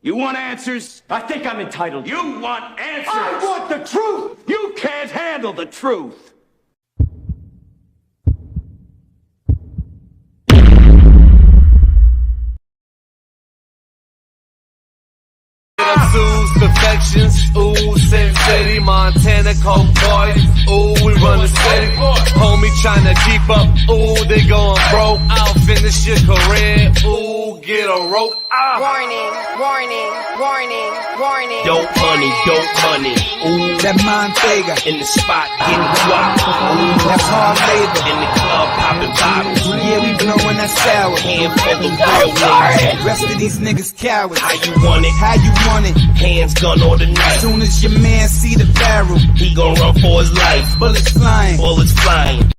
You want answers? I think I'm entitled. You want answers? I want the truth! You can't handle the truth. Sue's perfections, ooh, Sin City, Montana, Coke boys, ooh, we run the city. Homie tryna keep up, ooh, they going broke. I'll finish your career, ooh, get a rope. Warning, warning, warning, warning. Dope money, ooh. That Montega In the spot, getting guap, ooh. that's hard labor. In the club, popping bottles. Yeah, we blowing that sour. Handful of real niggas. Rest of these niggas cowards. How you want it? How you want it? Hands gun or the knife. Soon as your man see the barrel, He gon' run for his life. bullets flying. Bullets flying.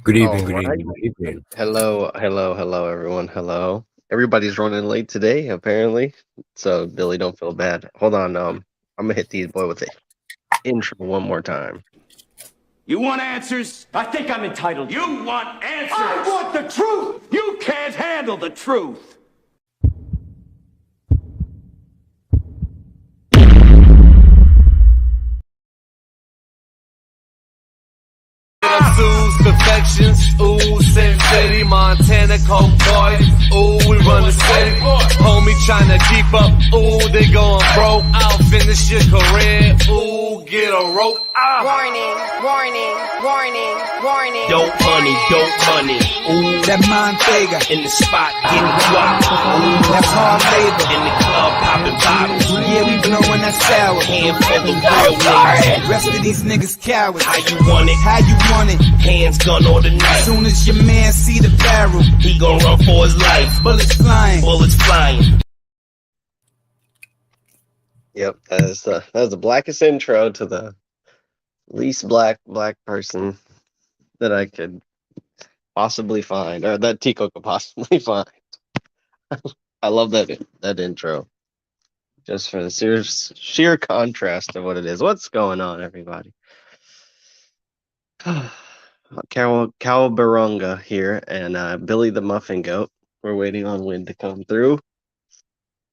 Good evening, All good right. evening, good evening. Hello, everyone. Hello. Everybody's running late today, apparently. So Billy, don't feel bad. Hold on. I'm gonna hit these boy with the intro one more time. You want answers? I think I'm entitled. You want answers? I want the truth! You can't handle the truth. Sue's perfections, ooh, Sin City, Montana, Coke boys, ooh, we run the city. Homie tryna keep up, ooh, they going broke. I'll finish your career, ooh, get a rope. Warning, warning, warning, warning. Dope money. Ooh, That Montega, in the spot, getting guap. that's hard labor. In the club, popping bottles. Yeah, we blowing that sour. Handful of real niggas. Rest of these niggas cowards. How you want it? How you want it? Hands gun or the knife. Soon as your man see the barrel, He gon' run for his life. bullets flying. Bullets flying. Yep, that's the blackest intro to the least black person that I could possibly find, or that Tico could possibly find. I love that intro. Just for the sheer contrast of what it is. What's going on, everybody? Cowabunga here, and Billy the Muffin Goat. We're waiting on Win to come through,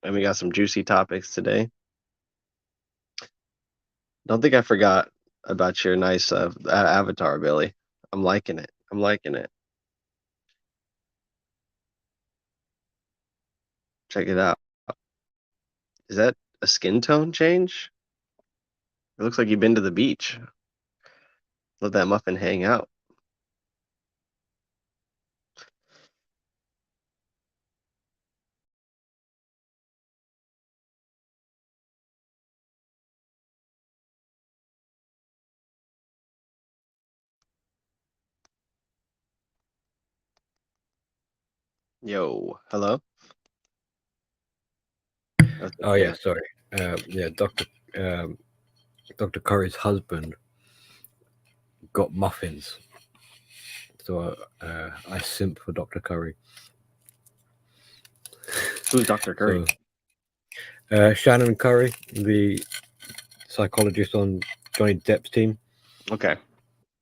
and we got some juicy topics today. Don't think I forgot about your nice avatar, Billy. I'm liking it. Check it out. Is that a skin tone change? It looks like you've been to the beach. Let that muffin hang out. Yo, hello. Oh yeah, sorry. Dr. Curry's husband got muffins, so I simp for Dr. Curry. Who's Dr. Curry? So, Shannon Curry, the psychologist on Johnny Depp's team. Okay,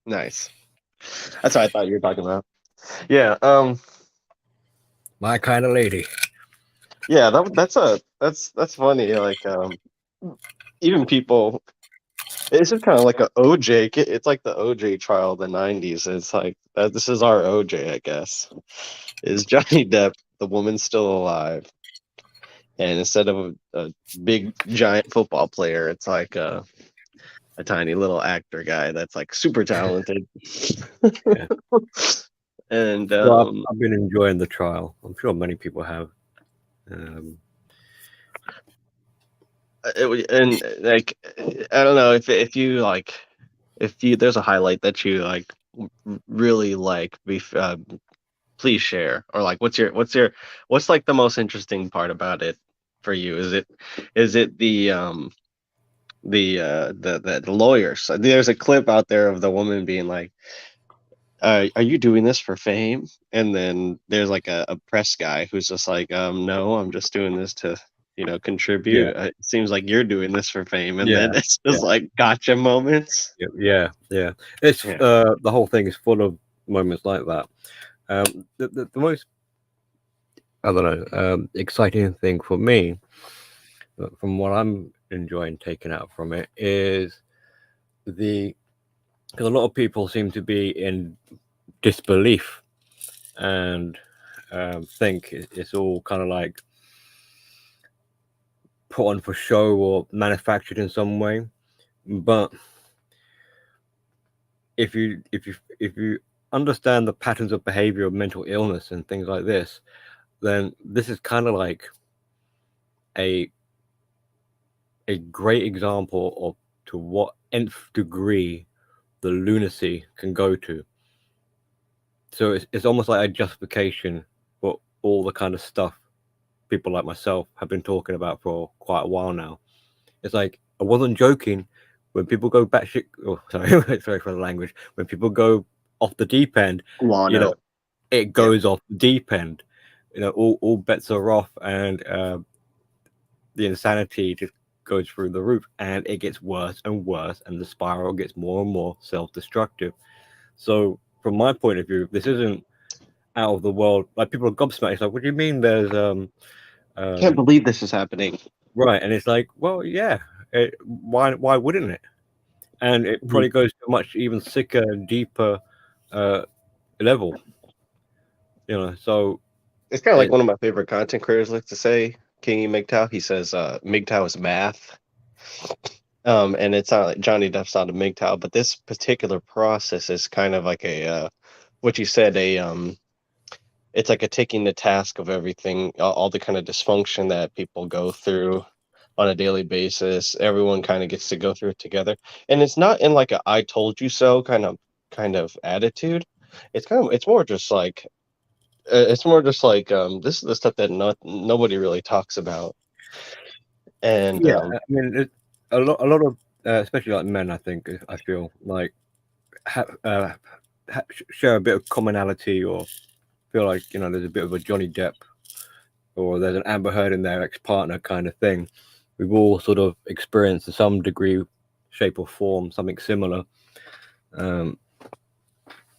nice. That's what I thought you were talking about. Yeah. My kind of lady. Yeah. That's funny. Like, even people. It's just kind of like a OJ. It's like the OJ trial of the '90s. It's like this is our OJ, I guess. Is Johnny Depp the woman's still alive? And instead of a big giant football player, it's like a tiny little actor guy that's like super talented. And Well, I've been enjoying the trial. I'm sure many people have. and like, I don't know if you like, there's a highlight that you like really like, please share, or like what's like the most interesting part about it for you? Is it the lawyers? There's a clip out there of the woman being like, are you doing this for fame? And then there's like a press guy who's just like, no, I'm just doing this to contribute. It seems like you're doing this for fame. And then it's just like gotcha moments. Yeah. It's the whole thing is full of moments like that. The most, I don't know, exciting thing for me, from what I'm enjoying taking out from it, is because a lot of people seem to be in disbelief and think it's all kind of like put on for show or manufactured in some way. But if you understand the patterns of behavior of mental illness and things like this, then this is kind of like a great example of to what nth degree the lunacy can go to. So it's almost like a justification for all the kind of stuff people like myself have been talking about for quite a while now. It's like, I wasn't joking. When people go batshit, oh, sorry, sorry for the language. When people go off the deep end, you know, Wano. it goes off the deep end. You know, all bets are off, and the insanity just goes through the roof, and it gets worse and worse, and the spiral gets more and more self-destructive. So, from my point of view, this isn't out of the world. Like, people are gobsmacked. It's like, what do you mean? There's Can't believe this is happening. right, and it's like, well, yeah. Why wouldn't it? And it Mhm. probably goes to a much even sicker, deeper level. You know, so It's kind of like it, one of my favorite content creators like to say, King MGTOW. He says MGTOW is math. And it's not like Johnny Depp's not a MGTOW, but this particular process is kind of like a what you said, it's like a taking the task of everything, all the kind of dysfunction that people go through on a daily basis. Everyone kind of gets to go through it together, and it's not in like a "I told you so" kind of attitude. It's more just like this is the stuff that nobody really talks about, and yeah, I mean, a lot of especially like men, I think, I feel like share a bit of commonality, or feel like there's a bit of a Johnny Depp, or there's an Amber Heard in their ex-partner kind of thing. We've all sort of experienced to some degree, shape or form, something similar. And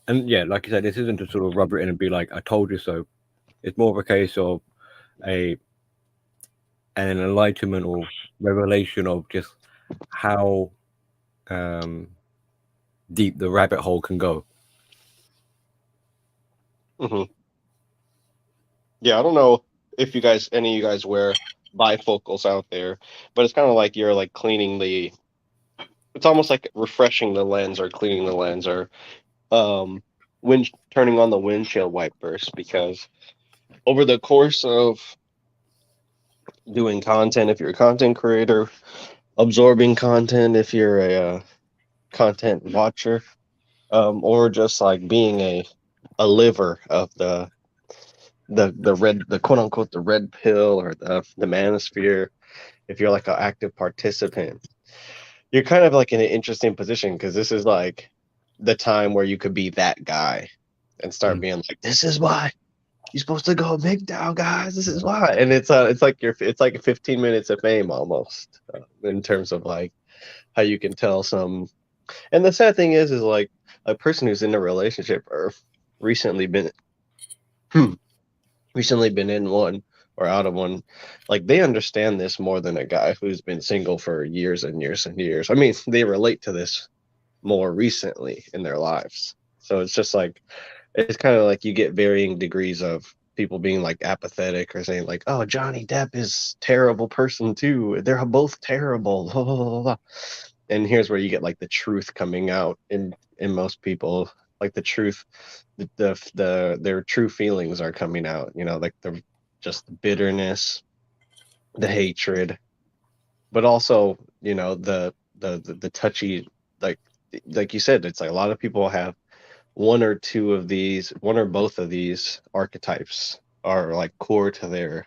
yeah, like you said, this isn't to sort of rub it in and be like, "I told you so." It's more of a case of an enlightenment or revelation of just how deep the rabbit hole can go. mhm. Yeah, I don't know if any of you guys wear bifocals out there, but it's kind of like you're like cleaning the. It's almost like refreshing the lens or cleaning the lens or turning on the windshield wipers, because over the course of doing content, if you're a content creator, absorbing content, if you're a content watcher, or just like being a liver of the quote unquote the red pill or the manosphere, if you're like an active participant, you're kind of like in an interesting position, because this is like the time where you could be that guy and start being like, this is why you're supposed to go big down, guys. This is why. And it's like 15 minutes of fame almost, in terms of like how you can tell some. And the sad thing is like a person who's in a relationship or recently been in one or out of one, like they understand this more than a guy who's been single for years and years and years. I mean, they relate to this more recently in their lives. So it's just like, it's kind of like you get varying degrees of people being like apathetic or saying like, oh, Johnny Depp is terrible person too. They're both terrible. Blah, blah, blah, blah. And here's where you get like the truth coming out in most people, like the truth, their true feelings are coming out, like just the bitterness, the hatred, but also, the touchy, like you said, it's like a lot of people have one or both of these archetypes are like core to their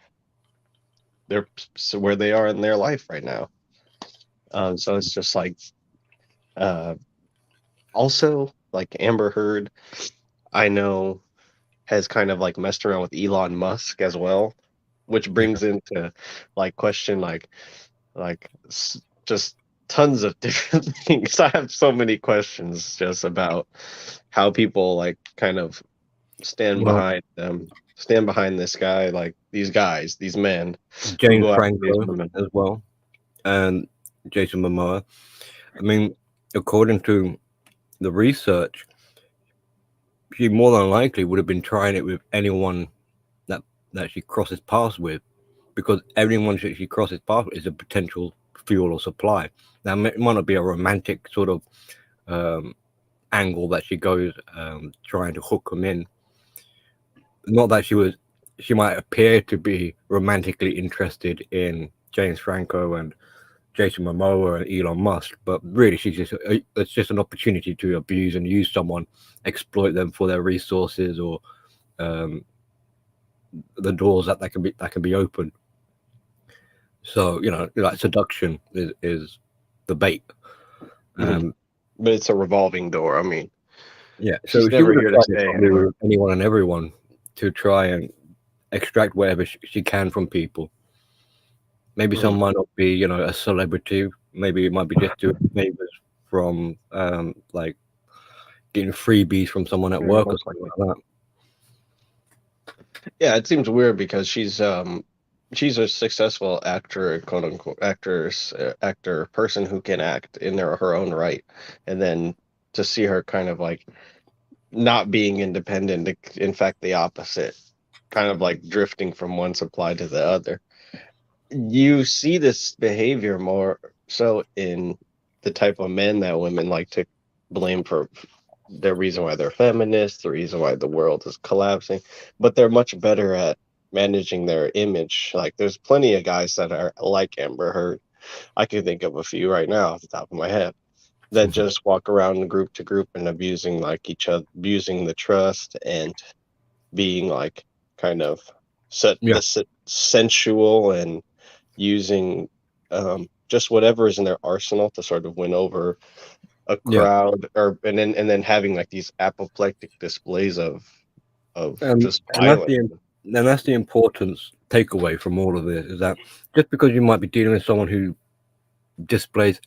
so where they are in their life right now. So it's just like, also like Amber Heard, I know, has kind of like messed around with Elon Musk as well, which brings into like question just tons of different things. I have so many questions just about how people like kind of stand Well, behind this guy, like these men who James go after these Franco women. as well, and Jason Momoa. I mean, according to the research, she more than likely would have been trying it with anyone that she crosses paths with, because everyone that she crosses paths with is a potential fuel or supply. Now, it might not be a romantic sort of angle that she goes trying to hook them in. Not that she might appear to be romantically interested in James Franco and Jason Momoa and Elon Musk, but really it's just an opportunity to abuse and use someone, exploit them for their resources, or the doors that can be opened. So like seduction is the bait. But it's a revolving door. I mean, Yeah, she's so she never would here have to tried it stay probably anymore. with anyone and everyone to try and extract whatever she can from people. Maybe some might not be, you know, a celebrity. Maybe it might be just doing favors from, like getting freebies from someone at Yeah, work or most something likely. like that. Yeah, it seems weird because she's a successful actor, quote unquote actor person who can act in her own right, and then to see her kind of like not being independent, in fact the opposite, kind of like drifting from one supply to the other. You see this behavior more so in the type of men that women like to blame for the reason why they're feminists, the reason why the world is collapsing, but they're much better at managing their image. Like there's plenty of guys that are like Amber Heard. I can think of a few right now off the top of my head that just walk around group to group and abusing like each other, abusing the trust and being like kind of Yeah, sensual and using just whatever is in their arsenal to sort of win over a yeah. crowd, or and then having like these apoplectic displays of just And that's violence. the importance takeaway from all of this is that just because you might be dealing with someone who displays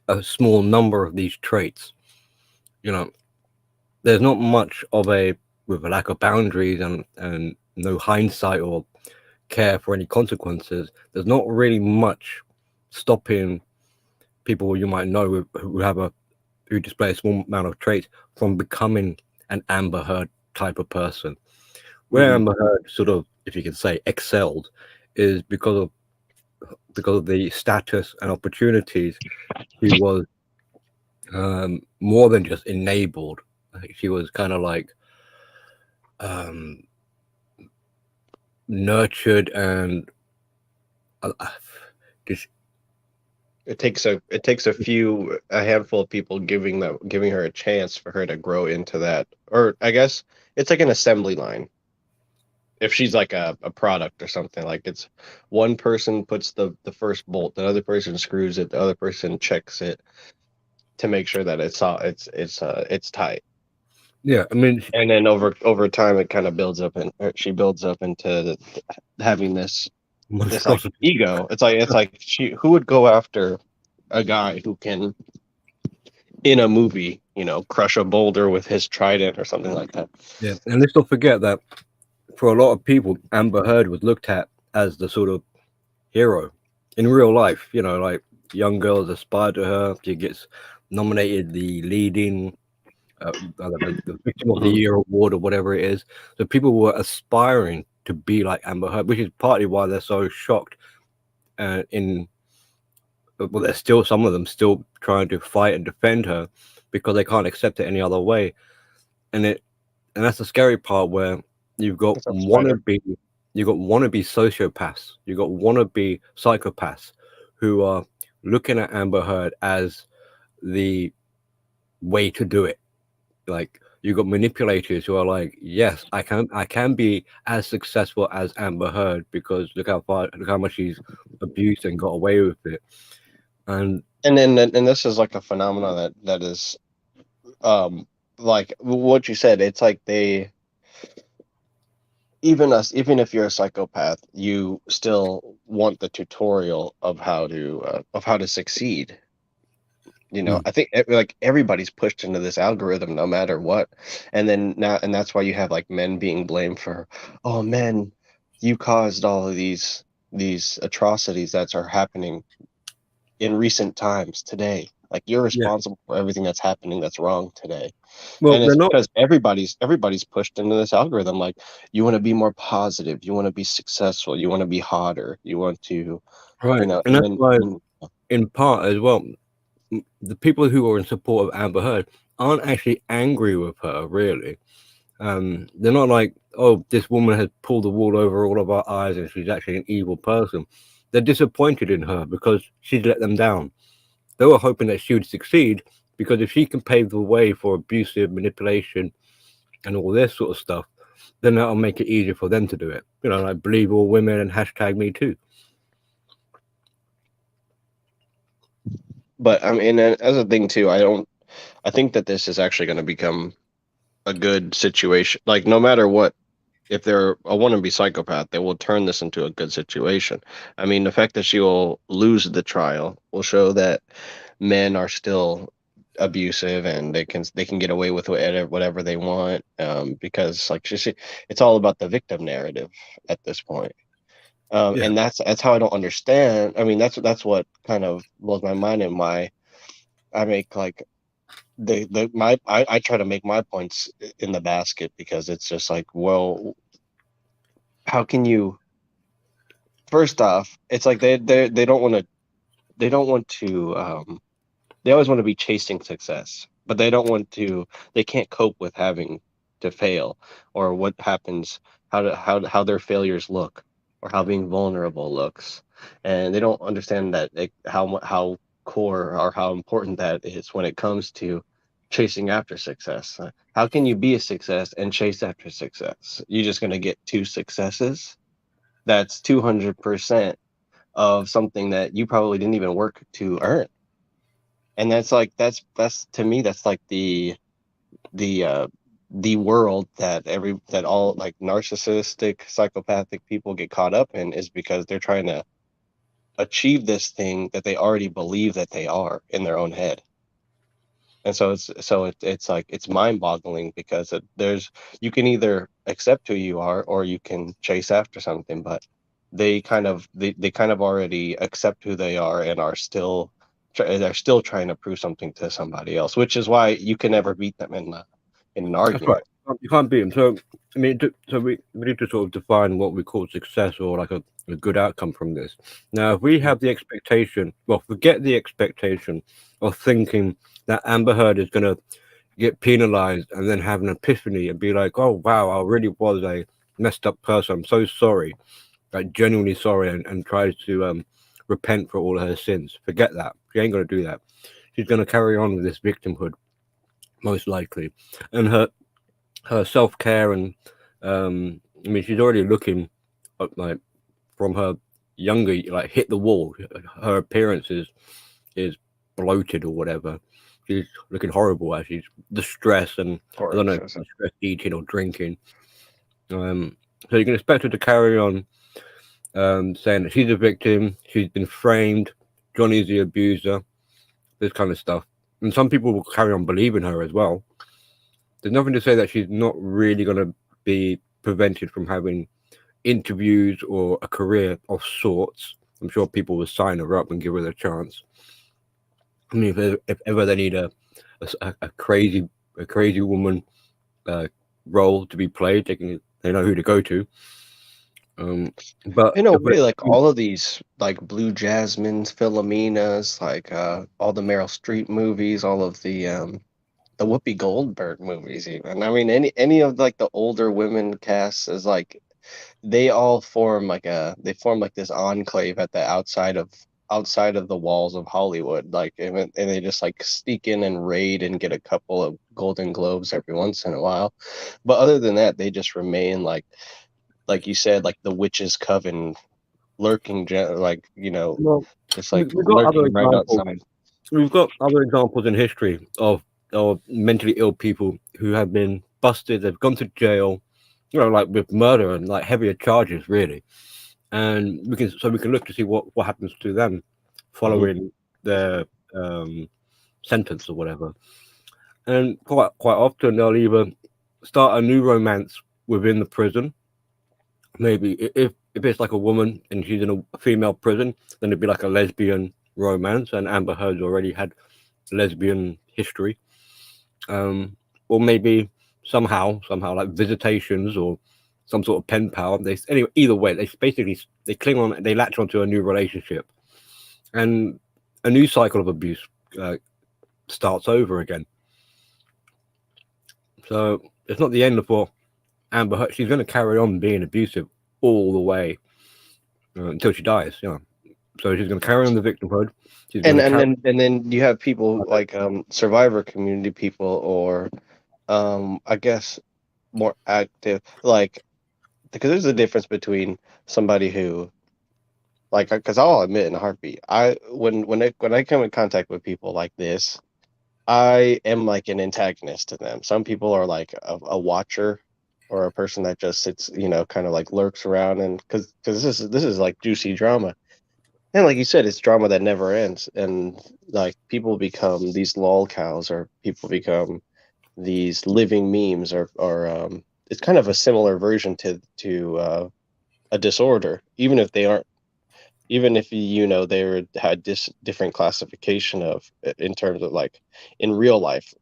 a small number of these traits, you know, there's not much of with a lack of boundaries and no hindsight or care for any consequences. There's not really much stopping people you might know who display a small amount of traits from becoming an Amber Heard type of person. Where Amber Heard sort of, if you can say, excelled is because of the status and opportunities. She was more than just enabled. I think she was kind of like nurtured and just It takes a handful of people giving her a chance for her to grow into that, or I guess it's like an assembly line. If she's like a product or something, like it's one person puts the first bolt, the other person screws it, the other person checks it to make sure that it's tight. yeah. I mean, And then over time it kind of builds up, and she builds up into having this like monstrosity. ego. It's like who would go after a guy who can in a movie, crush a boulder with his trident or something like that. Yeah, and let's not forget that for a lot of people, Amber Heard was looked at as the sort of hero in real life. You know, like young girls aspire to her. She gets nominated the leading, I don't know, the Victim of the Year award or whatever it is. So people were aspiring to be like Amber Heard, which is partly why they're so shocked. Well, there's still some of them still trying to fight and defend her because they can't accept it any other way. And that's the scary part where you've got wannabe sociopaths, you've got wannabe psychopaths who are looking at Amber Heard as the way to do it. Like you've got manipulators who are like, yes, I can be as successful as Amber Heard because look how much she's abused and got away with it. And this is like a phenomenon that is like what you said. It's like even if you're a psychopath, you still want the tutorial of how to succeed. I think like everybody's pushed into this algorithm no matter what. And that's why you have like men being blamed for, oh men, you caused all of these atrocities that are happening in recent times today. Like you're responsible for everything that's happening that's wrong today. well, And they're it's not. because everybody's pushed into this algorithm. Like you want to be more positive, you want to be successful, you want to be hotter, you want to, Right, and and that's then why, in part as well, the people who are in support of Amber Heard aren't actually angry with her, really. They're not like, oh, this woman has pulled the wool over all of our eyes and she's actually an evil person. They're disappointed in her because she's let them down. They were hoping that she would succeed because if she can pave the way for abusive manipulation and all this sort of stuff, then that'll make it easier for them to do it. You know, like believe all women and hashtag me too. But I mean, and as a thing too, I think that this is actually going to become a good situation. Like, no matter what, if they're a wannabe psychopath, they will turn this into a good situation. I mean, the fact that she will lose the trial will show that men are still abusive and they can get away with whatever they want, because like it's all about the victim narrative at this point. Yeah. And that's how I don't understand. I mean, that's what kind of blows my mind, and why I make like I try to make my points in the basket, because it's just like, well, how can you? First off, it's like they don't want to they don't want to they always want to be chasing success, but they can't cope with having to fail, or what happens, how their failures look, or how being vulnerable looks. And they don't understand that how core, or how important that is when it comes to chasing after success. How can you be a success and chase after success? You're just going to get two successes. That's 200% of something that you probably didn't even work to earn. And that's like that's to me, that's like the the world that all like narcissistic psychopathic people get caught up in, is because they're trying to achieve this thing that they already believe that they are in their own head. And it's like it's mind-boggling, because you can either accept who you are, or you can chase after something. But they kind of already accept who they are, and they're still trying to prove something to somebody else, which is why you can never beat them in an That's right. argument. You can't beat them. So, I mean, so we need to sort of define what we call success, or like a good outcome from this. Now, if we have the expectation, well, forget the expectation of thinking that Amber Heard is going to get penalized and then have an epiphany and be like, oh, wow, I really was a messed up person. I'm so sorry, like genuinely sorry, and tries to repent for all of her sins. Forget that. She ain't going to do that. She's going to carry on with this victimhood, most likely. And her self-care, and I mean, she's already looking like, from her younger, like, hit the wall. Her appearance is bloated or whatever. She's looking horrible as she's the stress, and I don't know, stress eating or drinking. So you can expect her to carry on saying that she's a victim, she's been framed, Johnny's the abuser, this kind of stuff. And some people will carry on believing her as well. There's nothing to say that she's not really going to be prevented from having interviews or a career of sorts. I'm sure people will sign her up and give her the chance. I mean, if ever they need a crazy woman role to be played, they know who to go to. But In a way, like all of these, like Blue Jasmines, Philomenas, like all the Meryl Streep movies, all of the Whoopi Goldberg movies, even. I mean, any of like the older women casts, is like they all form like this enclave at the outside of the walls of Hollywood, like, and they just like sneak in and raid and get a couple of Golden Globes every once in a while. But other than that, they just remain like you said, like the witch's coven, lurking, like, well, just like we've got other lurking right examples. outside. We've got other examples in history of mentally ill people who have been busted. They've gone to jail, like with murder and like heavier charges, really. And we can look to see what happens to them following their sentence or whatever. And quite often they'll either start a new romance within the prison. Maybe if it's like a woman and she's in a female prison, then it'd be like a lesbian romance, and Amber Heard's already had lesbian history. Or maybe somehow like visitations or some sort of pen pal. Anyway, either way, they cling on, they latch onto a new relationship, and a new cycle of abuse starts over again. So it's not the end for Amber Heard. She's going to carry on being abusive all the way until she dies. So she's going to carry on the victimhood. And then you have people like survivor community people, or I guess more active, like, because there's a difference between somebody who Like, because I'll admit in a heartbeat, when I come in contact with people like this, I am like an antagonist to them. Some people are like a watcher or a person that just sits, kind of like lurks around, and because this is like juicy drama. And like you said, it's drama that never ends. And like people become these lol cows, or people become these living memes, or it's kind of a similar version to a disorder, even if they aren't, even if they had this different classification of in terms of like in real life,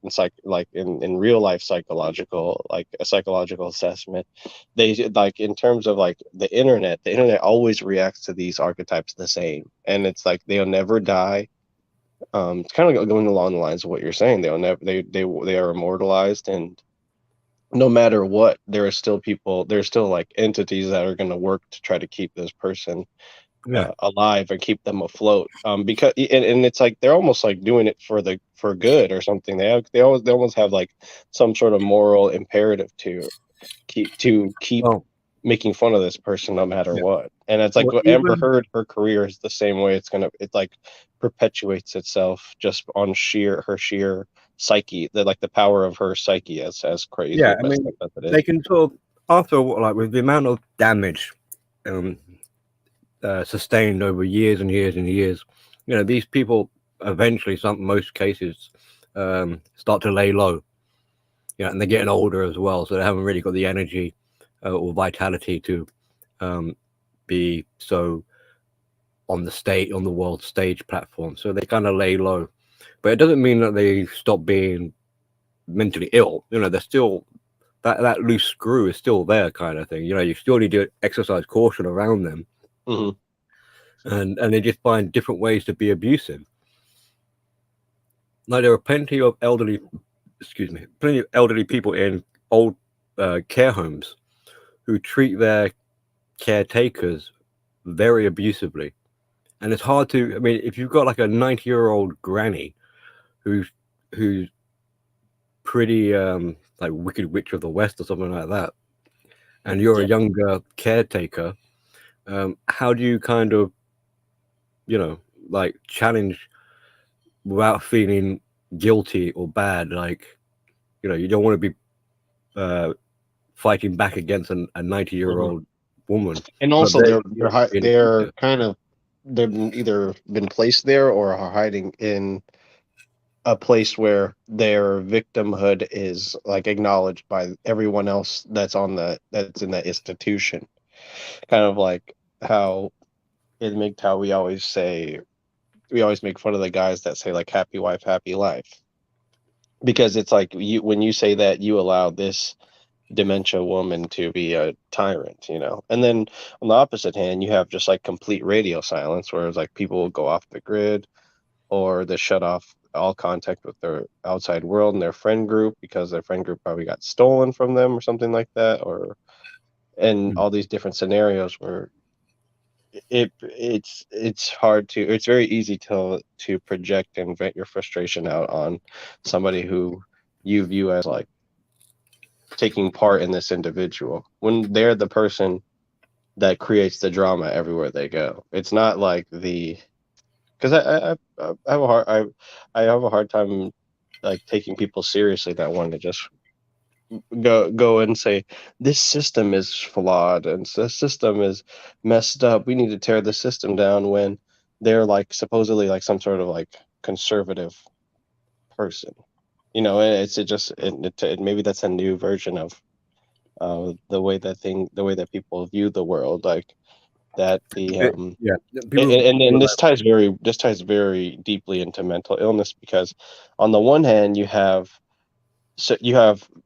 in real life psychological, like a psychological assessment, they like in terms of like the internet always reacts to these archetypes the same, and it's like they'll never die. It's kind of going along the lines of what you're saying. They'll never they are immortalized, and no matter what, there's still like entities that are going to work to try to keep this person Yeah. alive and keep them afloat. Because and it's like they're almost like doing it for good or something. They almost have like some sort of moral imperative to keep Well, making fun of this person no matter yeah. what. And it's like Well, what Amber even Heard, her career is the same way. It like perpetuates itself just on her sheer psyche, the power of her psyche, as crazy yeah, and I messed mean, up as it is. they can sort of after like with the amount of damage um sustained over years and years and years, these people eventually, most cases, start to lay low. And they're getting older as well, so they haven't really got the energy or vitality to be so on the world stage platform. So they kind of lay low, but it doesn't mean that they stop being mentally ill. They're still that loose screw is still there, kind of thing. You still need to exercise caution around them, Hmm. and they just find different ways to be abusive. Now there are plenty of elderly people in old care homes who treat their caretakers very abusively. And it's hard to, I mean, if you've got like a 90-year-old granny who's pretty like Wicked Witch of the West or something like that, and you're a younger caretaker, how do you kind of, like challenge without feeling guilty or bad? Like, you don't want to be fighting back against a 90-year-old woman. And But also being they're kind of they've either been placed there or are hiding in a place where their victimhood is like acknowledged by everyone else that's in that institution. Kind of like how in MGTOW we always make fun of the guys that say like happy wife, happy life. Because it's like when you say that, you allow this dementia woman to be a tyrant. And then on the opposite hand, you have just like complete radio silence, whereas like people will go off the grid, or they shut off all contact with their outside world and their friend group because their friend group probably got stolen from them or something like that, or and all these different scenarios where it's very easy to project and vent your frustration out on somebody who you view as like taking part in this individual when they're the person that creates the drama everywhere they go. It's not like because I have a I have a hard time like taking people seriously that want to just go and say this system is flawed and the system is messed up. We need to tear the system down when they're like supposedly like some sort of like conservative person. It's just maybe that's a new version of the way that people view the world, like that the yeah, people and feel this ties very deeply into mental illness, because on the one hand you have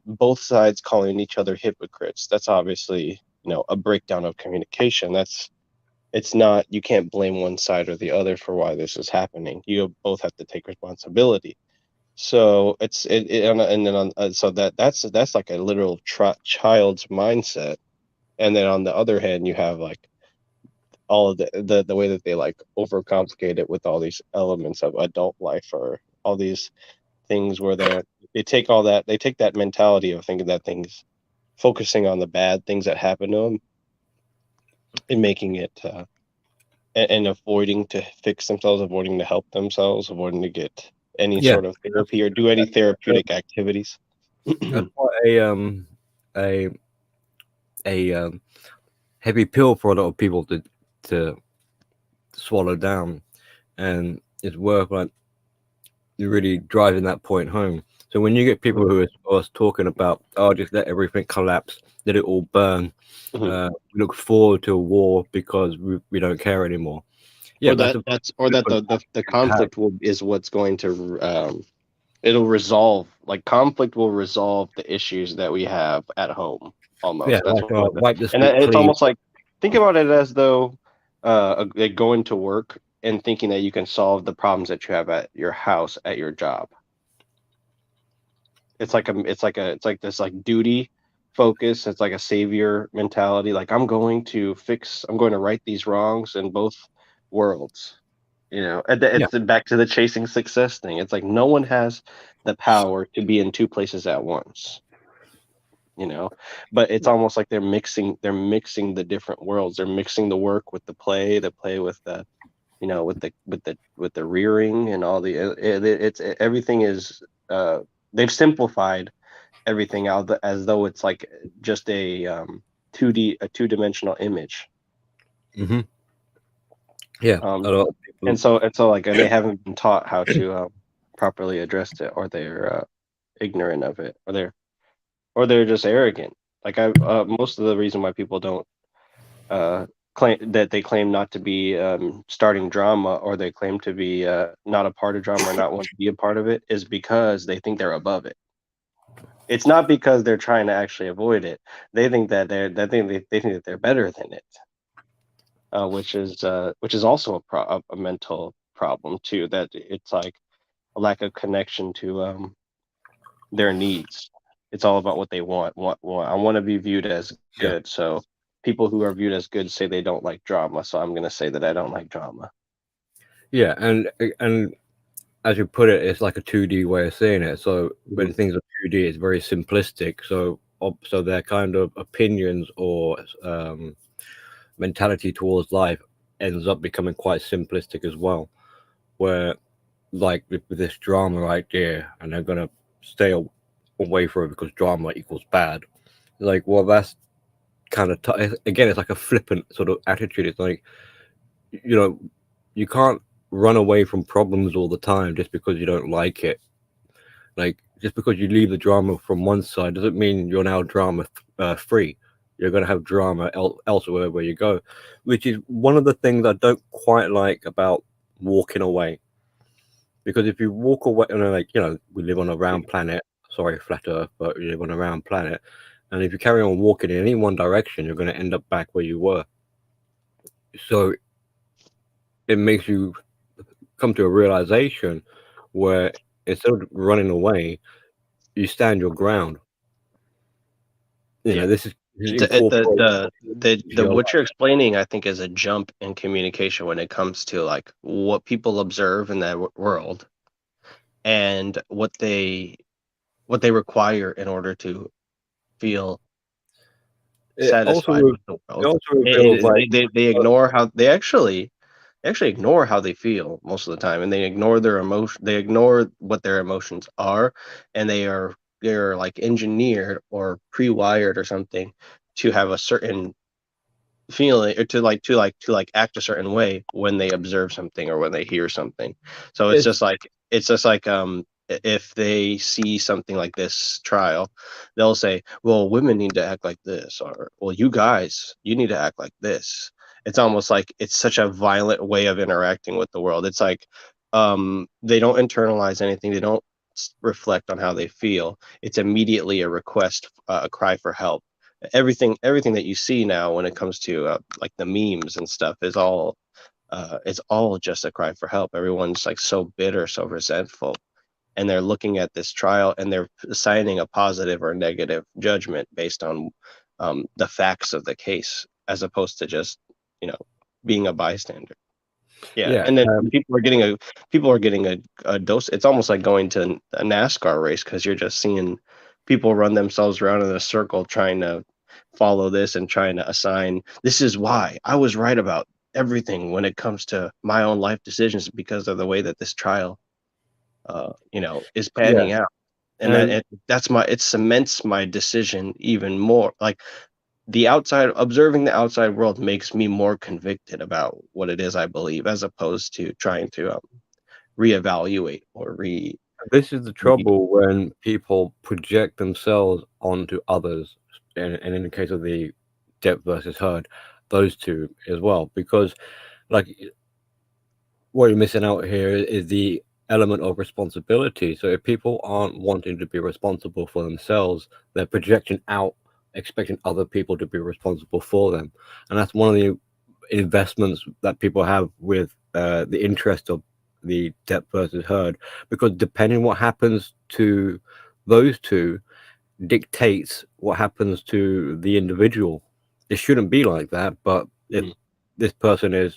both sides calling each other hypocrites. That's obviously a breakdown of communication. It's not, you can't blame one side or the other for why this is happening. You both have to take responsibility. So and then so that's like a literal child's mindset. And then on the other hand, you have like all of the way that they like overcomplicate it with all these elements of adult life, or all these things where they take that mentality of thinking that things, focusing on the bad things that happen to them and making it and avoiding to fix themselves, avoiding to help themselves, avoiding to get any Yeah, sort of therapy or do any therapeutic activities. that's quite a heavy pill for a lot of people to swallow down, and it's worth like really driving that point home. So when you get people who are talking about, oh, just let everything collapse, let it all burn, look forward to a war because we don't care anymore. Yeah, Or the conflict is what's going to it'll resolve, like conflict will resolve the issues that we have at home yeah, almost. That's like what wipe the and slate it's clean. almost like, think about it as though like going to work and thinking that you can solve the problems that you have at your house, at your job. It's like this like duty focus. It's like a savior mentality. Like I'm going to right these wrongs in both worlds. And Yeah, it's back to the chasing success thing. It's like no one has the power to be in two places at once. But it's almost like they're mixing the different worlds. They're mixing the work with the play with the with the rearing and all the it's everything is they've simplified everything out as though it's like just a two-dimensional image. hmm yeah, um a lot of people. and they haven't been taught how to properly address it, or they're ignorant of it, or they're just arrogant. Like I most of the reason why people don't uh claim not to be starting drama, or they claim to be not a part of drama or not want to be a part of it, is because they think they're above it. It's not because they're trying to actually avoid it. They think that they think that they're better than it, which is also a mental problem too. That it's like a lack of connection to their needs. It's all about what they want. I want to be viewed as Yeah, good. So people who are viewed as good say they don't like drama. So I'm going to say that I don't like drama. yeah, and as you put it, it's like a 2D way of seeing it. So when Mhm. things are 2D, it's very simplistic. So their kind of opinions or mentality towards life ends up becoming quite simplistic as well. Where like with this drama idea, and they're gonna stay away from it because drama equals bad. Like, well, that's kind of again, it's like a flippant sort of attitude. It's like, you know, you can't run away from problems all the time just because you don't like it. Like, just because you leave the drama from one side doesn't mean you're now drama free. You're going to have drama elsewhere where you go, which is one of the things I don't quite like about walking away. Because if you walk away, like, we live on a round planet. Sorry, flat Earth, but we live on a round planet. And if you carry on walking in any one direction, you're going to end up back where you were. So it makes you come to a realization where instead of running away, you stand your ground. Yeah. This is incorporated The your what you're explaining, I think, is a jump in communication when it comes to like what people observe in that world, and what they require in order to feel it also satisfied with the it world. also reveals like They ignore how they actually ignore how they feel most of the time, and they ignore their emotion. They ignore what their emotions are, and they're like engineered or pre-wired or something to have a certain feeling, or to act a certain way when they observe something or when they hear something. So it's it's just like if they see something like this trial, they'll say, well, women need to act like this, or well, you need to act like this. It's almost like it's such a violent way of interacting with the world. It's like they don't internalize anything. They don't reflect on how they feel. It's immediately a request, a cry for help. Everything that you see now when it comes to like the memes and stuff is all it's all just a cry for help. Everyone's like so bitter, so resentful, and they're looking at this trial and they're assigning a positive or negative judgment based on the facts of the case, as opposed to just you know being a bystander. Yeah, yeah and then people are getting a dose. It's almost like going to a NASCAR race, because you're just seeing people run themselves around in a circle trying to follow this and trying to assign, this is why I was right about everything when it comes to my own life decisions because of the way that this trial, is panning out. And And it cements my decision even more. Like observing the outside world makes me more convicted about what it is I believe, as opposed to trying to reevaluate or this is the trouble when people project themselves onto others, and in the case of the Depp versus Heard, those two as well, because like what you're missing out here is the element of responsibility. So if people aren't wanting to be responsible for themselves, they're projecting out, expecting other people to be responsible for them, and that's one of the investments that people have with the interest of the Depp versus Heard, because depending what happens to those two dictates what happens to the individual. It shouldn't be like that, but if this person is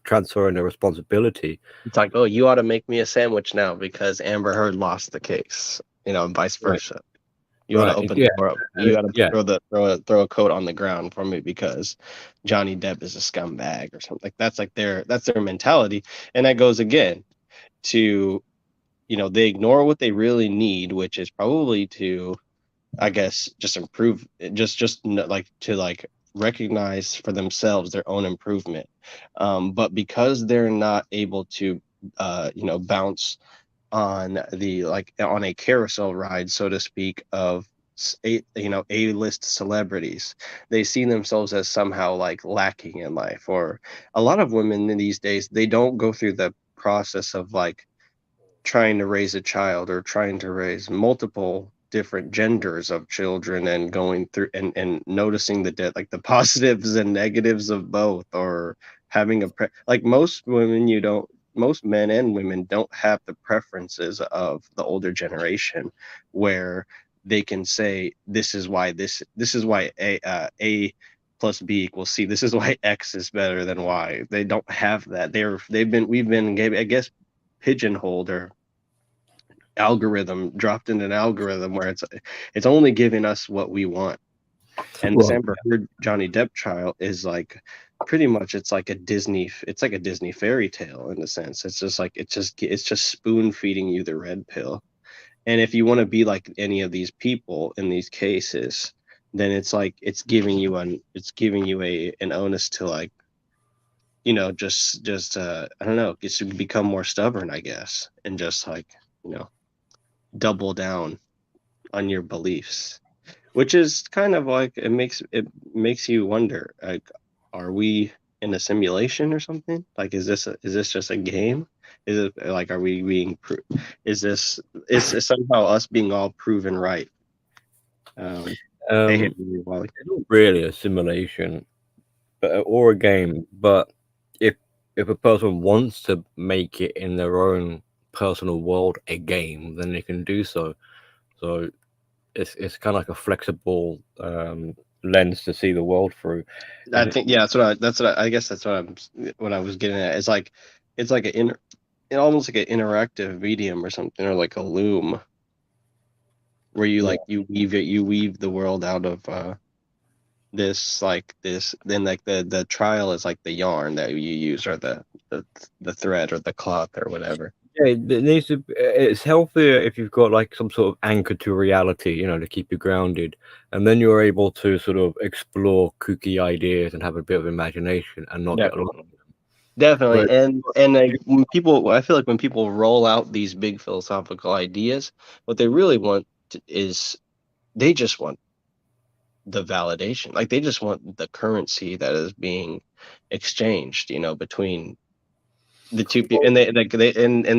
transferring the responsibility, It's like, oh, you ought to make me a sandwich now because Amber Heard lost the case, and vice versa. You want to open the door up. You got to throw a coat on the ground for me because Johnny Depp is a scumbag or something. That's their mentality, and that goes again to, they ignore what they really need, which is probably to, I guess, just improve, to recognize for themselves their own improvement. But because they're not able to, bounce on on a carousel ride, so to speak, of A-list celebrities, they see themselves as somehow like lacking in life. Or a lot of women in these days, they don't go through the process of like trying to raise a child or trying to raise multiple different genders of children and going through and noticing the positives and negatives of both, or having like most men and women don't have the preferences of the older generation, where they can say this is why A plus B equals C, this is why X is better than Y. They don't have that. We've been, I guess, pigeonholed or dropped in an algorithm where it's only giving us what we want. And this Amber Heard Johnny Depp trial is like pretty much it's like a Disney fairy tale in a sense. It's just spoon feeding you the red pill. And if you want to be like any of these people in these cases, then it's like it's giving you an onus to like, just I don't know, just to become more stubborn, I guess, and just like, double down on your beliefs, which is kind of like it makes you wonder, like, are we in a simulation or something? Like, is this just a game? Is it like, are we being is this somehow us being all proven right? it's not really a simulation, or a game. But if a person wants to make it in their own personal world a game, then they can do so. So it's kind of like a flexible lens to see the world through. I think, yeah, I guess that's what I was getting at. It's like almost like an interactive medium or something, or like a loom, where you weave the world out of this, then like the trial is like the yarn that you use, or the thread or the cloth or whatever. Yeah, it needs to. It's healthier if you've got like some sort of anchor to reality, to keep you grounded, and then you're able to sort of explore kooky ideas and have a bit of imagination and not get lost. Definitely. And like, I feel like when people roll out these big philosophical ideas, what they really want is they just want the validation. Like, they just want the currency that is being exchanged, between the two people. And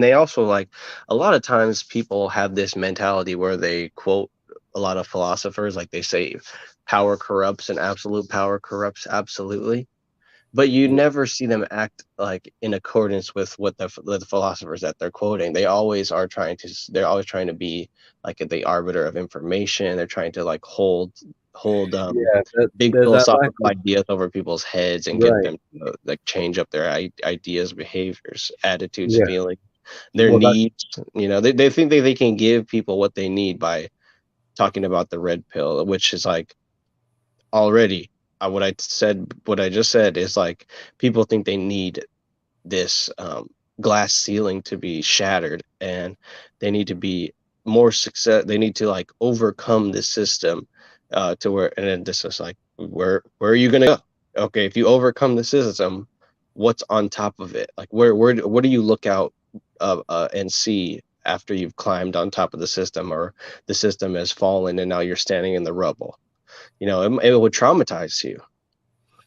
they also, like, a lot of times people have this mentality where they quote a lot of philosophers, like they say power corrupts and absolute power corrupts absolutely. But you never see them act like in accordance with what the philosophers that they're quoting. They're always trying to be like the arbiter of information. They're trying to like hold big philosophical ideas over people's heads and get them to like change up their ideas, behaviors, attitudes, feelings, their needs. They think they can give people what they need by talking about the red pill, which is like already what I just said is like people think they need this glass ceiling to be shattered, and they need to be more success. They need to like overcome this system to where, and then this is like, where are you gonna go? Okay, if you overcome the system, what's on top of it? Like what do you look out and see after you've climbed on top of the system, or the system has fallen and now you're standing in the rubble? It would traumatize you.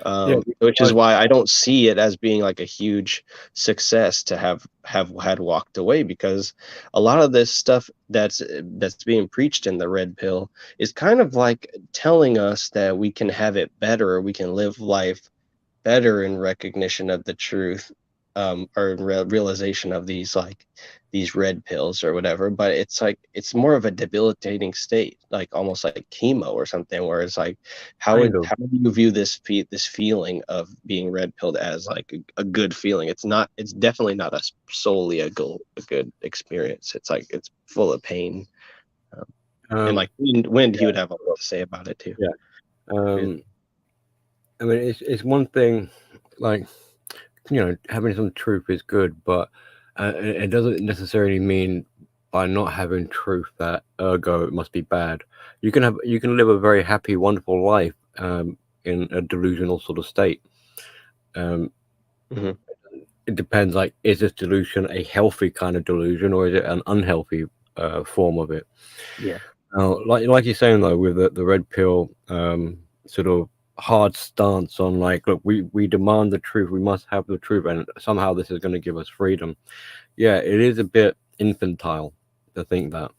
Yeah, Which is why I don't see it as being like a huge success to have had walked away, because a lot of this stuff that's being preached in the red pill is kind of like telling us that we can have it better, or we can live life better in recognition of the truth, or in realization of these red pills or whatever. But it's like it's more of a debilitating state, like almost like chemo or something, where it's like kind of. how do you view this feeling of being red pilled as like a good feeling? It's definitely not solely a good experience. It's like it's full of pain. And like Wind, he would have a lot to say about it too. Yeah. I mean, it's one thing, like, having some truth is good, but it doesn't necessarily mean by not having truth that ergo it must be bad. You can live a very happy, wonderful life in a delusional sort of state. It depends, like, is this delusion a healthy kind of delusion, or is it an unhealthy form of it? Yeah. Like you're saying though, with the red pill sort of hard stance on like, look, we demand the truth, we must have the truth, and somehow this is going to give us freedom. Yeah, it is a bit infantile to think that,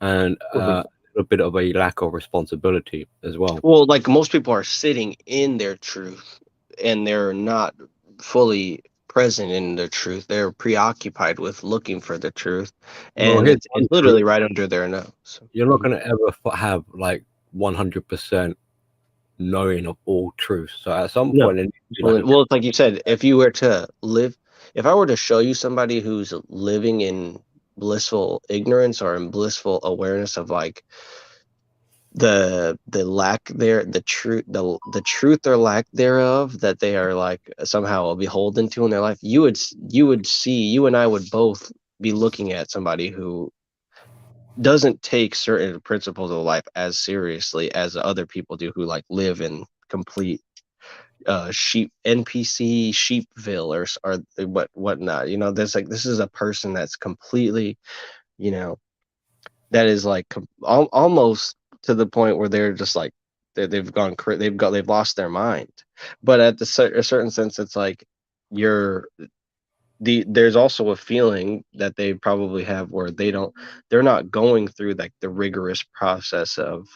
and a bit of a lack of responsibility as well. Well, like most people are sitting in their truth, and they're not fully present in the truth. They're preoccupied with looking for the truth, Well, and here's it's one literally truth. right under their nose. You're not going to ever have like 100% knowing of all truth. So at some No. point, it needs to be like Well, it's like you said, if I were to show you somebody who's living in blissful ignorance or in blissful awareness of like the lack there, the truth or lack thereof that they are like somehow beholden to in their life, you would see, you and I would both be looking at somebody who doesn't take certain principles of life as seriously as other people do, who like live in complete sheep NPC sheepville or whatnot. There's like, this is a person that's completely, that is like almost to the point where they're just like they've lost their mind. But at a certain sense, it's like there's also a feeling that they probably have where they're not going through like the rigorous process of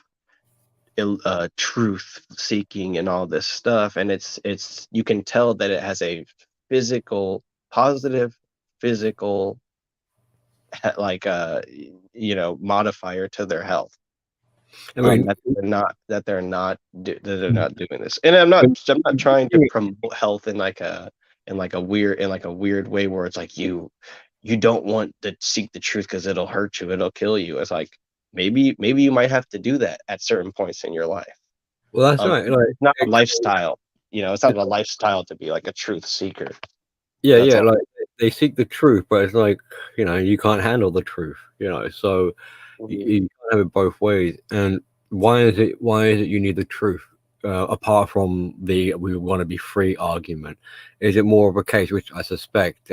truth seeking and all this stuff, and it's you can tell that it has a positive physical like modifier to their health. I mean, that they're not doing this. And I'm not trying to promote health in like a weird way where it's like you don't want to seek the truth because it'll hurt you, it'll kill you. It's like maybe you might have to do that at certain points in your life. well, that's right. Like, It's not a lifestyle. It's not a lifestyle to be like a truth seeker. yeah, That's yeah. all. Like they seek the truth, but it's like, you can't handle the truth. So you can't have it both ways. And why is it you need the truth? Apart from the we want to be free argument, is it more of a case, which I suspect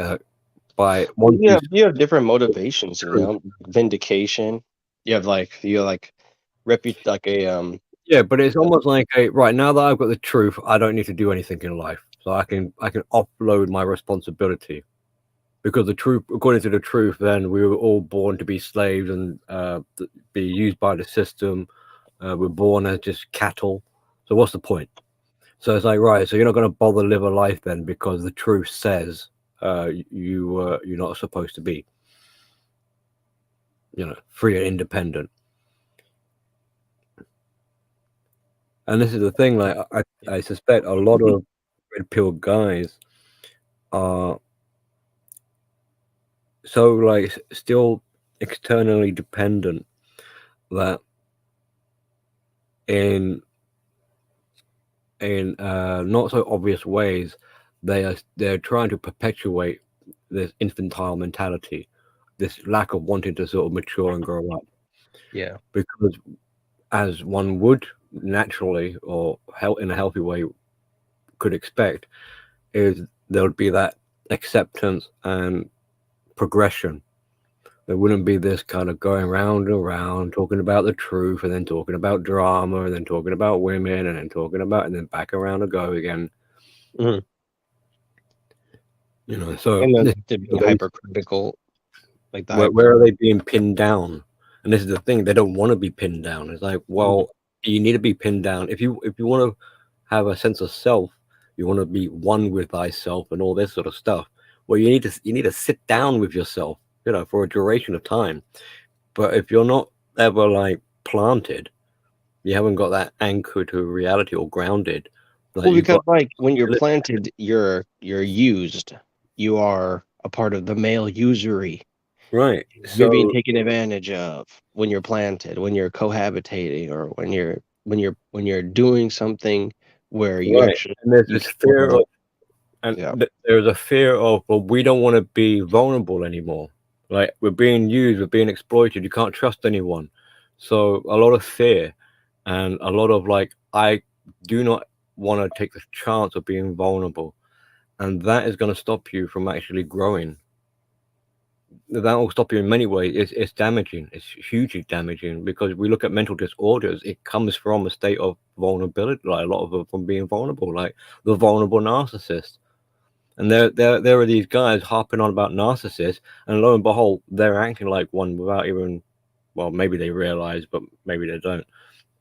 by one You have different motivations, True. vindication. You have like Yeah, but it's almost like right now that I've got the truth, I don't need to do anything in life, so I can offload my responsibility, because the truth, according to the truth, then we were all born to be slaves and be used by the system. We're born as just cattle. So what's the point? So it's like, right, so you're not going to bother live a life then because the truth says you're not supposed to be, free and independent. And this is the thing, like I suspect a lot of red pill guys are so like still externally dependent that in in not so obvious ways, they're trying to perpetuate this infantile mentality, this lack of wanting to sort of mature and grow up. Yeah. Because as one would naturally or in a healthy way could expect, is there would be that acceptance and progression. There wouldn't be this kind of going round and round talking about the truth and then talking about drama and then talking about women and then talking about and then back around and go again. Mhm. You know, so And then to be hypercritical, like that. where are they being pinned down? And this is the thing, they don't want to be pinned down. It's like, well, you need to be pinned down. If you want to have a sense of self, you want to be one with thyself and all this sort of stuff. Well, you need to sit down with yourself, you know, for a duration of time. But if you're not ever like planted, you haven't got that anchor to reality or grounded. Like, Well, because like when you're planted, you're used. You are a part of the male usury. right. You're being So taken advantage of when you're planted, when you're cohabitating, or when you're doing something where you right. actually And there's you this can fear work. of, and Yeah. there's a fear of, well, we don't want to be vulnerable anymore. Like, we're being used, we're being exploited. You can't trust anyone. So a lot of fear and a lot of like, I do not want to take the chance of being vulnerable. And that is going to stop you from actually growing. That will stop you in many ways. It's damaging. It's hugely damaging, because we look at mental disorders. It comes from a state of vulnerability, like a lot of it from being vulnerable, like the vulnerable narcissist. And there are these guys harping on about narcissists, and lo and behold, they're acting like one without even, well, maybe they realize, but maybe they don't.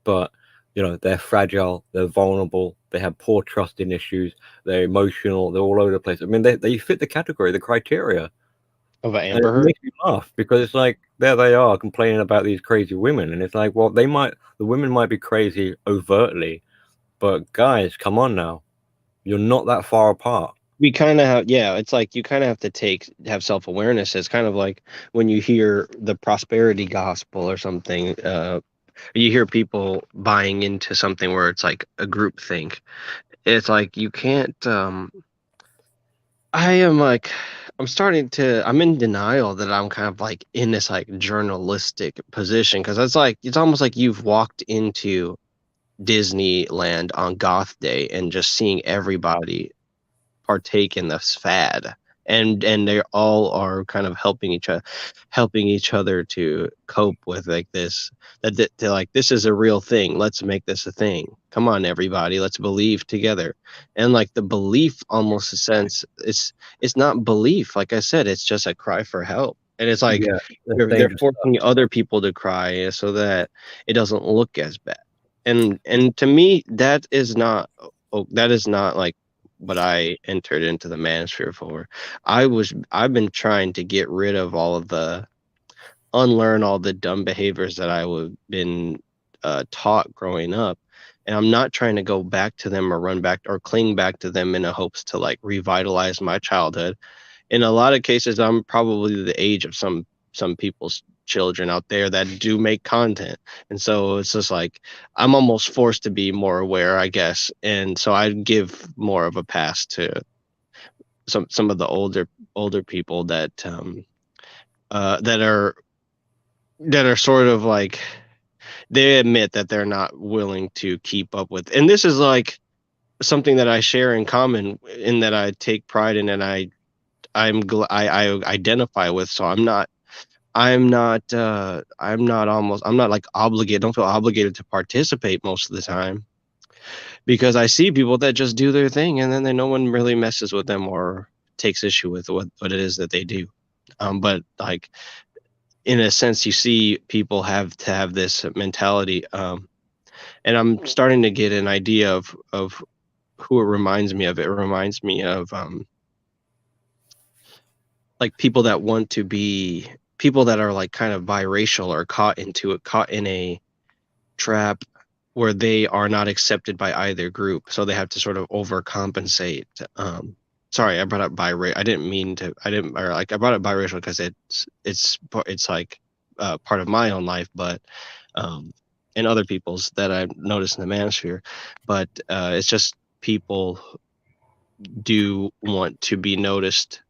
But you know, they're fragile, they're vulnerable, they have poor trusting issues, they're emotional, they're all over the place. I mean, they fit the category, the criteria. Of an And Amber it Heard. makes me laugh, because it's like, there they are complaining about these crazy women, and it's like, well, the women might be crazy overtly, but guys, come on now, you're not that far apart. We kind of have, yeah, it's like you kind of have to have self-awareness. It's kind of like when you hear the prosperity gospel or something, you hear people buying into something where it's like a group think. It's like you can't I'm in denial that I'm kind of like in this like journalistic position, because it's almost like you've walked into Disneyland on Goth Day and just seeing everybody partake in this fad, and they all are kind of helping each other to cope with like this, that they're like, this is a real thing, let's make this a thing, come on everybody, let's believe together. And like the belief, almost a sense, it's not belief, like I said, it's just a cry for help. And it's like Yeah, that's they're dangerous forcing other people to cry so that it doesn't look as bad. And to me, that is not like what I entered into the manosphere for. I've been trying to get rid of unlearn all the dumb behaviors that I would been taught growing up, and I'm not trying to go back to them or run back or cling back to them in a hopes to like revitalize my childhood. In a lot of cases, I'm probably the age of some people's children out there that do make content, and so it's just like I'm almost forced to be more aware, I guess. And so I give more of a pass to some of the older people that that are sort of like, they admit that they're not willing to keep up with. And this is like something that I share in common, in that I take pride in, and I identify with. So I'm not like obligated, don't feel obligated to participate most of the time, because I see people that just do their thing, and then no one really messes with them or takes issue with what it is that they do. But like, in a sense, you see people have to have this mentality, and I'm starting to get an idea of who it reminds me of. It reminds me of like people that want to be people that are like kind of biracial, or caught in a trap where they are not accepted by either group, so they have to sort of overcompensate. Sorry, I brought up biracial. I didn't mean to. I didn't, or like I brought up biracial because it's like part of my own life, but and other people's that I've noticed in the manosphere, but it's just people do want to be noticed,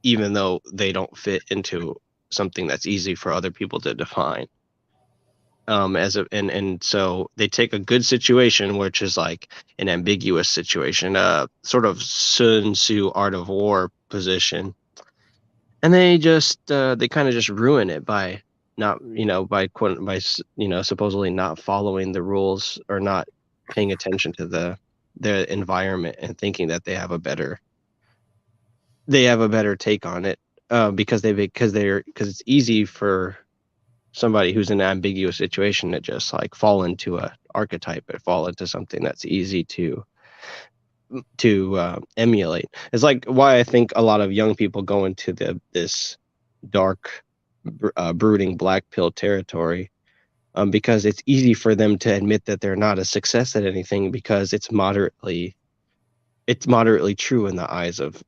even though they don't fit into something that's easy for other people to define. And so they take a good situation, which is like an ambiguous situation, sort of Sun Tzu Art of War position, and they kind of just ruin it by not, supposedly not following the rules or not paying attention to their environment and thinking that they have a better take on it, because it's easy for somebody who's in an ambiguous situation to just like fall into a archetype and fall into something that's easy to emulate. It's like why I think a lot of young people go into this dark, brooding black pill territory, because it's easy for them to admit that they're not a success at anything because it's moderately true in the eyes of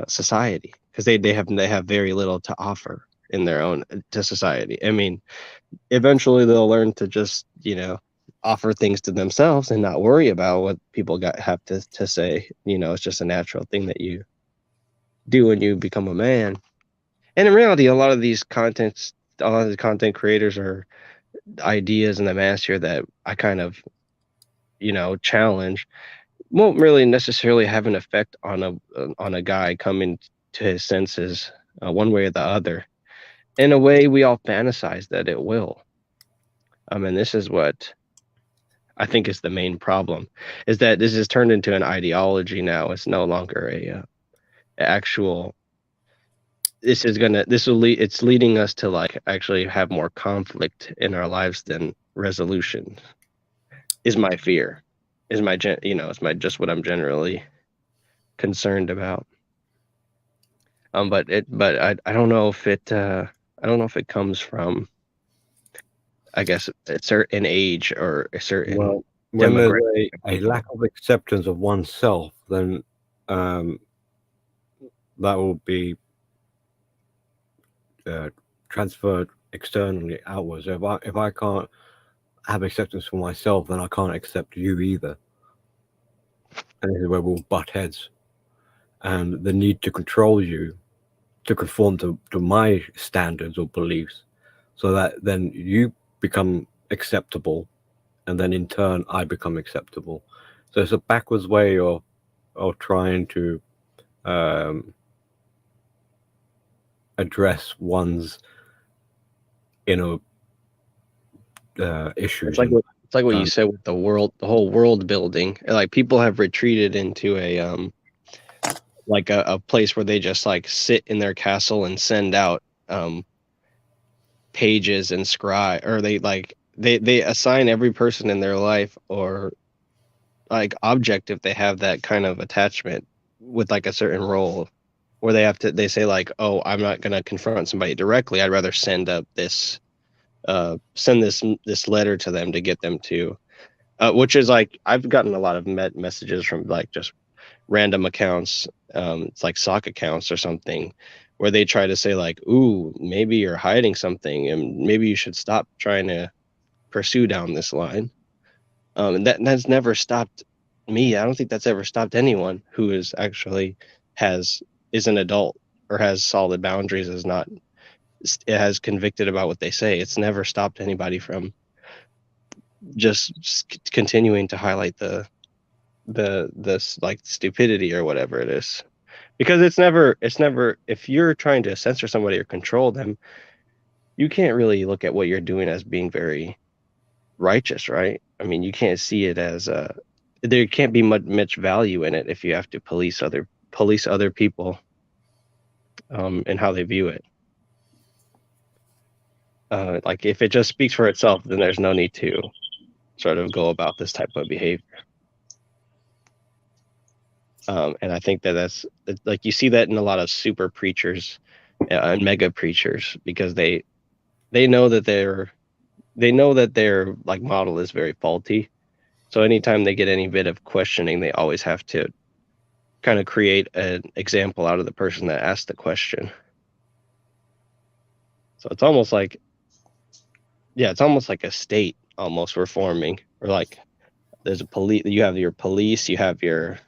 society, because they have very little to offer in their own to society. I mean, eventually they'll learn to just offer things to themselves and not worry about what people have to say. It's just a natural thing that you do when you become a man. And in reality, a lot of the content creators are ideas in the manosphere that I kind of challenge, won't really necessarily have an effect on a guy coming to his senses, one way or the other. In a way, we all fantasize that it will. And this is what I think is the main problem, is that this is turned into an ideology now. It's no longer a actual. It's leading us to like actually have more conflict in our lives than resolution. Is my fear, it's just what I'm generally concerned about. But I don't know if it comes from, I guess, a certain age or a certain when there's demographic. a lack of acceptance of oneself, then that will be transferred externally outwards. If I can't have acceptance for myself, then I can't accept you either. And this is where we'll butt heads. And the need to control you, to conform to my standards or beliefs, so that then you become acceptable, and then in turn I become acceptable. So it's a backwards way of trying to address one's inner issues. It's like what you said with the whole world building. Like people have retreated into a place where they just like sit in their castle and send out pages and scribe, or they assign every person in their life or like object, if they have that kind of attachment, with like a certain role, where they say like, oh, I'm not going to confront somebody directly. I'd rather send this letter to them to get them to, which is like, I've gotten a lot of messages from like just random accounts. It's like sock accounts or something, where they try to say like, ooh, maybe you're hiding something and maybe you should stop trying to pursue down this line. And that's never stopped me. I don't think that's ever stopped anyone who is an adult or has solid boundaries, it has convicted about what they say. It's never stopped anybody from just continuing to highlight the like stupidity or whatever it is, because it's never, if you're trying to censor somebody or control them, you can't really look at what you're doing as being very righteous, right? I mean, you can't see it as there can't be much value in it if you have to police other people and how they view it. Like if it just speaks for itself, then there's no need to sort of go about this type of behavior. And I think that's like, you see that in a lot of super preachers and mega preachers, because they know that their like model is very faulty. So anytime they get any bit of questioning, they always have to kind of create an example out of the person that asked the question. So it's almost like a state almost we're forming. Or like there's a police, you have your police, you have your,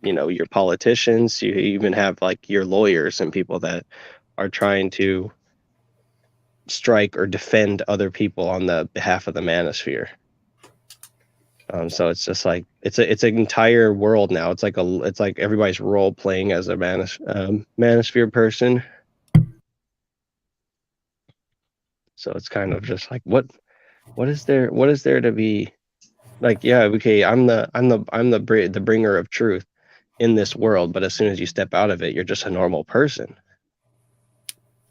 you know, your politicians, you even have like your lawyers and people that are trying to strike or defend other people on the behalf of the manosphere. So it's just like it's an entire world now. It's like everybody's role playing as a manosphere person. So it's kind of just like what is there to be like? Yeah, okay, I'm the bringer of truth in this world, but as soon as you step out of it, you're just a normal person.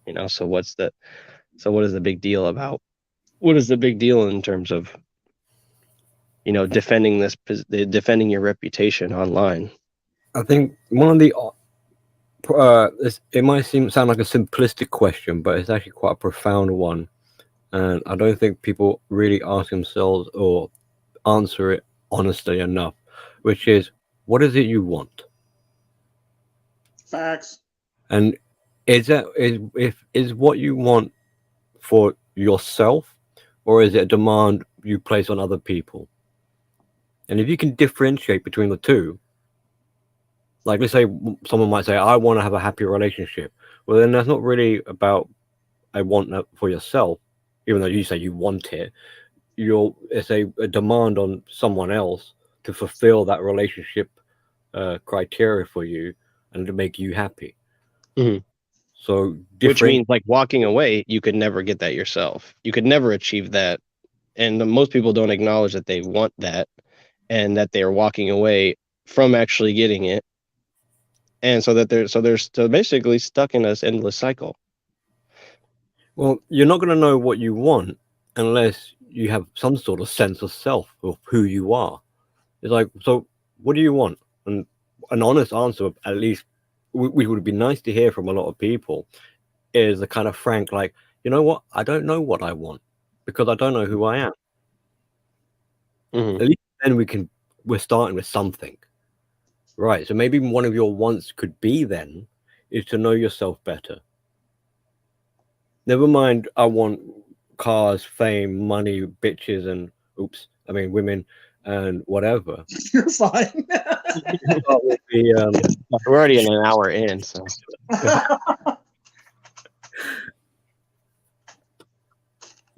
You know, so what is the big deal about? What is the big deal in terms of, you know, defending your reputation online? I think one of the it might sound like a simplistic question, but it's actually quite a profound one, and I don't think people really ask themselves or answer it honestly enough, which is, what is it you want? Facts. And is what you want for yourself, or is it a demand you place on other people? And if you can differentiate between the two, like let's say someone might say, I want to have a happy relationship. Well, then that's not really about I want that for yourself, even though you say you want it. It's a demand on someone else to fulfill that relationship criteria for you and to make you happy. Mm-hmm. So which means like walking away, you could never get that yourself. You could never achieve that. And most people don't acknowledge that they want that and that they're walking away from actually getting it. And so that they're basically stuck in this endless cycle. Well, you're not going to know what you want unless you have some sort of sense of self, of who you are. It's like, so what do you want? And an honest answer, at least, we would be nice to hear from a lot of people, is the kind of frank, like, you know what? I don't know what I want because I don't know who I am. Mm-hmm. At least then we're starting with something. Right. So maybe one of your wants could be then is to know yourself better. Never mind, I want cars, fame, money, bitches, and women and whatever. You're fine. We're already in an hour in, so.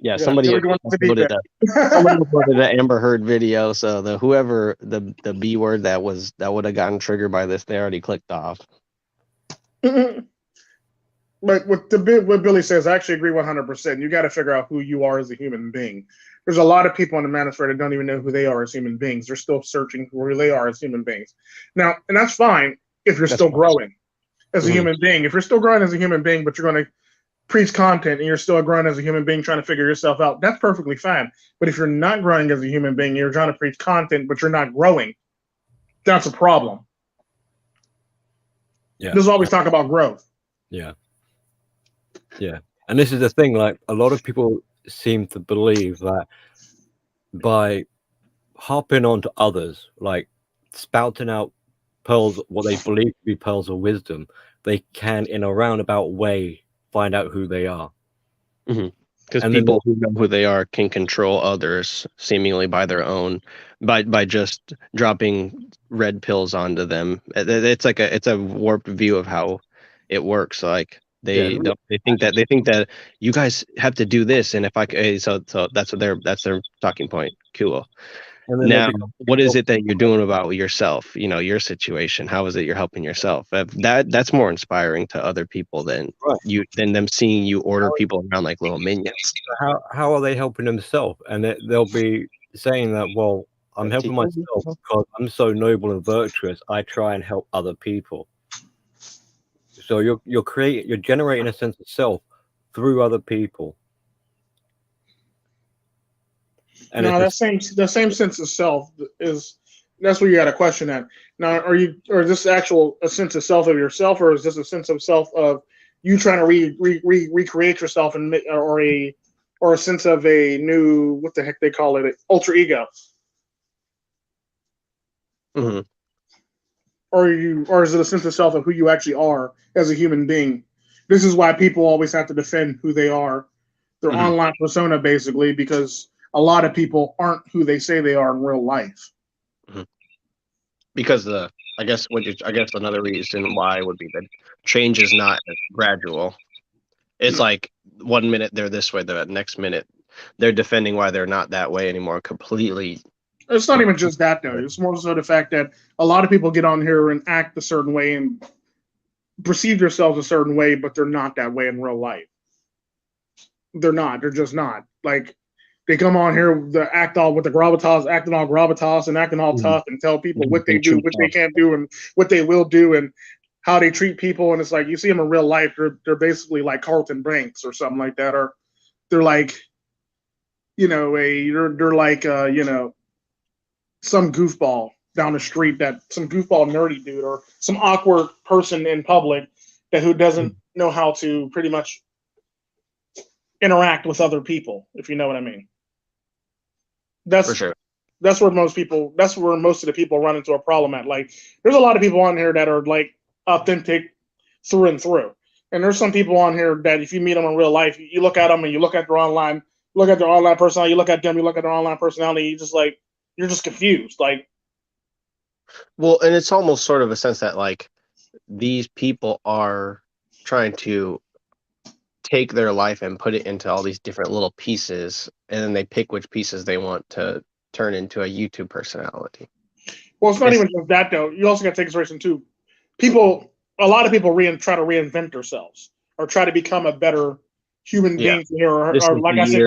Yeah, somebody uploaded the Amber Heard video, so the B word that would have gotten triggered by this, they already clicked off. But what Billy says, I actually agree 100%. You got to figure out who you are as a human being. There's a lot of people on the manosphere that don't even know who they are as human beings. They're still searching who they are as human beings. Now, and that's fine if you're still growing as a human being. If you're still growing as a human being, but you're going to preach content and you're still growing as a human being trying to figure yourself out, that's perfectly fine. But if you're not growing as a human being, you're trying to preach content, but you're not growing, that's a problem. Yeah. There's always talk about growth. Yeah. Yeah. And this is the thing, like a lot of people seem to believe that by hopping onto others, like spouting out pearls, what they believe to be pearls of wisdom, they can, in a roundabout way, find out who they are. Because people who know who they are can control others seemingly by just dropping red pills onto them. It's a warped view of how it works. Like they think that you guys have to do this, and if so that's their talking point. Cool. Now, what is it that you're doing about yourself? You know, your situation. How is it you're helping yourself? That's more inspiring to other people than them seeing you order people around like little minions. How are they helping themselves? And they'll be saying that, well, I'm helping myself because I'm so noble and virtuous. I try and help other people. So you're generating a sense of self through other people. And no, the same sense of self that's where you got a question at. Now, or is this actual a sense of self of yourself, or is this a sense of self of you trying to recreate yourself and or a sense of a new, what the heck they call it, ultra ego? Mm-hmm. Or is it a sense of self of who you actually are as a human being? This is why people always have to defend who they are, their online persona, basically, because a lot of people aren't who they say they are in real life. Because I guess another reason why would be that change is not gradual. It's like 1 minute they're this way, the next minute they're defending why they're not that way anymore completely. It's not even just that though. It's more so the fact that a lot of people get on here and act a certain way and perceive themselves a certain way, but they're not that way in real life. They're not. They're just not. Like, they come on here, they act all with the gravitas, acting all gravitas and acting all tough and tell people what they do, what they can't do, and what they will do, and how they treat people. And it's like, you see them in real life, they're basically like Carlton Banks or something like that, or they're like, you know, they're like you know, some goofball down the street, that some goofball nerdy dude or some awkward person in public that who doesn't know how to pretty much interact with other people, if you know what I mean. That's For sure. That's where most of the people run into a problem at. Like, there's a lot of people on here that are like authentic through and through. And there's some people on here that if you meet them in real life, you look at them and you look at their online personality, you look at them, you look at their online personality, you're just confused. Like, well, and it's almost sort of a sense that like these people are trying to take their life and put it into all these different little pieces, and then they pick which pieces they want to turn into a YouTube personality. Well, it's not even just that though. You also got to take consideration too. A lot of people try to reinvent themselves or try to become a better human being here, or like I said,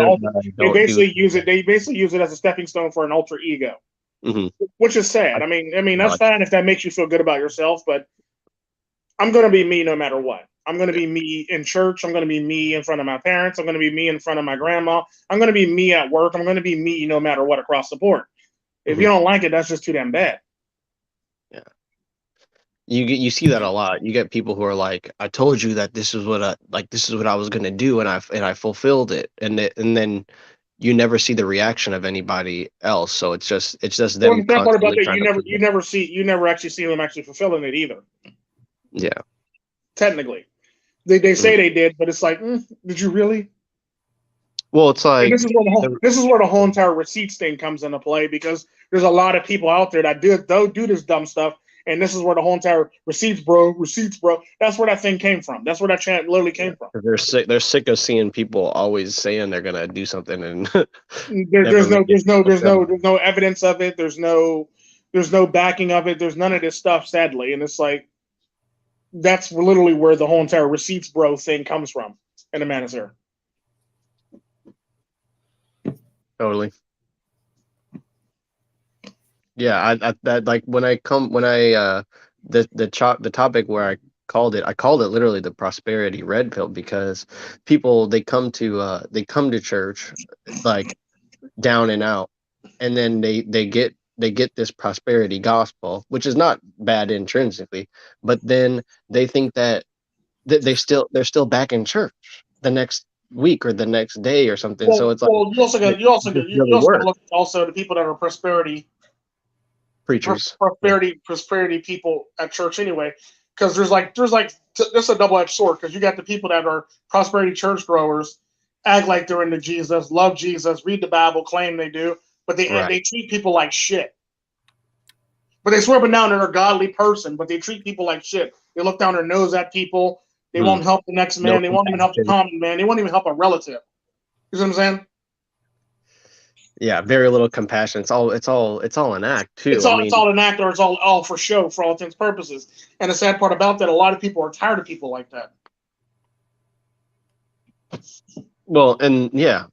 they basically use it as a stepping stone for an alter ego, which is sad. I mean that's fine if that makes you feel good about yourself, but I'm going to be me no matter what. I'm going to be me in church. I'm going to be me in front of my parents. I'm going to be me in front of my grandma. I'm going to be me at work. I'm going to be me no matter what across the board. If you don't like it, that's just too damn bad. Yeah. You see that a lot. You get people who are like, I told you that this is what I was going to do, and I fulfilled it. And then you never see the reaction of anybody else. So it's just them. Well, the part about that, you never actually see them actually fulfilling it either. Yeah. Technically. They say they did, but it's like, did you really? Well, it's like, this is where the whole entire receipts thing comes into play, because there's a lot of people out there that do this dumb stuff, and this is where the whole entire receipts, bro. That's where that thing came from. That's where that chant literally came from. They're sick of seeing people always saying they're gonna do something, and there's no evidence of it. There's no backing of it. There's none of this stuff, sadly, and it's like, that's literally where the whole entire receipts bro thing comes from in the manosphere. Totally. Yeah, the topic where I called it literally the Prosperity Redpill, because people they come to church like down and out, and then they get this prosperity gospel, which is not bad intrinsically, but then they think that they're still back in church the next week or the next day or something. So it's like, you also look also the people that are prosperity preachers, prosperity people at church anyway, because there's this a double-edged sword, because you got the people that are prosperity church growers, act like they're into Jesus, love Jesus, read the Bible, claim they do, but they treat people like shit. But they swear up and down they're a godly person, but they treat people like shit. They look down their nose at people. They won't help the next man. They won't even help the common man. They won't even help a relative. You see what I'm saying? Yeah, very little compassion. It's all an act too. It's all an act, or it's all for show, for all intents and purposes. And the sad part about that, a lot of people are tired of people like that. Well, and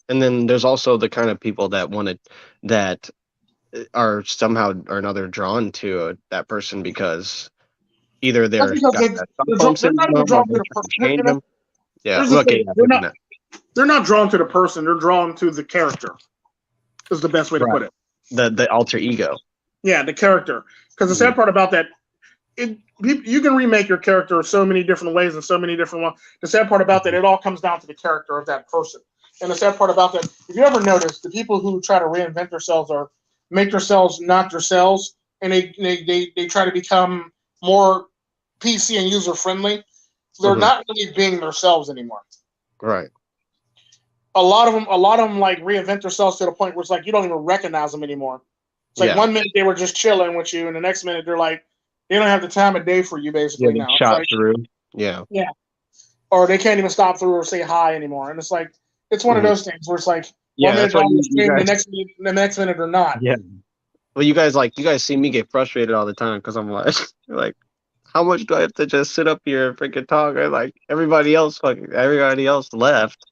then there's also the kind of people that are somehow or another drawn to that person because either they're not drawn to the person, they're drawn to the character. Is the best way to put it. The alter ego. Yeah, the character. Because the sad part about that, you can remake your character so many different ways and so many different ones. The sad part about that, it all comes down to the character of that person. And the sad part about that, if you ever notice, the people who try to reinvent themselves or make themselves not themselves, and they try to become more PC and user friendly, they're not really being themselves anymore. Right. a lot of them like reinvent themselves to the point where it's like you don't even recognize them anymore. It's like one minute they were just chilling with you, and the next minute they're like they don't have the time of day for you basically now. Shot Like, through. Yeah. Yeah. Or they can't even stop through or say hi anymore. And it's like it's one of those things where it's like one minute they're on the stream, the next minute they're not. Yeah. Well, you guys see me get frustrated all the time because I'm like, how much do I have to just sit up here and freaking talk? Or like everybody else left.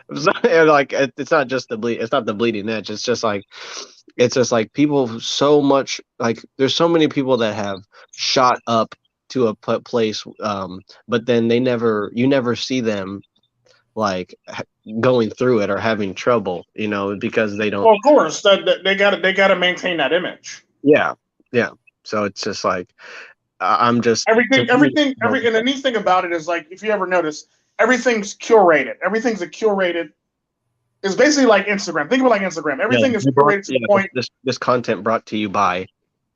And like it's not just the bleed. It's not the bleeding edge. It's just like people so much like there's so many people that have shot up to a place, but then you never see them like going through it or having trouble, because they don't. Well, of course, they gotta maintain that image. Yeah. So it's just like I'm just everything. And the neat thing about it is like if you ever notice, everything's curated. Everything's curated. It's basically like Instagram. Think of it like Instagram. Everything is curated to the point. This content brought to you by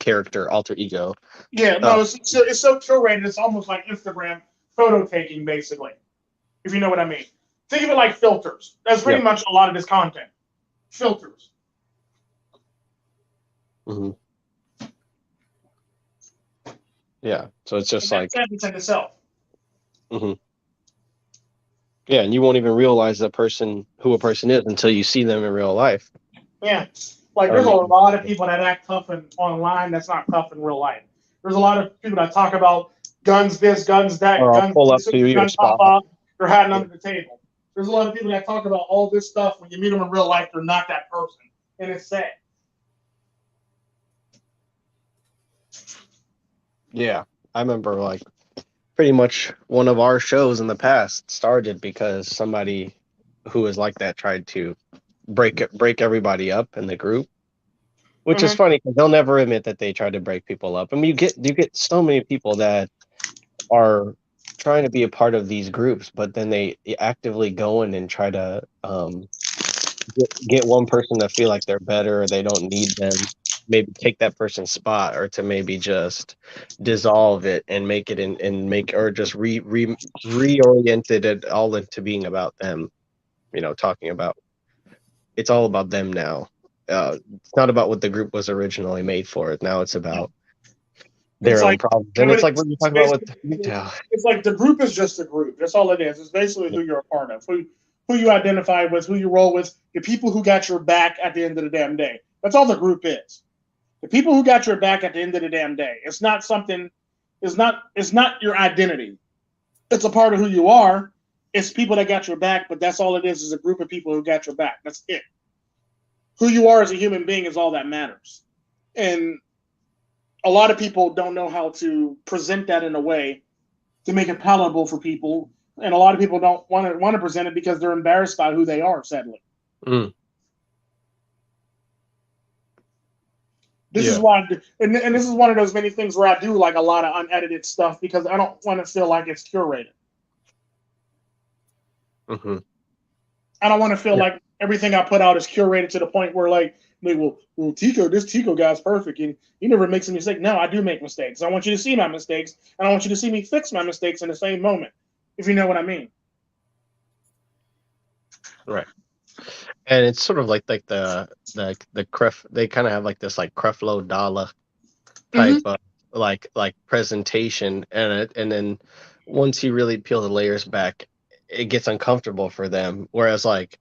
character alter ego. Yeah, no, it's so curated. It's almost like Instagram photo taking, basically. If you know what I mean. Think of it like filters. That's pretty much a lot of this content. Filters. Mm-hmm. Yeah, so it's just like itself. Mm-hmm. Yeah, and you won't even realize who a person is until you see them in real life. Yeah, like there's a lot of people that act tough online that's not tough in real life. There's a lot of people that talk about guns this, guns that, guns pull up to your spot. Off, they're hiding under the table. There's a lot of people that talk about all this stuff. When you meet them in real life, they're not that person, and it's sad. Yeah, I remember like pretty much one of our shows in the past started because somebody who was like that tried to break everybody up in the group, which is funny because they'll never admit that they tried to break people up. I mean, you get so many people that are trying to be a part of these groups, but then they actively go in and try to get one person to feel like they're better or they don't need them, maybe take that person's spot, or to maybe just dissolve it and make it or just reoriented it all into being about them, talking about it's all about them now. It's not about what the group was originally made for. Now it's about their own problems. And it's like when you talk about it's like the group is just a group. That's all it is. It's basically who you're a part of, who you identify with, who you roll with, the people who got your back at the end of the damn day. That's all the group is. The people who got your back at the end of the damn day. It's not your identity. It's a part of who you are. It's people that got your back, but that's all it is a group of people who got your back. That's it. Who you are as a human being is all that matters. And a lot of people don't know how to present that in a way to make it palatable for people. And a lot of people don't want to present it because they're embarrassed by who they are, sadly. This is why, and this is one of those many things where I do like a lot of unedited stuff because I don't want to feel like it's curated. Mm-hmm. I don't want to feel like everything I put out is curated to the point where like, well, this Tico guy's perfect and he never makes a mistake. No, I do make mistakes. I want you to see my mistakes, and I want you to see me fix my mistakes in the same moment, if you know what I mean. Right. And it's sort of like the Cref, they kind of have like this like Creflo Dollar type of like presentation, and then once you really peel the layers back, it gets uncomfortable for them. Whereas like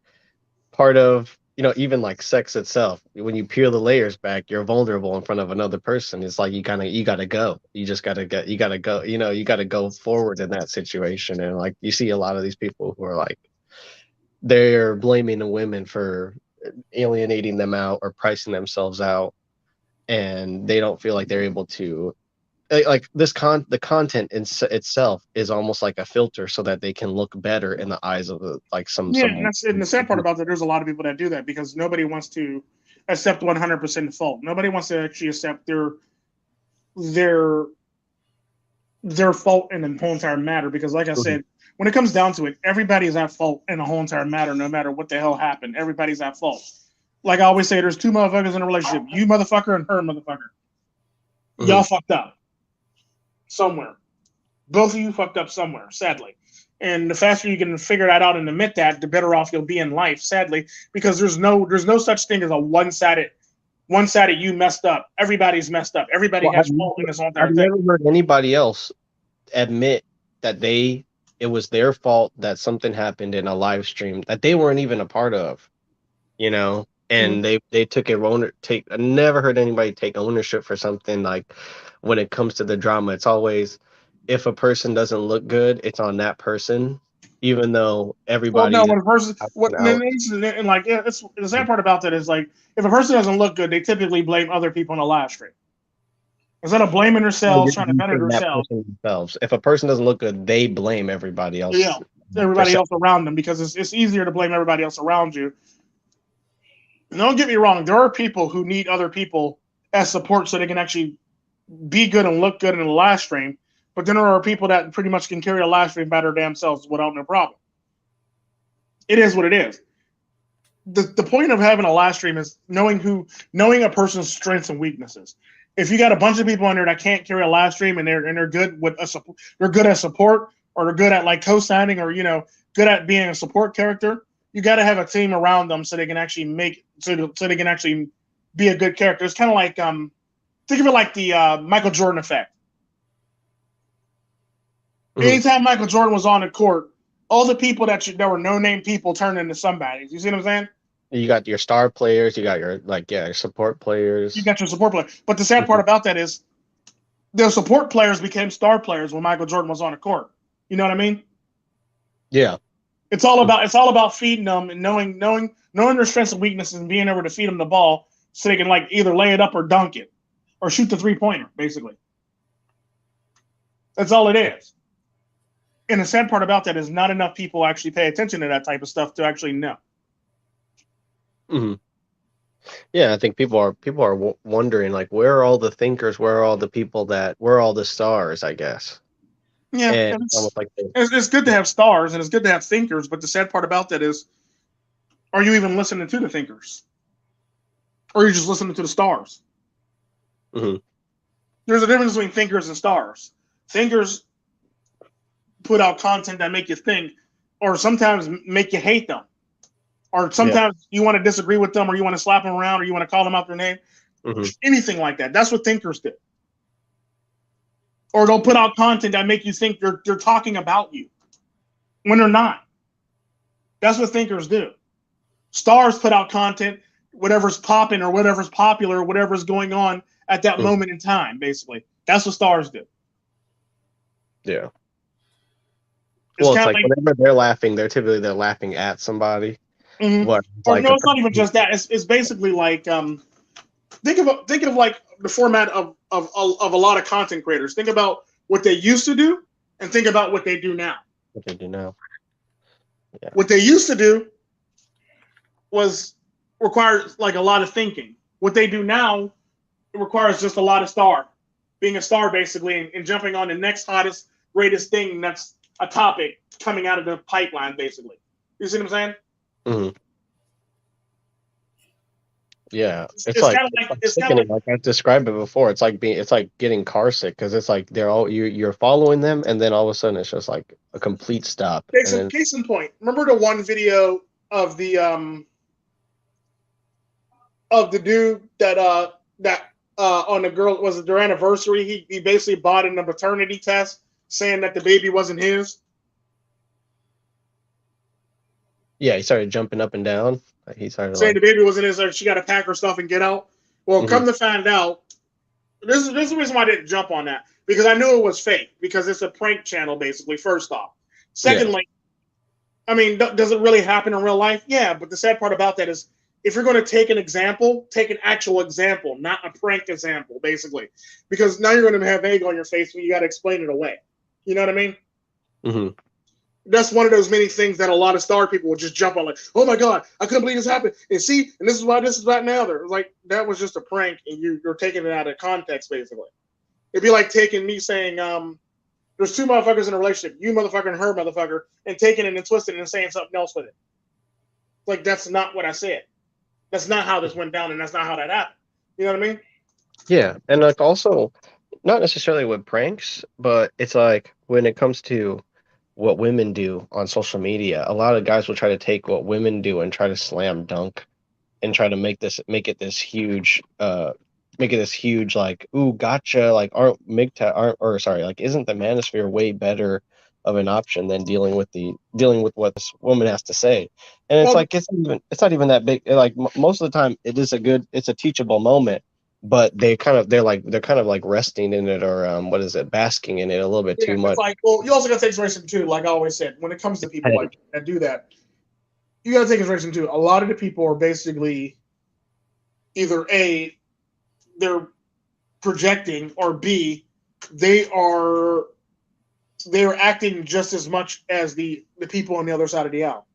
part of even like sex itself, when you peel the layers back, you're vulnerable in front of another person. It's like you gotta go. You just gotta go. You gotta go forward in that situation. And like you see a lot of these people who are like, they're blaming the women for alienating them out or pricing themselves out, and they don't feel like they're able to like the content itself is almost like a filter so that they can look better in the eyes of and the sad part about that, there's a lot of people that do that because nobody wants to accept 100% fault. Nobody wants to actually accept their fault in the whole entire matter, because like I said, when it comes down to it, everybody's at fault in the whole entire matter, no matter what the hell happened. Everybody's at fault. Like I always say, there's two motherfuckers in a relationship, you motherfucker and her motherfucker. Y'all fucked up somewhere. Both of you fucked up somewhere, sadly. And the faster you can figure that out and admit that, the better off you'll be in life, sadly, because there's no such thing as a one-sided you messed up. Everybody's messed up. Everybody has fault in this whole entire I've thing. never heard anybody else admit that it was their fault that something happened in a live stream that they weren't even a part of, you know, and they took I never heard anybody take ownership for something. Like when it comes to the drama, it's always, if a person doesn't look good, it's on that person, even though everybody. Well, no, when a person, and like, it's the sad part about that is like, if a person doesn't look good, they typically blame other people on the live stream instead of blaming themselves, trying to better themselves. If a person doesn't look good, they blame everybody else. Yeah, everybody else around them, because it's easier to blame everybody else around you. And don't get me wrong, there are people who need other people as support so they can actually be good and look good in the live stream. But then there are people that pretty much can carry a live stream by their damn selves without no problem. It is what it is. The point of having a live stream is knowing a person's strengths and weaknesses. If you got a bunch of people on there that can't carry a live stream and they're good with they're good at support, or they're good at like co-signing, or good at being a support character, you got to have a team around them so they can actually so they can actually be a good character. It's kind of like think of it like the Michael Jordan effect. Anytime Michael Jordan was on the court, all the people that were no-name people turned into somebodies. You see what I'm saying? You got your star players, you got your your support players. You got your support players. But the sad part about that is the support players became star players when Michael Jordan was on the court. You know what I mean? Yeah. It's all about feeding them and knowing their strengths and weaknesses and being able to feed them the ball so they can like either lay it up or dunk it or shoot the three-pointer, basically. That's all it is. And the sad part about that is not enough people actually pay attention to that type of stuff to actually know. Mm-hmm. Yeah, I think people are wondering, like, where are all the thinkers? Where are all the people where are all the stars, I guess? Yeah, and it's almost like it's good to have stars and it's good to have thinkers, but the sad part about that is, are you even listening to the thinkers? Or are you just listening to the stars? Mm-hmm. There's a difference between thinkers and stars. Thinkers put out content that make you think, or sometimes make you hate them. Or sometimes you want to disagree with them, or you want to slap them around, or you want to call them out their name. Mm-hmm. Anything like that. That's what thinkers do. Or they'll put out content that make you think they're talking about you when they're not. That's what thinkers do. Stars put out content, whatever's popping or whatever's popular or whatever's going on at that moment in time, basically. That's what stars do. Yeah. It's like whenever they're laughing, they're laughing at somebody. Mm-hmm. No, it's not even just that. It's basically like think of like the format of a lot of content creators. Think about what they used to do, and think about what they do now. What they do now. Yeah. What they used to do required like a lot of thinking. What they do now, it requires just a lot of being a star basically, and jumping on the next hottest, greatest thing that's a topic coming out of the pipeline, basically. You see what I'm saying? Mm-hmm. Yeah, it's like sickening. Like I described it before. It's like getting car sick, because it's like you're following them, and then all of a sudden it's just like a complete stop. Case in point, remember the one video of the dude that on the girl, was it their anniversary? He basically bought in a paternity test, saying that the baby wasn't his. Yeah, he started jumping up and down. He started saying the baby wasn't his, she got to pack her stuff and get out. Well, come to find out, this is the reason why I didn't jump on that, because I knew it was fake, because it's a prank channel, basically, first off. Secondly, I mean, does it really happen in real life? Yeah, but the sad part about that is, if you're going to take an example, take an actual example, not a prank example, basically. Because now you're going to have egg on your face when you got to explain it away. You know what I mean? Mm-hmm. That's one of those many things that a lot of star people will just jump on, like, oh my God, I couldn't believe this happened. And see, and this is why this is right now. They're like, that was just a prank, and you're taking it out of context, basically. It'd be like taking me saying, there's two motherfuckers in a relationship, you motherfucker and her motherfucker, and taking it and twisting it and saying something else with it. Like, that's not what I said. That's not how this went down, and that's not how that happened. You know what I mean? Yeah, and like also, not necessarily with pranks, but it's like when it comes to what women do on social media. A lot of guys will try to take what women do and try to slam dunk and try to make it this huge like, ooh, gotcha, like aren't MGTOW aren't or sorry, like isn't the manosphere way better of an option than dealing with what this woman has to say? And it's Well, like it's not even that big. Like most of the time it's a teachable moment, but they're kind of like resting in it, or what is it, basking in it a little bit yeah, too much. it's like, well, you also got to take consideration too. Like I always said, when it comes to people like that do that, you got to take consideration too. A lot of the people are basically either A, they're projecting, or B, they're acting just as much as the people on the other side of the aisle.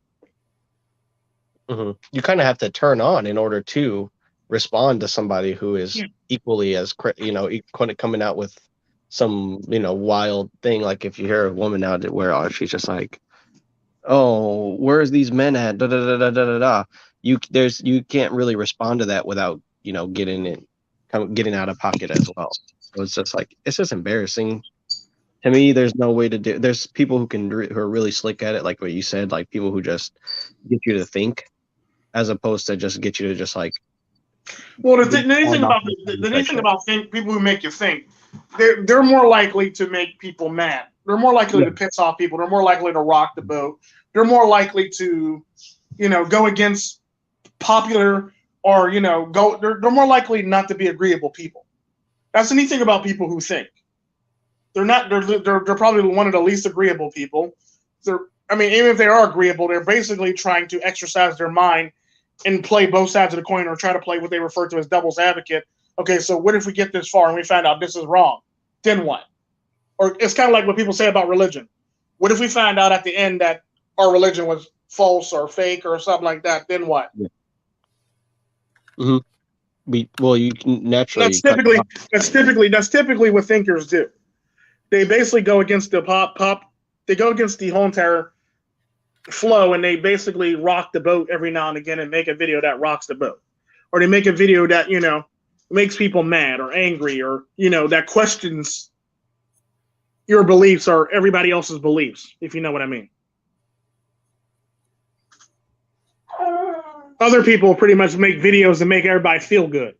Mm-hmm. You kind of have to turn on in order to respond to somebody who is equally as coming out with some wild thing. Like if you hear a woman out where she's just like, oh, where's these men at, da da da da da da, you can't really respond to that without getting out of pocket as well. So it's just embarrassing to me. There's no way to do. There's people who are really slick at it, like what you said, like people who just get you to think, as opposed to just get you to just like. Well, the neat thing about people who make you think, they're more likely to make people mad. They're more likely to piss off people. They're more likely to rock the boat. They're more likely to, go against popular, or They're more likely not to be agreeable people. That's the neat thing about people who think. They're not. They're probably one of the least agreeable people. Even if they are agreeable, they're basically trying to exercise their mind and play both sides of the coin, or try to play what they refer to as devil's advocate. Okay, so what if we get this far and we find out this is wrong? Then what? Or it's kind of like what people say about religion. What if we find out at the end that our religion was false or fake or something like that? Then what? Yeah. Mm-hmm. Well, you can naturally. That's typically what thinkers do. They basically go against the pop. They go against the whole entire flow, and they basically rock the boat every now and again and make a video that rocks the boat, or they make a video that makes people mad or angry, or that questions your beliefs or everybody else's beliefs, if you know what I mean. Other people pretty much make videos to make everybody feel good,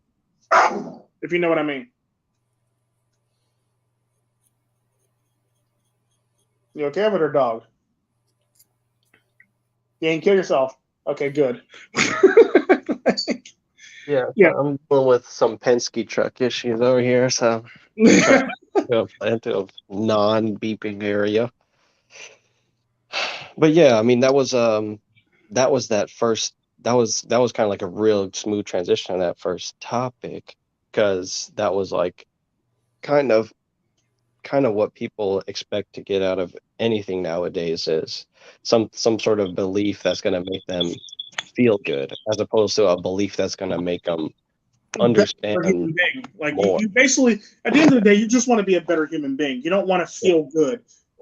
if you know what I mean. You okay with her dog? You ain't kill yourself. Okay, good. Yeah. I'm dealing with some Penske truck issues over here, so into a non-beeping area. But yeah, that was kind of like a real smooth transition on that first topic, because that was like kind of what people expect to get out of anything nowadays is some sort of belief that's going to make them feel good, as opposed to a belief that's going to make them understand like more. you basically, at the end of the day, you just want to be a better human being. You don't want to feel good.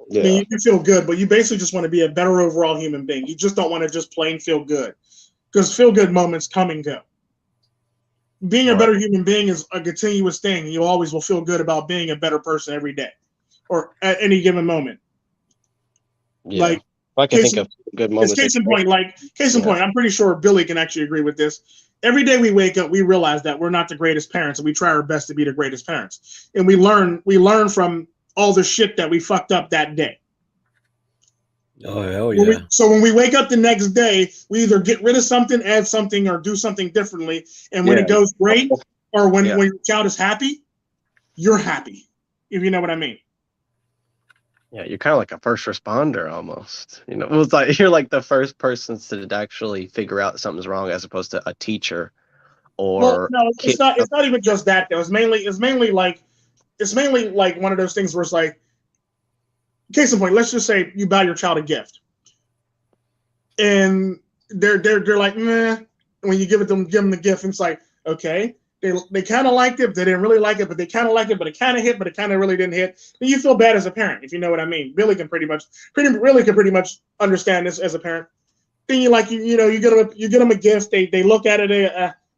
Yeah. You can feel good, but you basically just want to be a better overall human being. You just don't want to just plain feel good, because feel good moments come and go. Being a better human being is a continuous thing. You always will feel good about being a better person every day, or at any given moment. Yeah. Like, I can think of good moments. Case in point, I'm pretty sure Billy can actually agree with this. Every day we wake up, we realize that we're not the greatest parents, and we try our best to be the greatest parents. And we learn from all the shit that we fucked up that day. Oh, hell yeah. So when we wake up the next day, we either get rid of something, add something, or do something differently. And when it goes great, or when your child is happy, you're happy, if you know what I mean. Yeah, you're kind of like a first responder almost. It's like you're like the first person to actually figure out something's wrong, as opposed to a teacher or. Well, no, it's not. It's not even just that though. It's mainly like one of those things where it's like, case in point, let's just say you buy your child a gift, and they're like, meh. When you give them the gift, it's like, okay, they kind of liked it, but they didn't really like it, but they kind of liked it, but it kind of hit, but it kind of really didn't hit. Then you feel bad as a parent, if you know what I mean. Billy can pretty much understand this as a parent. Then you get them a gift, they look at it,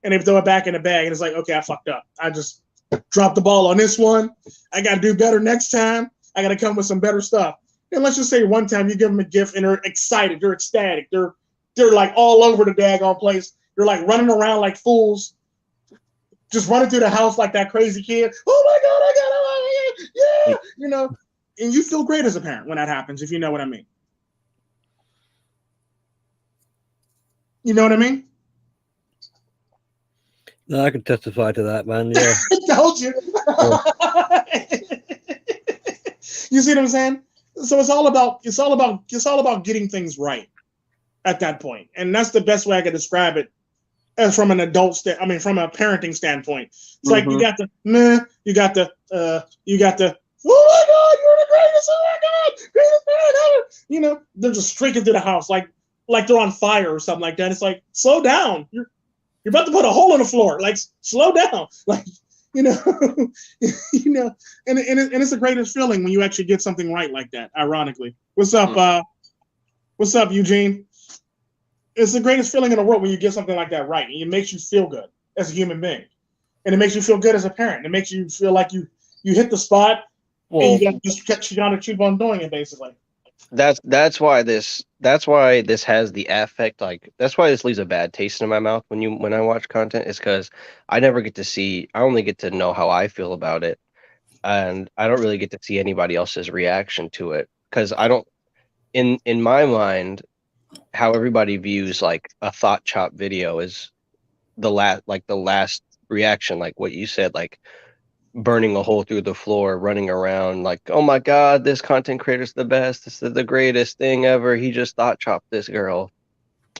and they throw it back in the bag, and it's like, okay, I fucked up. I just dropped the ball on this one. I got to do better next time. I got to come with some better stuff. And let's just say one time you give them a gift and they're excited, they're ecstatic, they're like all over the daggone place. They're like running around like fools, just running through the house like that crazy kid. Oh my God, I got it! Oh my God, yeah, you know. And you feel great as a parent when that happens, if you know what I mean. You know what I mean? No, I can testify to that, man. Yeah. Told you. You see what I'm saying? So it's all about getting things right at that point, and that's the best way I could describe it. As from an adult from a parenting standpoint, it's like you got the meh, you got the, oh my God, you're the greatest! Oh my God, greatest parent ever! You know, they're just streaking through the house like they're on fire or something like that. It's like, slow down. You're about to put a hole in the floor. Like, slow down. Like, you know, and it's the greatest feeling when you actually get something right like that. Ironically, what's up? What's up, Eugene? It's the greatest feeling in the world when you get something like that right, and it makes you feel good as a human being, and it makes you feel good as a parent. It makes you feel like you hit the spot, and you got to keep on doing it, basically. That's why this has the affect, like that's why this leaves a bad taste in my mouth when I watch content, is because I only get to know how I feel about it, and I don't really get to see anybody else's reaction to it, because I don't, in my mind, how everybody views like a thought chop video is the last reaction, like what you said, like burning a hole through the floor, running around like, oh my God, this content creator's the best, this is the greatest thing ever, he just thought chopped this girl.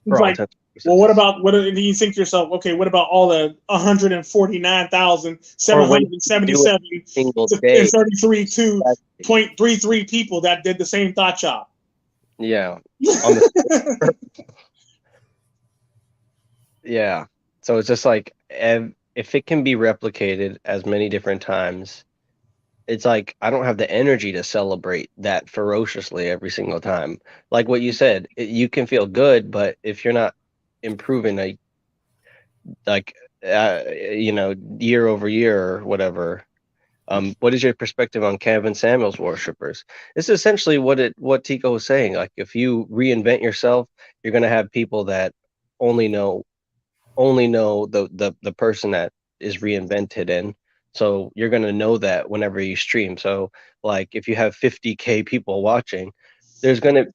It's like, well, what do you think to yourself? Okay, what about all the 149,777 and 33.33 people that did the same thought chop? Yeah. Yeah. So it's just like, if it can be replicated as many different times, it's like I don't have the energy to celebrate that ferociously every single time. Like what you said, you can feel good, but if you're not improving year over year or whatever, what is your perspective on Kevin Samuels worshippers? This is essentially what Tico was saying. Like, if you reinvent yourself, you're gonna have people that only know the person that is reinvented in. So you're gonna know that whenever you stream. So like if you have 50K people watching, there's gonna,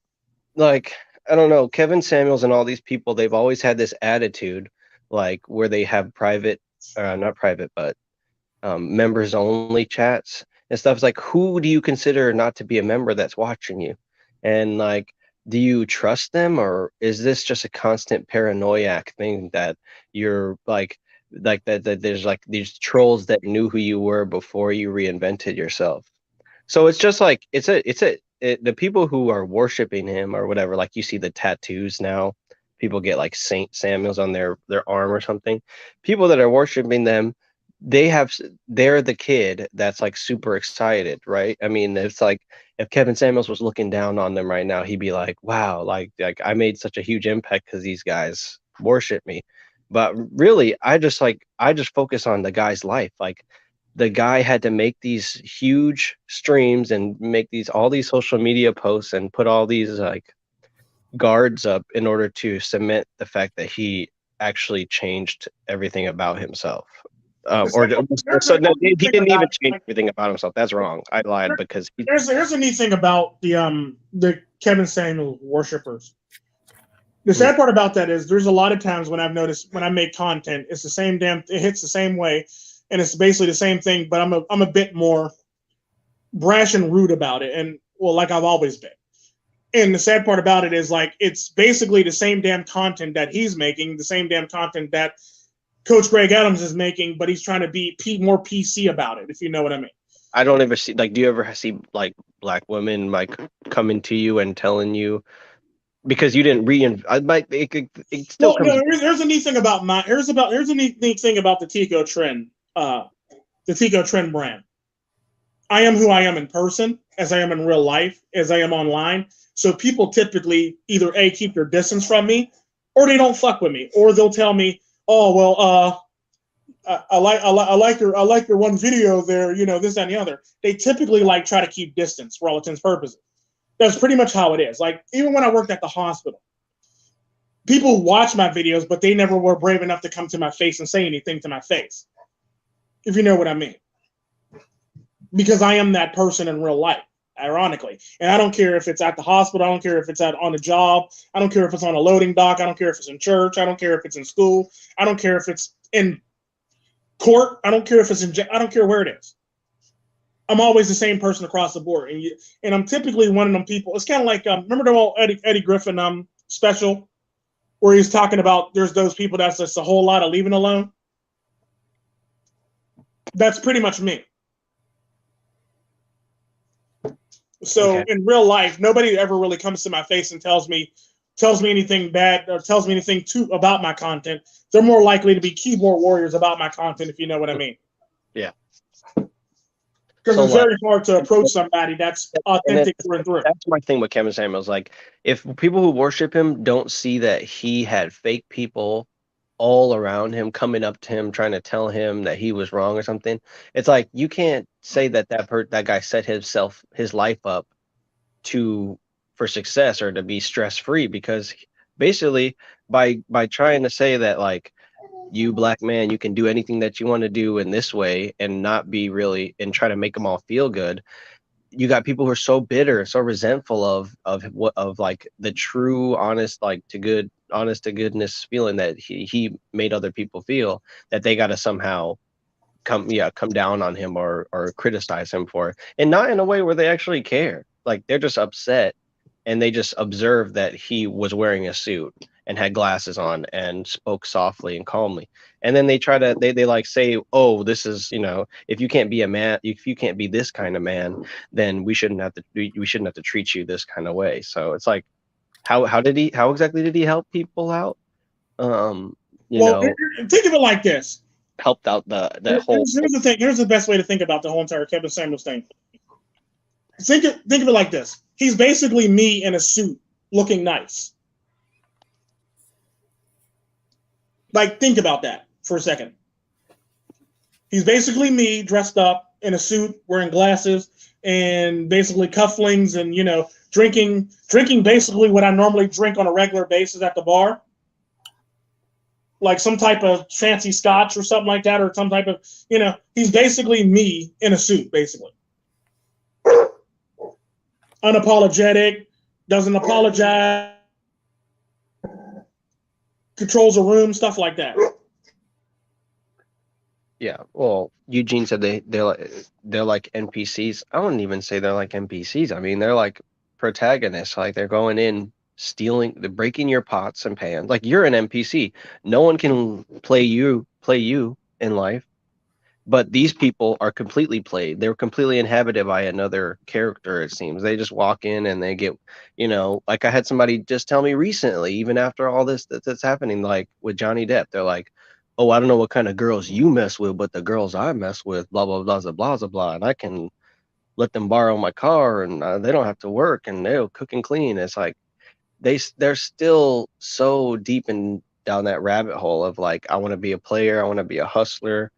like, I don't know, Kevin Samuels and all these people, they've always had this attitude, like where they have not private, but members only chats and stuff. It's like, who do you consider not to be a member that's watching you? And like, do you trust them, or is this just a constant paranoiac thing that you're like that there's like these trolls that knew who you were before you reinvented yourself? So it's just like the people who are worshiping him or whatever, like you see the tattoos now, people get like Saint Samuels on their arm or something. People that are worshiping them, they're the kid that's like super excited, right? I mean, it's like if Kevin Samuels was looking down on them right now, he'd be like, wow, like I made such a huge impact because these guys worship me. But really, I just focus on the guy's life. Like, the guy had to make these huge streams and make all these social media posts and put all these like guards up in order to cement the fact that he actually changed everything about himself. He didn't even change everything about himself. That's wrong. I lied, because here's a neat thing about the Kevin Samuel worshippers. The sad part about that is there's a lot of times when I've noticed when I make content, it's the same it hits the same way, and it's basically the same thing, but I'm a bit more brash and rude about it, and well, like I've always been. And the sad part about it is, like, it's basically the same damn content that he's making, the same damn content that Coach Greg Adams is making, but he's trying to be more PC about it, if you know what I mean. I don't ever see, like, do you ever see like black women like coming to you and telling you, because you didn't it still well, here's a neat thing about here's a neat thing about the Tico Trend, the Tico Trend brand. I am who I am in person, as I am in real life, as I am online. So people typically either keep their distance from me, or they don't fuck with me, or they'll tell me, oh well, I like your one video there, you know, this, that, and the other. They typically like try to keep distance for all intents and purposes. That's pretty much how it is. Like, even when I worked at the hospital, people watch my videos, but they never were brave enough to come to my face and say anything to my face, if you know what I mean. Because I am that person in real life, ironically. And I don't care if it's at the hospital. I don't care if it's on a job. I don't care if it's on a loading dock. I don't care if it's in church. I don't care if it's in school. I don't care if it's in court. I don't care if it's in I don't care where it is. I'm always the same person across the board. And I'm typically one of them people. It's kind of like, remember the old Eddie Griffin special where he's talking about there's those people that's just a whole lot of leaving alone? That's pretty much me. So in real life, nobody ever really comes to my face and tells me anything bad or tells me anything about my content. They're more likely to be keyboard warriors about my content, if you know what I mean. Yeah. Because it's very hard to approach somebody that's authentic through and through. That's my thing with Kevin Samuels. Like, if people who worship him don't see that he had fake people all around him coming up to him trying to tell him that he was wrong or something, it's like you can't say that that guy set his life up for success or to be stress free, because basically by trying to say that, like, you black man, you can do anything that you want to do in this way and not be really, and try to make them all feel good. You got people who are so bitter, so resentful of like the true honest to goodness feeling that he made other people feel, that they got to somehow come down on him or criticize him for it, and not in a way where they actually care. Like, they're just upset and they just observed that he was wearing a suit and had glasses on and spoke softly and calmly. And then they try to, they like say, oh, this is, if you can't be a man, if you can't be this kind of man, then we shouldn't have to treat you this kind of way. So it's like, how exactly did he help people out? Think of it like this. Helped out the whole. Here's the thing. Here's the best way to think about the whole entire Kevin Samuels thing. Think of it like this. He's basically me in a suit looking nice. Like, think about that for a second. He's basically me dressed up in a suit, wearing glasses, and basically cufflinks, and drinking basically what I normally drink on a regular basis at the bar. Like some type of fancy scotch or something like that, or some type of, he's basically me in a suit, basically. Unapologetic, doesn't apologize, controls a room, stuff like that. Yeah, well, Eugene said they're like NPCs. I wouldn't even say they're like NPCs. I mean, they're like protagonists. Like, they're going in, they're breaking your pots and pans. Like, you're an NPC. No one can play you in life. But these people are completely played. They're completely inhabited by another character, it seems. They just walk in and they get, like I had somebody just tell me recently, even after all this that's happening, like with Johnny Depp, they're like, oh, I don't know what kind of girls you mess with, but the girls I mess with, blah, blah, blah, blah, blah, blah. And I can let them borrow my car, and they don't have to work, and they'll cook and clean. It's like, they're still so deep down that rabbit hole of like, I want to be a player. I want to be a hustler.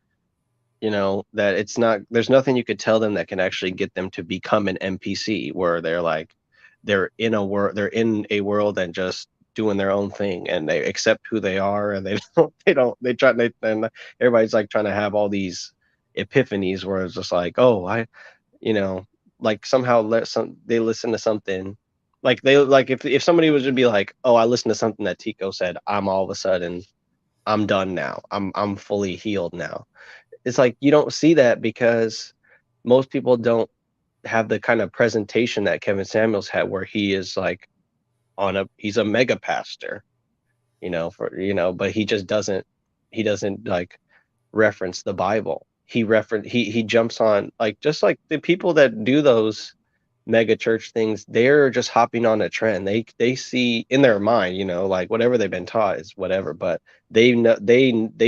That it's not, there's nothing you could tell them that can actually get them to become an NPC, where they're in a world and just doing their own thing, and they accept who they are, and and everybody's like trying to have all these epiphanies where it's just like, oh, like somehow they listen to something, like if somebody was to be like, oh, I listened to something that Tico said, I'm all of a sudden, I'm done now, I'm fully healed now. It's like, you don't see that because most people don't have the kind of presentation that Kevin Samuels had, where he is like he's a mega pastor, but he just doesn't like reference the Bible. He jumps on, like, just like the people that do those mega church things, they're just hopping on a trend. They see in their mind, like whatever they've been taught is whatever, but they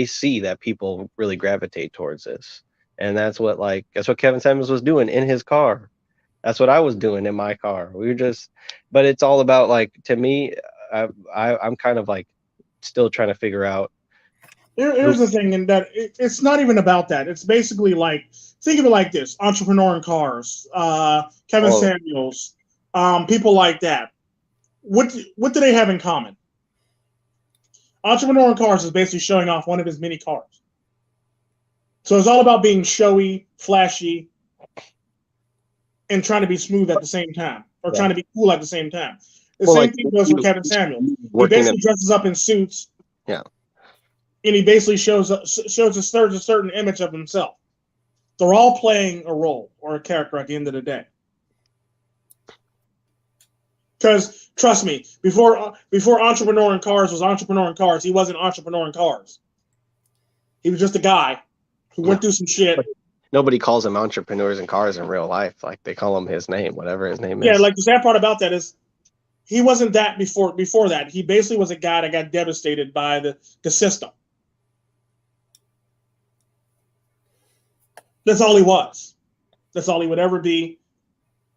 see that people really gravitate towards this. And that's what Kevin Samuels was doing in his car. That's what I was doing in my car. But it's all about, like, to me, I'm kind of like still trying to figure out. Here's the thing, and that it's not even about that. It's basically like, think of it like this: Entrepreneur in Cars, Kevin Samuels, people like that. What do they have in common? Entrepreneur in Cars is basically showing off one of his many cars. So it's all about being showy, flashy, and trying to be smooth at the same time, or trying to be cool at the same time. The same thing goes for Kevin Samuels. He basically dresses up in suits. Yeah. And he basically shows a certain image of himself. They're all playing a role or a character at the end of the day. Because trust me, before Entrepreneur in Cars was Entrepreneur in Cars, he wasn't Entrepreneur in Cars. He was just a guy who went through some shit. Nobody calls him entrepreneurs in cars in real life. Like they call him his name, whatever his name is. Yeah, like the sad part about that is he wasn't that before that. He basically was a guy that got devastated by the system. That's all he was. That's all he would ever be.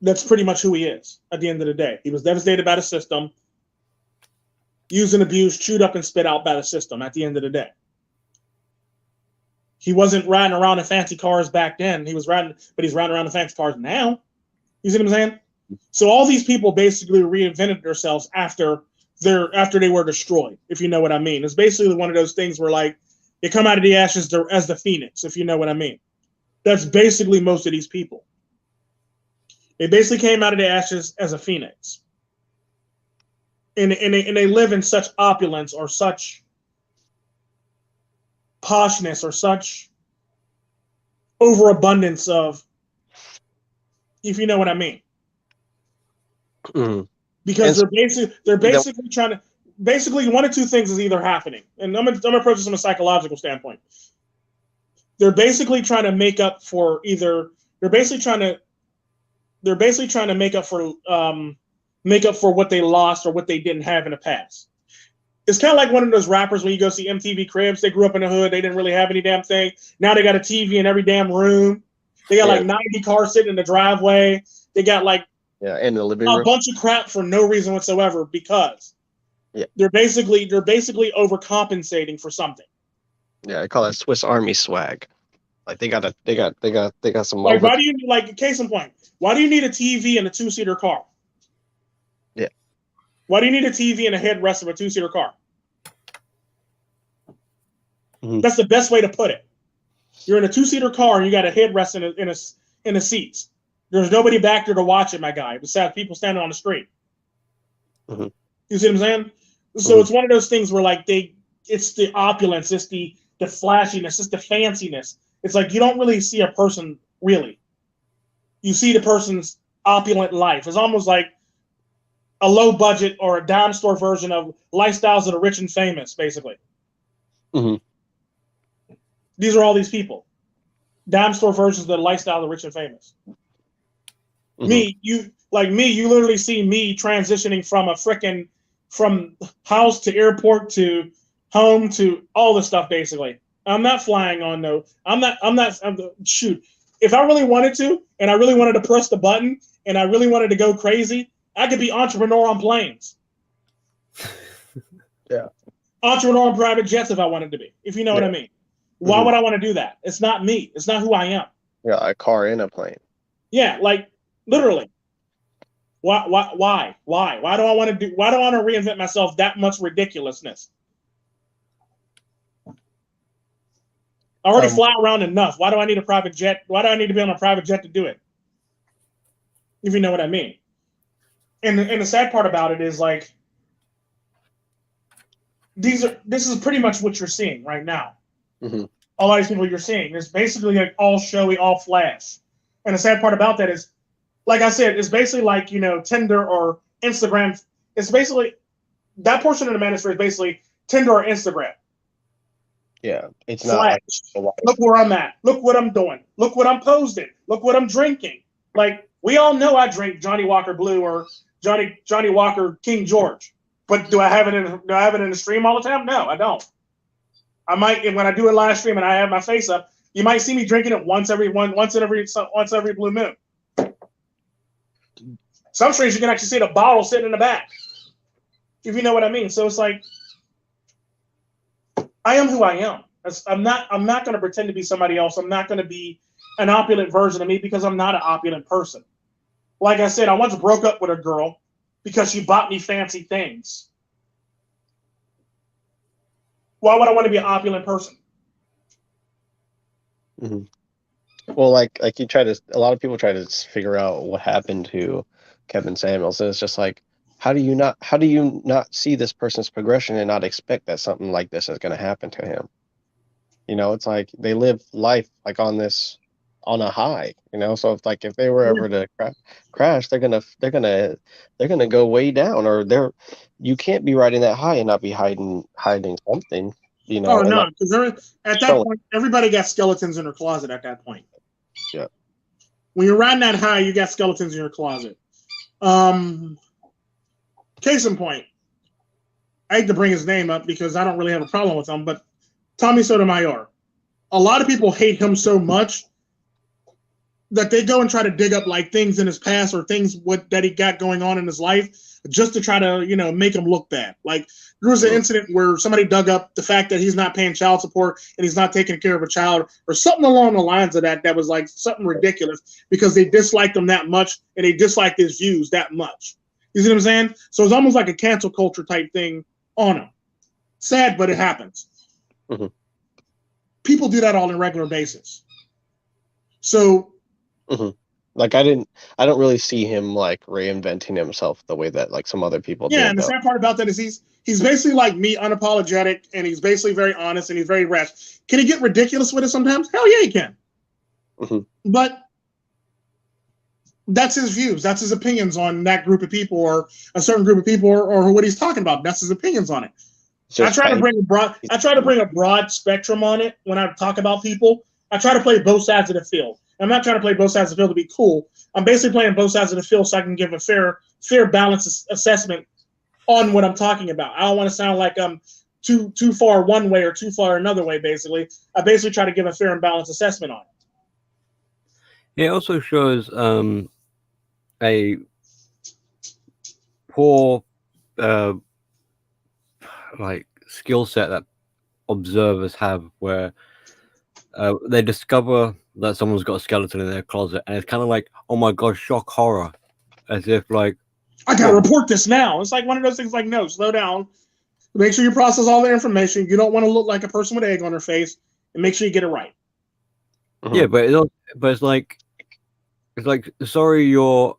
That's pretty much who he is at the end of the day. He was devastated by the system, used and abused, chewed up and spit out by the system at the end of the day. He wasn't riding around in fancy cars back then. He's riding around in fancy cars now. You see what I'm saying? So all these people basically reinvented themselves after they were destroyed, if you know what I mean. It's basically one of those things where like they come out of the ashes as the phoenix, if you know what I mean. That's basically most of these people. They basically came out of the ashes as a phoenix. And they live in such opulence or such poshness or such overabundance of, if you know what I mean. Mm-hmm. Because they're basically trying to, basically one of two things is either happening. And I'm gonna approach this from a psychological standpoint. They're basically trying to make up for make up for what they lost or what they didn't have in the past. It's kind of like one of those rappers when you go see MTV Cribs. They grew up in the hood. They didn't really have any damn thing. Now they got a TV in every damn room. They got like 90 cars sitting in the driveway. They got like in the living room. A bunch of crap for no reason whatsoever because they're basically overcompensating for something. Yeah, I call that Swiss Army swag. Like they got some. Like, why do you like? Case in point, why do you need a TV in a two-seater car? Yeah. Why do you need a TV and a headrest of a two-seater car? Mm-hmm. That's the best way to put it. You're in a two-seater car and you got a headrest in the seats. There's nobody back there to watch it, my guy. Besides people standing on the street. Mm-hmm. You see what I'm saying? So it's one of those things where like it's the opulence, it's the flashiness, it's the fanciness. It's like you don't really see a person really. You see the person's opulent life. It's almost like a low budget or a dime store version of Lifestyles of the Rich and Famous, basically. Mm-hmm. These are all these people. Dime store versions of the Lifestyle of the Rich and Famous. Mm-hmm. You literally see me transitioning from house to airport to home to all this stuff, basically. I'm not flying on shoot. If I really wanted to, and I really wanted to press the button, and I really wanted to go crazy, I could be entrepreneur on planes. Yeah. Entrepreneur on private jets if I wanted to be, if you know what I mean. Why would I want to do that? It's not me. It's not who I am. Yeah, a car in a plane. Yeah, like literally. Why? Why do I want to reinvent myself that much ridiculousness? I already fly around enough. Why do I need a private jet? Why do I need to be on a private jet to do it? If you know what I mean. And the sad part about it is like this is pretty much what you're seeing right now. Mm-hmm. A lot of these people you're seeing is basically like all showy, all flash. And the sad part about that is, like I said, it's basically like, Tinder or Instagram. It's basically that portion of the manosphere is basically Tinder or Instagram. Yeah, it's flash. Not. Look where I'm at. Look what I'm doing. Look what I'm posting. Look what I'm drinking. Like we all know I drink Johnny Walker Blue or Johnny Walker King George. But do I have it in the stream all the time? No, I don't. I might, when I do a live stream and I have my face up, you might see me drinking it once every blue moon. Some streams you can actually see the bottle sitting in the back, if you know what I mean. So it's like I am who I am. I'm not going to pretend to be somebody else. I'm not going to be an opulent version of me because I'm not an opulent person. Like I said, I once broke up with a girl because she bought me fancy things. Why would I want to be an opulent person? Mhm. Well, like you try to, a lot of people try to figure out what happened to Kevin Samuels, and it's just like, how do you not see this person's progression and not expect that something like this is going to happen to him? You know, it's like they live life like on a high. You know, so if they were ever to crash, they're gonna go way down, or you can't be riding that high and not be hiding something. You know, Oh and no, like because at that showing, point, everybody got skeletons in their closet. At that point, yeah. when you're riding that high, you got skeletons in your closet. Case in point, I hate to bring his name up because I don't really have a problem with him, but Tommy Sotomayor. A lot of people hate him so much that they go and try to dig up like things in his past or things that he got going on in his life just to try to, make him look bad. Like there was an incident where somebody dug up the fact that he's not paying child support and he's not taking care of a child or something along the lines of that was like something ridiculous because they disliked him that much and they disliked his views that much. You see what I'm saying? So it's almost like a cancel culture type thing on him. Sad, but it happens. Mm-hmm. People do that on a regular basis. So, like I don't really see him like reinventing himself the way that like some other people did. Yeah, and the sad part about that is he's basically like me, unapologetic, and he's basically very honest and he's very rash. Can he get ridiculous with it sometimes? Hell yeah, he can. But that's his views. That's his opinions on that group of people or a certain group of people or what he's talking about. That's his opinions on it. I try to bring a broad spectrum on it when I talk about people. I try to play both sides of the field. I'm not trying to play both sides of the field to be cool. I'm basically playing both sides of the field so I can give a fair balanced assessment on what I'm talking about. I don't want to sound like I'm too far one way or too far another way, basically. I basically try to give a fair and balanced assessment on it. It also shows a poor like skill set that observers have where they discover that someone's got a skeleton in their closet and it's kind of like, oh my god, shock horror, as if like, I gotta report this now. It's like one of those things like, no, slow down, make sure you process all the information. You don't want to look like a person with egg on their face, and make sure you get it right. Yeah, but it's like sorry, your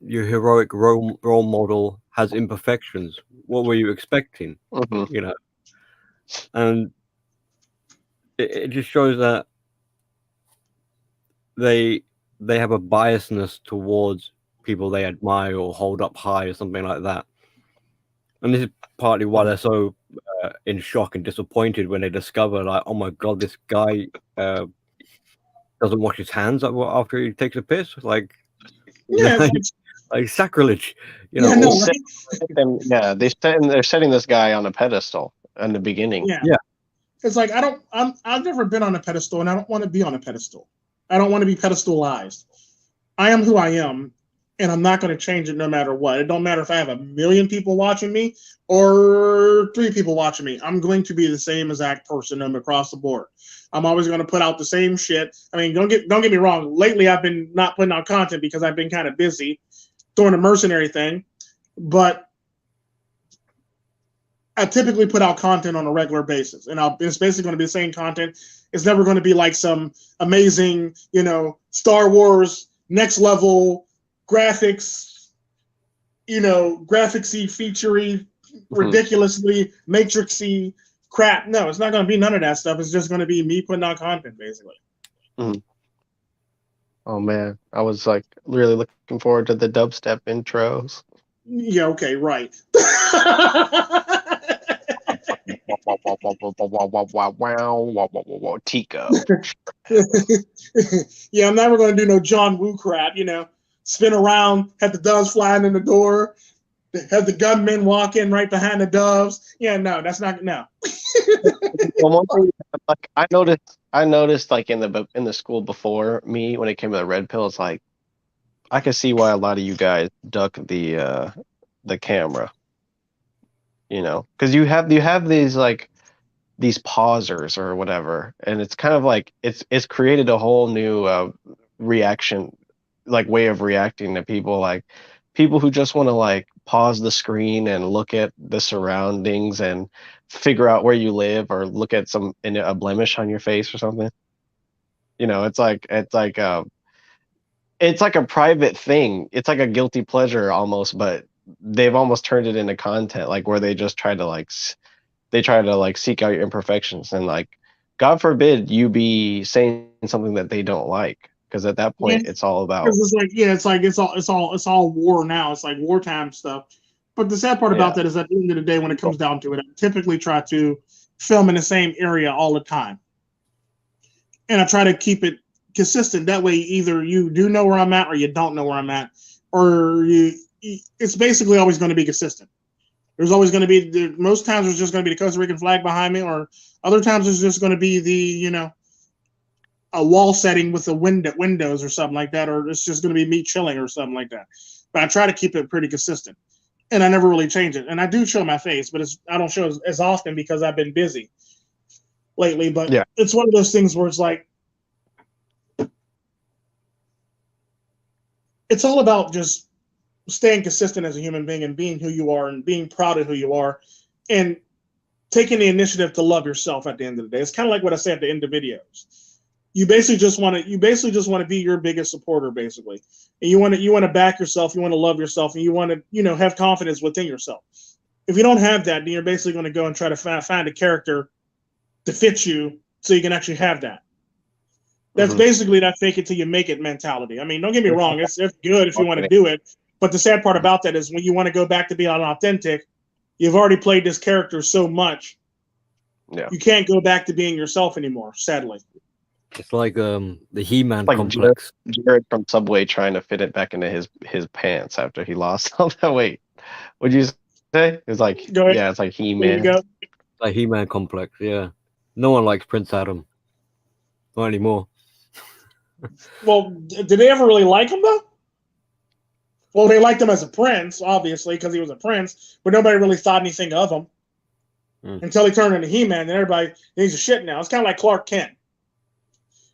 heroic role model has imperfections. What were you expecting? You know, and it just shows that they have a biasness towards people they admire or hold up high or something like that. And this is partly why they're so in shock and disappointed when they discover, like, oh my god, this guy doesn't wash his hands after he takes a piss. Like, yeah, like sacrilege. You Yeah, know, no, right? They're setting this guy on a pedestal in the beginning. Yeah. It's like I've never been on a pedestal, and I don't want to be on a pedestal. I don't want to be pedestalized. I am who I am, and I'm not going to change it no matter what. It don't matter if I have 1 million people watching me or 3 people watching me. I'm going to be the same exact person across the board. I'm always going to put out the same shit. I mean, don't get me wrong. Lately, I've been not putting out content because I've been kind of busy doing the mercenary thing, but I typically put out content on a regular basis, and it's basically going to be the same content. It's never going to be like some amazing, Star Wars next level graphics, graphicsy, featurey, ridiculously matrixy crap. No, it's not going to be none of that stuff. It's just going to be me putting out content, basically. Oh man, I was like really looking forward to the dubstep intros. Yeah, okay, right. Tico. Yeah, I'm never going to do no John Woo crap, spin around, have the doves flying in the door, have the gunmen walk in right behind the doves. Yeah, no, that's not, no. Well, one thing, like I noticed like in the school before me when it came to the red pill, it's like I could see why a lot of you guys duck the camera, because you have these like these pausers or whatever, and it's kind of like it's created a whole new reaction like way of reacting to people, like people who just want to like pause the screen and look at the surroundings and figure out where you live, or look at a blemish on your face or something. You know, it's like a private thing. It's like a guilty pleasure almost, but they've almost turned it into content, like where they just try to like seek out your imperfections, and like, God forbid you be saying something that they don't like, because at that point it's all about. Because it's all war now. It's like wartime stuff. But the sad part about that is, at the end of the day, when it comes down to it, I typically try to film in the same area all the time, and I try to keep it consistent. That way, either you do know where I'm at, or you don't know where I'm at, or it's basically always going to be consistent. There's always going to be, most times there's just going to be the Costa Rican flag behind me, or other times there's just going to be a wall setting with the windows or something like that, or it's just going to be me chilling or something like that. But I try to keep it pretty consistent, and I never really change it. And I do show my face, but I don't show as often because I've been busy lately. But it's one of those things where it's like, it's all about just staying consistent as a human being and being who you are and being proud of who you are and taking the initiative to love yourself at the end of the day. It's kind of like what I say at the end of videos. You basically just want to be your biggest supporter, basically. And you want to back yourself, you want to love yourself, and you want to, have confidence within yourself. If you don't have that, then you're basically going to go and try to find a character to fit you so you can actually have that. That's basically that fake it till you make it mentality. I mean, don't get me wrong, it's good if you want to do it. But the sad part about that is, when you want to go back to being authentic, you've already played this character so much, you can't go back to being yourself anymore, sadly. It's like the He-Man complex. Jared from Subway trying to fit it back into his pants after he lost all that weight. What'd you say? It's like, it's like He-Man. Like He-Man complex, yeah. No one likes Prince Adam. Not anymore. Well, did they ever really like him, though? Well, they liked him as a prince, obviously, because he was a prince, but nobody really thought anything of him until he turned into He-Man, and everybody thinks he's a shit now. It's kind of like Clark Kent.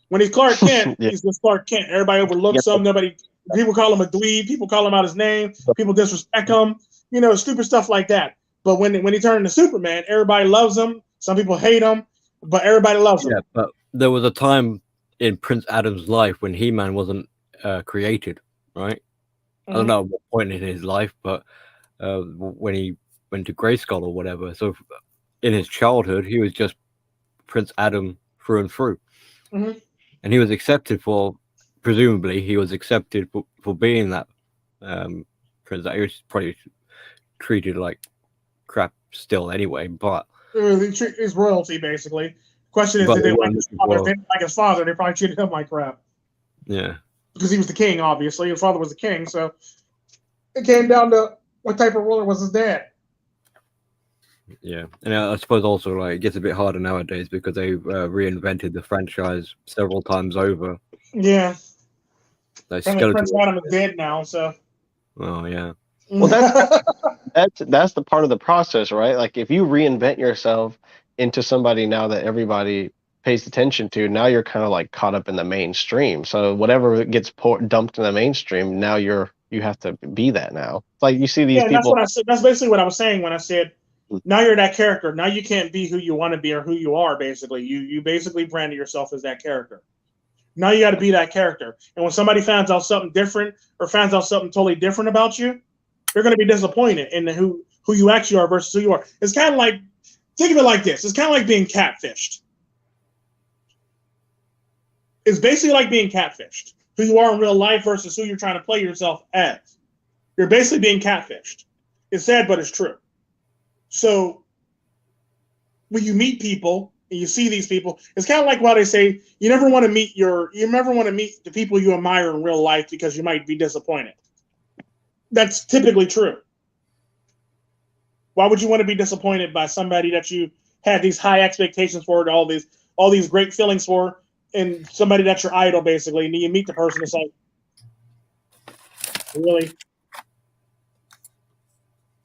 When he's Clark Kent, he's just Clark Kent. Everybody overlooks him. People call him a dweeb. People call him out his name. People disrespect him. Stupid stuff like that. But when he turned into Superman, everybody loves him. Some people hate him, but everybody loves him. Yeah, but there was a time in Prince Adam's life when He-Man wasn't created, right? I don't know what point in his life, but when he went to Grayskull or whatever. So in his childhood, he was just Prince Adam through and through. And he was accepted presumably he was accepted for being that Prince. He was probably treated like crap still anyway, but he's royalty, basically. Question is, did they like his father? If they didn't like his father, they probably treated him like crap. Yeah. Because he was the king, obviously. His father was the king, so it came down to what type of ruler was his dad. Yeah, and I suppose also like it gets a bit harder nowadays because they've reinvented the franchise several times over. Yeah. Like Prince Adam is dead now, so. Oh yeah. Well, that's the part of the process, right? Like, if you reinvent yourself into somebody now that everybody pays attention to, now you're kind of like caught up in the mainstream. So whatever gets dumped in the mainstream, now you have to be that now. Like, you see these people. That's what I said. That's basically what I was saying when I said, now you're that character. Now you can't be who you want to be or who you are. Basically, you basically branded yourself as that character. Now you got to be that character. And when somebody finds out something different or finds out something totally different about you, they're going to be disappointed in who you actually are versus who you are. It's kind of like, think of it like this. It's kind of like being catfished. It's basically like being catfished. Who you are in real life versus who you're trying to play yourself as. You're basically being catfished. It's sad, but it's true. So when you meet people and you see these people, it's kind of like why they say you never want to meet the people you admire in real life because you might be disappointed. That's typically true. Why would you want to be disappointed by somebody that you had these high expectations for, all these great feelings for, and somebody that's your idol, basically, and then you meet the person, it's like, really?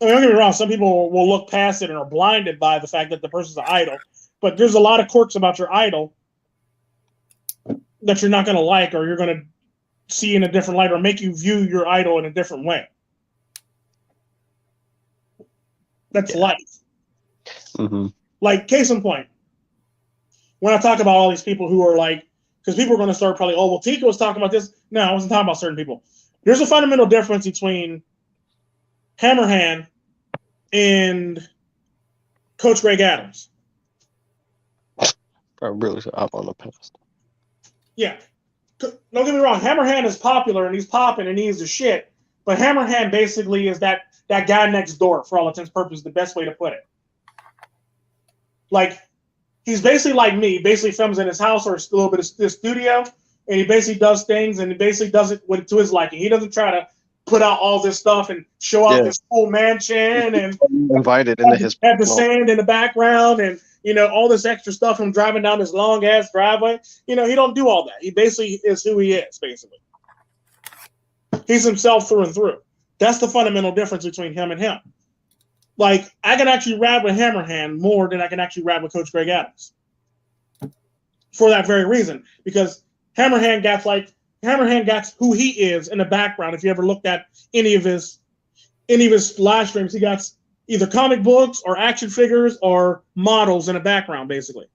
I mean, don't get me wrong, some people will look past it and are blinded by the fact that the person's an idol, but there's a lot of quirks about your idol that you're not going to like, or you're going to see in a different light or make you view your idol in a different way. That's life. Mm-hmm. Like, case in point, when I talk about all these people who are like, because people are going to start probably, oh, well, Tika was talking about this. No, I wasn't talking about certain people. There's a fundamental difference between Hammerhand and Coach Greg Adams. I really up on the past. Yeah. Don't get me wrong. Hammerhand is popular and he's popping and he's the shit. But Hammerhand basically is that guy next door, for all intents and purposes, the best way to put it. Like, he's basically like me. Basically films in his house or a little bit of his studio, and he basically does things and he basically does it to his liking. He doesn't try to put out all this stuff and show off this whole mansion and invited into his have the sand in the background and all this extra stuff from driving down this long ass driveway. He don't do all that. He basically is who he is. Basically, he's himself through and through. That's the fundamental difference between him and him. Like, I can actually rap with Hammerhand more than I can actually rap with Coach Greg Adams. For that very reason, because Hammerhand got who he is in the background. If you ever looked at any of his live streams, he got either comic books or action figures or models in the background, basically.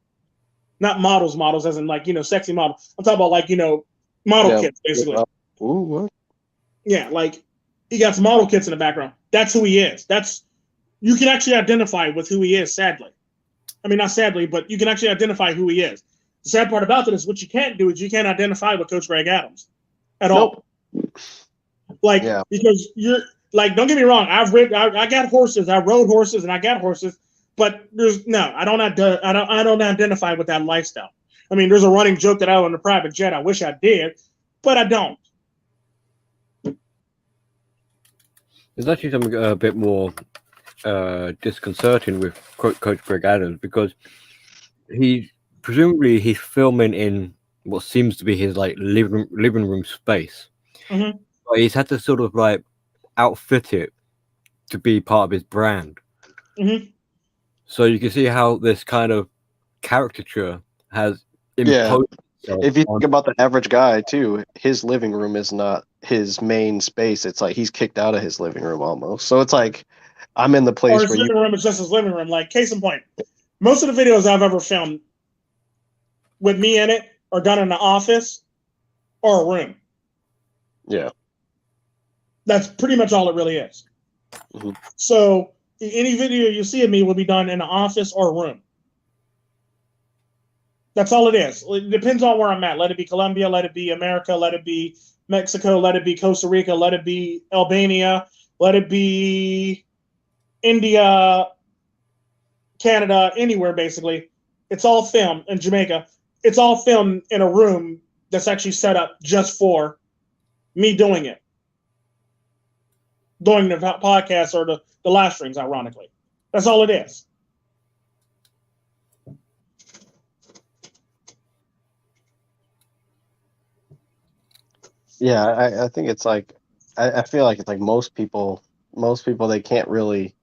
Not models as in like, sexy model. I'm talking about like, model kits, basically. Ooh, what? Yeah, like he got some model kits in the background. That's who he is. You can actually identify with who he is, sadly. I mean, not sadly, but you can actually identify who he is. The sad part about it is what you can't do is you can't identify with Coach Greg Adams at all. Like, because you're like, don't get me wrong. I got horses. I rode horses and I got horses, but I don't identify with that lifestyle. I mean, there's a running joke that I own a private jet. I wish I did, but I don't. There's actually something a bit more disconcerting with Coach Greg Adams, because he's filming in what seems to be his like living room space. Mm-hmm. But he's had to sort of like outfit it to be part of his brand. Mm-hmm. So you can see how this kind of caricature has imposed. If you think about the average guy too, his living room is not his main space. It's like he's kicked out of his living room almost. So it's like, I'm in the place or his living room is just his living room. Like, case in point, most of the videos I've ever filmed with me in it are done in the office or a room. Yeah. That's pretty much all it really is. Mm-hmm. So any video you see of me will be done in an office or a room. That's all it is. It depends on where I'm at. Let it be Colombia, let it be America, let it be Mexico, let it be Costa Rica, let it be Albania, let it be India, Canada, anywhere basically. It's all filmed in Jamaica. It's all filmed in a room that's actually set up just for me doing it. Doing the podcast or the live streams, ironically. That's all it is. Yeah, I think it's like, I feel like it's like most people they can't really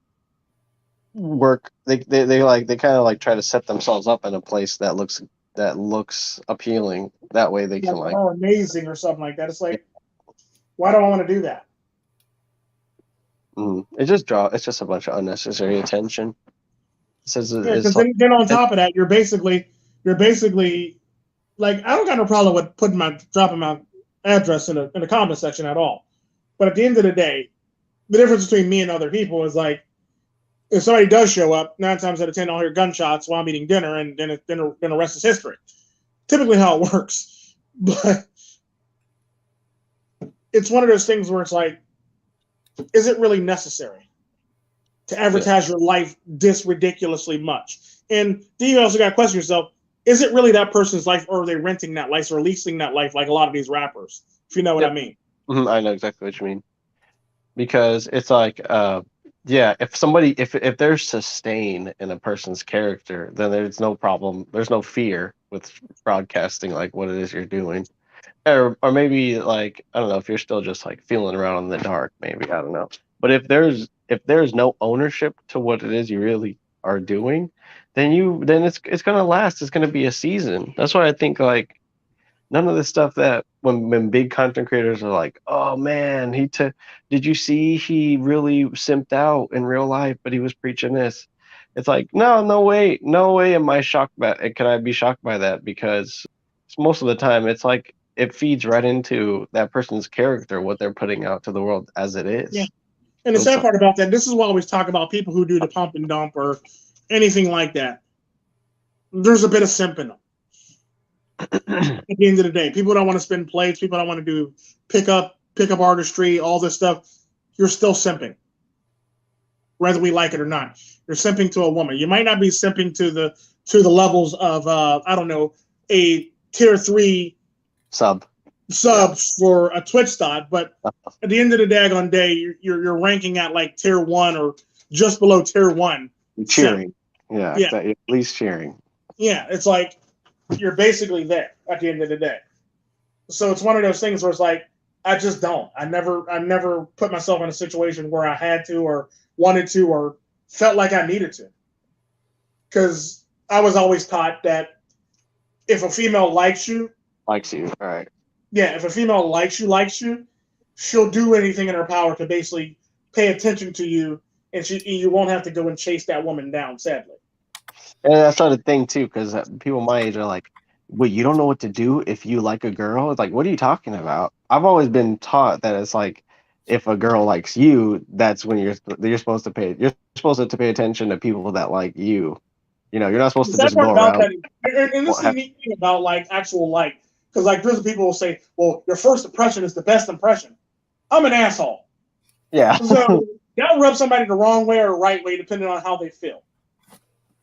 work. They kind of like try to set themselves up in a place that looks appealing. That way they can like amazing or something like that. It's like, why do I want to do that? It's just a bunch of unnecessary attention. Because then on top of that, you're basically like, I don't got no problem with dropping my address in the comment section at all. But at the end of the day, the difference between me and other people is like, if somebody does show up, 9 times out of 10, I'll hear gunshots while I'm eating dinner, and then the rest is history. Typically how it works. But it's one of those things where it's like, is it really necessary to advertise your life this ridiculously much? And then you also got to question yourself, is it really that person's life, or are they renting that life or leasing that life like a lot of these rappers, if you know what I mean? I know exactly what you mean. Because it's like, if there's sustain in a person's character, then there's no problem. There's no fear with broadcasting like what it is you're doing. Or maybe like, I don't know, if you're still just like feeling around in the dark, maybe, I don't know. But if there's no ownership to what it is you really are doing, then it's gonna last. It's gonna be a season. That's why I think like None of the stuff that when big content creators are like, oh man, did you see he really simped out in real life, but he was preaching this. It's like, no way am I shocked by it. Can I be shocked by that? Because most of the time it's like it feeds right into that person's character, what they're putting out to the world as it is. Yeah. And the sad part about that, this is why I always talk about people who do the pump and dump or anything like that. There's a bit of simp in them. At the end of the day, people don't want to spin plates. People don't want to do pickup artistry, all this stuff. You're still simping, whether we like it or not. You're simping to a woman. You might not be simping to the levels of I don't know, a tier 3 subs for a Twitch thought, but at the end of the daggone day, you're ranking at like tier 1 or just below tier 1. Cheering, yeah, at least cheering. Yeah, it's like you're basically there at the end of the day. So it's one of those things where it's like I just don't. I never put myself in a situation where I had to or wanted to or felt like I needed to, because I was always taught that if a female likes you, all right. Yeah, if a female likes you, she'll do anything in her power to basically pay attention to you, and you won't have to go and chase that woman down, sadly. And that's not a thing too, because people my age are like, wait, you don't know what to do if you like a girl? It's like, what are you talking about? I've always been taught that it's like, if a girl likes you, that's when you're supposed to pay attention to people that like you. You know, you're not supposed to just go around. And this is the neat thing about like actual like, because like there's people will say, well, your first impression is the best impression. I'm an asshole. Yeah. So that'll rub somebody the wrong way or the right way, depending on how they feel.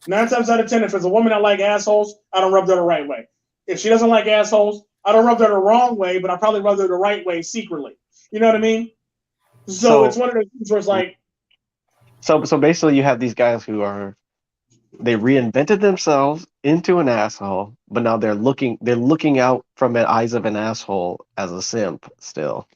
9 times out of 10, if it's a woman that like assholes, I don't rub her the right way. If she doesn't like assholes, I don't rub her the wrong way, but I probably rub her the right way secretly. You know what I mean? So it's one of those things where it's like. So basically, you have these guys who they reinvented themselves into an asshole, but now they're looking out from the eyes of an asshole as a simp still.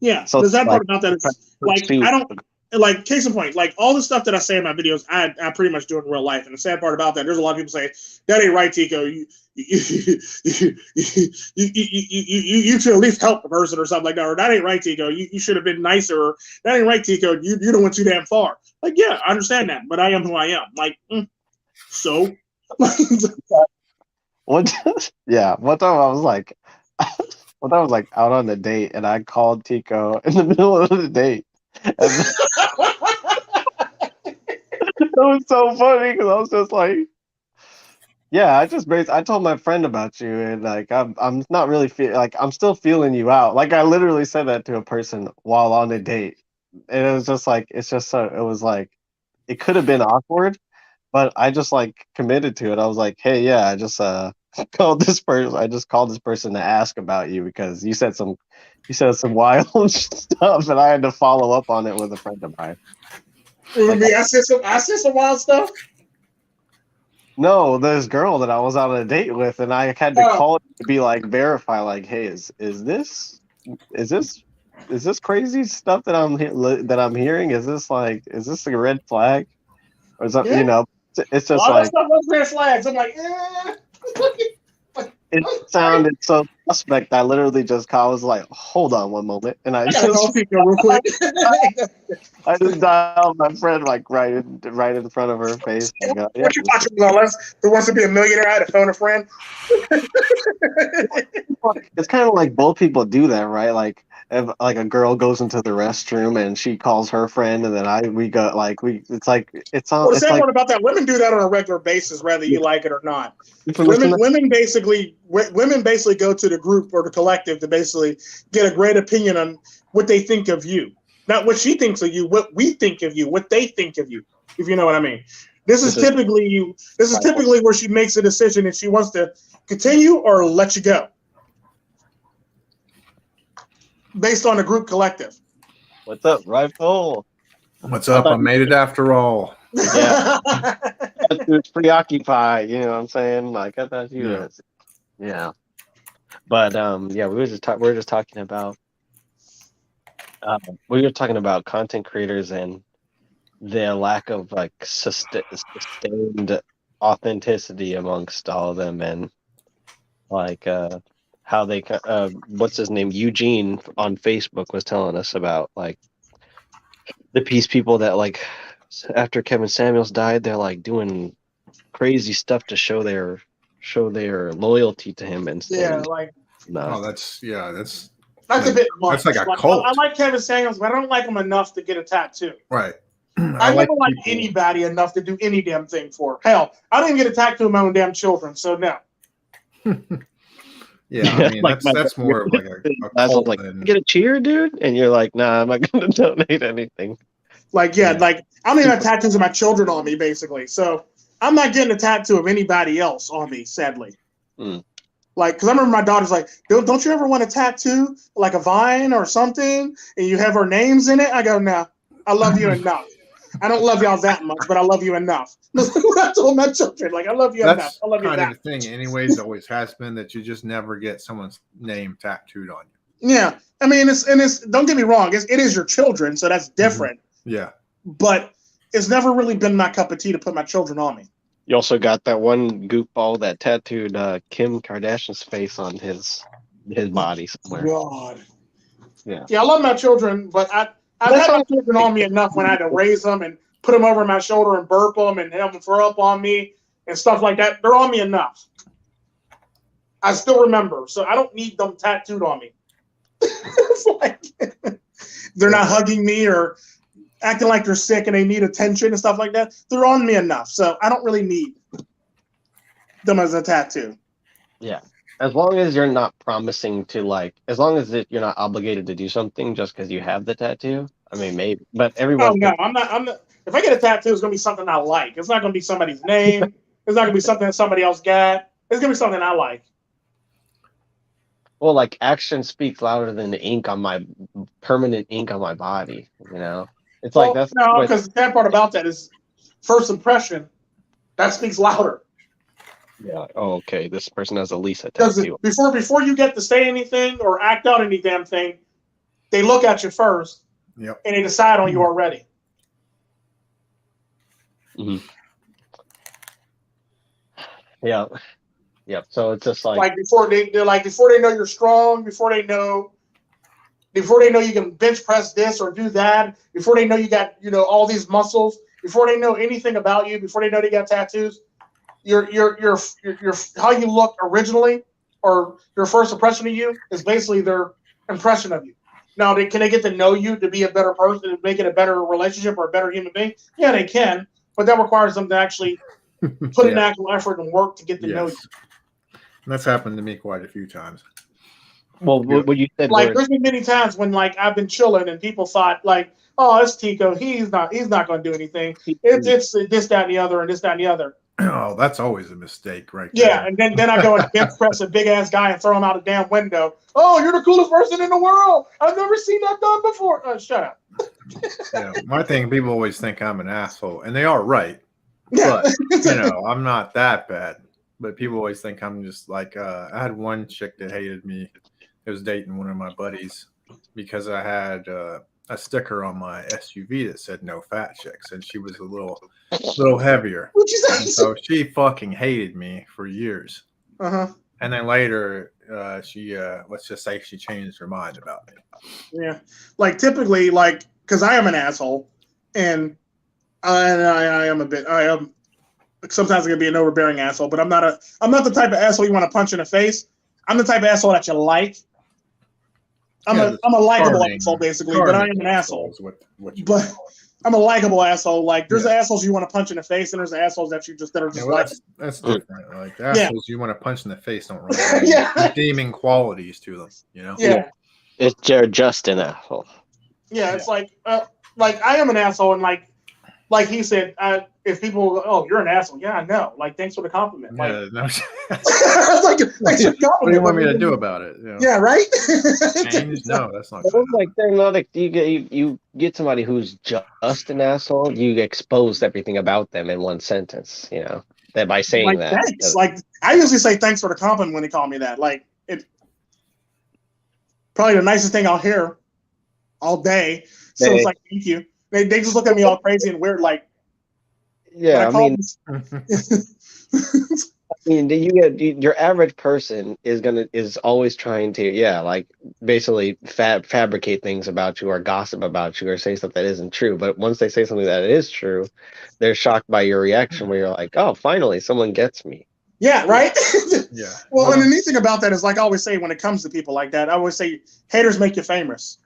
Yeah. So there's that part about that. It's like I don't. Like, case in point, like all the stuff that I say in my videos, I pretty much do it in real life. And the sad part about that, there's a lot of people say, that ain't right, Tico. You should at least help the person or something like that. Or that ain't right, Tico. You should have been nicer. Or that ain't right, Tico. You don't went too damn far. Like, yeah, I understand that, but I am who I am. Like, so. One time I was like, out on a date, and I called Tico in the middle of the date. That was so funny because I was just like, yeah, I told my friend about you, and like I'm not really I'm still feeling you out. Like I literally said that to a person while on a date, and it was just like it was like it could have been awkward, but I just like committed to it. I was like, hey, yeah, I just called this person to ask about you because you said some wild stuff, and I had to follow up on it with a friend of mine. Like, I said some wild stuff. No, this girl that I was on a date with, and I had to call it to be like verify, like, hey, is this crazy stuff that I'm hearing? Is this a red flag, or something? You know, it's just all like that stuff was red flags. I'm like, It sounded so suspect. I literally I was like, hold on one moment. And I just real quick. I just dialed my friend like right in front of her face. What you talking about? Who wants to be a millionaire? I had to phone a friend. It's kind of like both people do that, right? Like if like a girl goes into the restroom and she calls her friend, and then it's all. The sad part about that, women do that on a regular basis, whether you like it or not. Women basically go to the group or the collective to basically get a great opinion on what they think of you, not what she thinks of you, what we think of you, what they think of you. If you know what I mean. This is typically where she makes a decision if she wants to continue or let you go, based on the group collective. What's up, Rifle? What's up? I made it after all. Yeah. It's preoccupied, you know what I'm saying? Like I thought you were. Yeah. But we were just talking about content creators and their lack of like sustained authenticity amongst all of them, and like how they what's his name, Eugene on Facebook was telling us about like the peace people that like after Kevin Samuels died, they're like doing crazy stuff to show their loyalty to him and like Oh, that's that's a bit much. That's like a cult. I like Kevin Samuels, but I don't like him enough to get a tattoo. Right. I never like anybody enough to do any damn thing for. Hell, I didn't get a tattoo of my own damn children, so no. Yeah, I mean Like that's more of like a cult like, than... get a cheer, dude, and you're like, nah, I'm not gonna donate anything. Like, like I don't even have tattoos of my children on me, basically. So I'm not getting a tattoo of anybody else on me, sadly. Like, because I remember my daughter's like, don't you ever want a tattoo, like a vine or something, and you have our names in it? I go, no, I love you enough. I don't love y'all that much, but I love you enough. I told my children, like, I love you enough. I love you kind that. of the thing, anyways. Always has been that you just never get someone's name tattooed on you. Yeah, I mean, it's don't get me wrong, it is your children, so that's different. Yeah, but it's never really been my cup of tea to put my children on me. You also got that one goofball that tattooed Kim Kardashian's face on his body somewhere. God. Yeah. Yeah, I love my children, but I've had my children on me enough when I had to raise them and put them over my shoulder and burp them and have them throw up on me and stuff like that. They're on me enough. I still remember, so I don't need them tattooed on me. It's like they're not hugging me or acting like they're sick and they need attention and stuff like that. They're on me enough, so I don't really need them as a tattoo. Yeah. As long as you're not promising to as long as you're not obligated to do something just because you have the tattoo. I mean, maybe, but everyone. Oh no, I'm not. If I get a tattoo, it's gonna be something I like. It's not gonna be somebody's name. It's not gonna be something that somebody else got. It's gonna be something I like. Well, like action speaks louder than the ink on my permanent ink on my body. You know, it's like that's no, because the sad part about that is first impression. That speaks louder. Yeah. Oh, okay. This person has a Lisa tattoo. Before you get to say anything or act out any damn thing, they look at you first, and they decide on you already. Mm-hmm. Yeah. Yep. So it's just like before they know you're strong, before they know you can bench press this or do that, before they know you got all these muscles, before they know anything about you, before they know they got tattoos. Your how you look originally or your first impression of you is basically their impression of you. Now, can they get to know you to be a better person, to make it a better relationship or a better human being? Yeah, they can, but that requires them to actually put in actual effort and work to get to know you. That's happened to me quite a few times. Well, what you said, there's been many times when I've been chilling and people thought oh, it's Tico, he's not going to do anything. It's this, that, and the other, and this, that, and the other. Oh, that's always a mistake, right? Yeah, and then I go and bench press a big ass guy and throw him out a damn window. Oh, you're the coolest person in the world. I've never seen that done before. Shut up. Yeah, my thing, people always think I'm an asshole, and they are right. Yeah. But I'm not that bad. But people always think I'm just like I had one chick that hated me. I was dating one of my buddies because I had a sticker on my SUV that said "No fat chicks," and she was a little heavier. What'd you say? So she fucking hated me for years. Uh-huh. And then later, she let's just say she changed her mind about me. Yeah, typically, because I am an asshole, and I am sometimes I'm gonna be an overbearing asshole, but I'm not the type of asshole you want to punch in the face. I'm the type of asshole that you like. I'm a likable asshole basically, but I am an asshole. But I'm a likable asshole. There's assholes you want to punch in the face, and there's assholes that are just that's different. Like the assholes you want to punch in the face don't really have redeeming qualities to them. Yeah. They're just an asshole. Yeah, it's like I am an asshole, and like he said, if people go, oh, you're an asshole. Yeah, I know. Thanks for the compliment. No. Thanks for the compliment. What do you want me to do about it? Yeah, right? No, that's not good. They're not. You get somebody who's just an asshole, you expose everything about them in one sentence. That by saying that. Thanks. I usually say thanks for the compliment when they call me that. It probably the nicest thing I'll hear all day. So it's thank you. They just look at me all crazy and weird, Yeah, I mean, mean, your average person is always trying to like basically fabricate things about you or gossip about you or say stuff that isn't true. But once they say something that is true, they're shocked by your reaction where you're like, oh, finally someone gets me. Yeah, right. Yeah. Well, and the neat thing about that is, like I always say, when it comes to people like that, I always say, haters make you famous.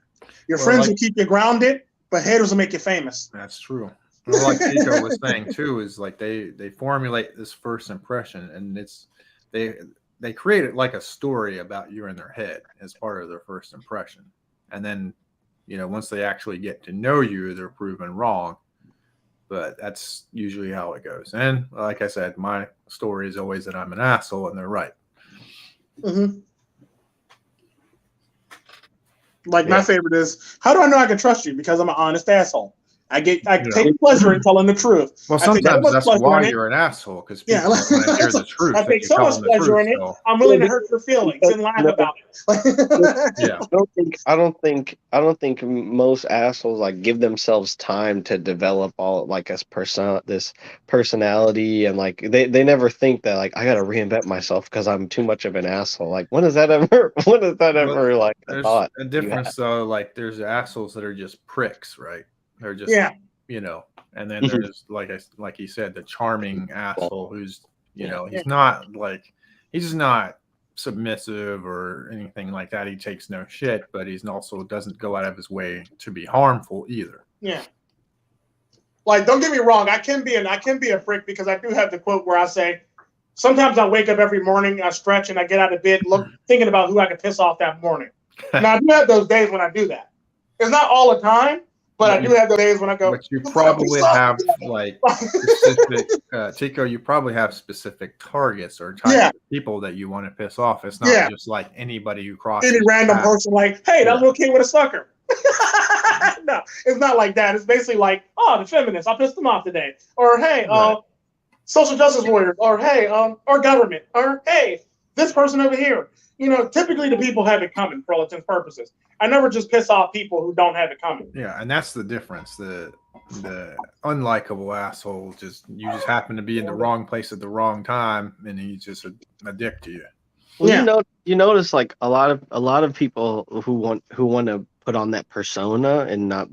Your friends will keep you grounded, but haters will make you famous. That's true. Well, like Chico was saying too, is like they formulate this first impression, and it's they create it like a story about you in their head as part of their first impression, and then once they actually get to know you, they're proven wrong. But that's usually how it goes. And like I said, my story is always that I'm an asshole, and they're right. Mm-hmm. Like my favorite is, how do I know I can trust you? Because I'm an honest asshole. I take pleasure in telling the truth. Well, sometimes that's why you're an asshole, because people want to hear the truth. I take so much pleasure in it. I'm willing to hurt your feelings and laugh about it. Yeah. I don't think most assholes like give themselves time to develop all like this personality, and like they never think that like I gotta reinvent myself because I'm too much of an asshole. Like when is that ever like a thought? There's a difference though. Like there's assholes that are just pricks, right? They're just and then there's like he said, the charming asshole who's he's just not submissive or anything like that. He takes no shit, but he's also doesn't go out of his way to be harmful either. Yeah. Like, don't get me wrong, I can be a prick, because I do have the quote where I say, sometimes I wake up every morning, I stretch, and I get out of bed thinking about who I can piss off that morning. Now I do have those days when I do that. It's not all the time. But I do have the days when I go. But you probably have like specific, Tico. You probably have specific targets or types of people that you want to piss off. It's not just like anybody who crosses. Any random person, like, hey, that little kid with a sucker. No, it's not like that. It's basically like, oh, the feminists, I pissed them off today, or hey, social justice warriors, or hey, our government, or hey, this person over here. Typically the people have it coming for all intents and purposes. I never just piss off people who don't have it coming. Yeah, and that's the difference. The unlikable asshole you just happen to be in the wrong place at the wrong time, and he's just a dick to you. Well, you notice like a lot of people who want to put on that persona and not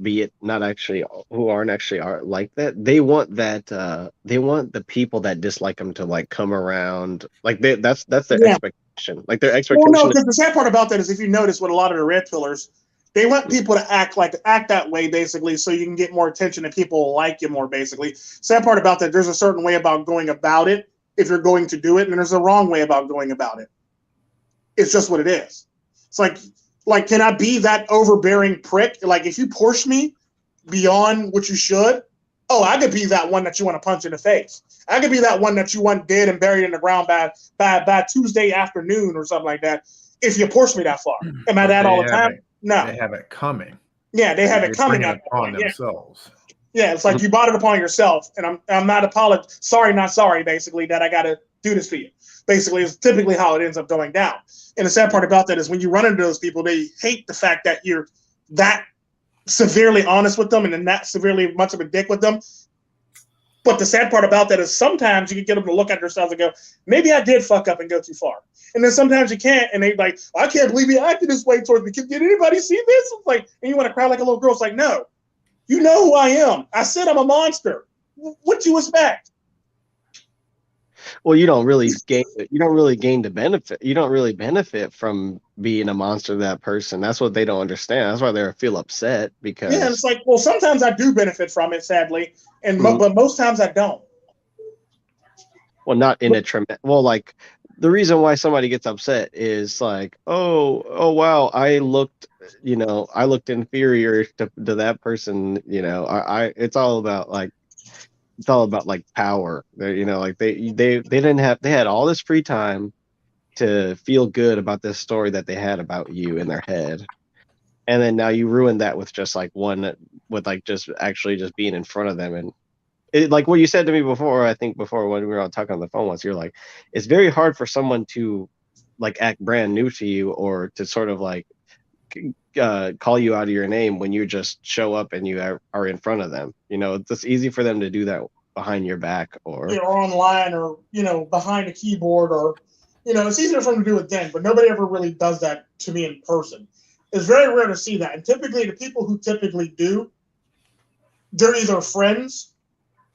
actually who aren't actually are like that. They want that they want the people that dislike them to like come around. Like that's their expectation. Like their expectation. Well, no, because the sad part about that is, if you notice with a lot of the red pillars, they want people to act that way, basically, so you can get more attention and people will like you more, basically. Sad part about that, there's a certain way about going about it if you're going to do it, and there's a wrong way about going about it. It's just what it is. It's like, can I be that overbearing prick? Like, if you push me beyond what you should, I could be that one that you want to punch in the face. I could be that one that you want dead and buried in the ground by Tuesday afternoon or something like that. If you push me that far, am I that all the time? No, they have it coming. Yeah, they have it coming upon themselves. Yeah, it's like you brought it upon yourself, and I'm not not sorry. Basically, that I got to do this for you. Basically, is typically how it ends up going down. And the sad part about that is, when you run into those people, they hate the fact that you're that severely honest with them and then that severely much of a dick with them. But the sad part about that is, sometimes you can get them to look at themselves and go, maybe I did fuck up and go too far. And then sometimes you can't, and they like, I can't believe you acted this way towards me. Did anybody see this? It's like, and you want to cry like a little girl. It's like, no, you know who I am. I said I'm a monster. What you expect? Well, you don't really gain the benefit. You don't really benefit from being a monster to that person. That's what they don't understand. That's why they feel upset, because it's like, well, sometimes I do benefit from it, sadly, but most times I don't. Well, not in a tremendous. Well, like the reason why somebody gets upset is like, oh wow, I looked inferior to that person. It's all about like power. They had all this free time to feel good about this story that they had about you in their head, and then now you ruin that with just like just being in front of them. And it, like what you said to me before, I think before when we were all talking on the phone once, you're like, it's very hard for someone to like act brand new to you, or to sort of like call you out of your name when you just show up and you are in front of them. It's just easy for them to do that behind your back or or online or, behind a keyboard or, it's easier for them to do it then, but nobody ever really does that to me in person. It's very rare to see that. And typically the people who typically do, they're either friends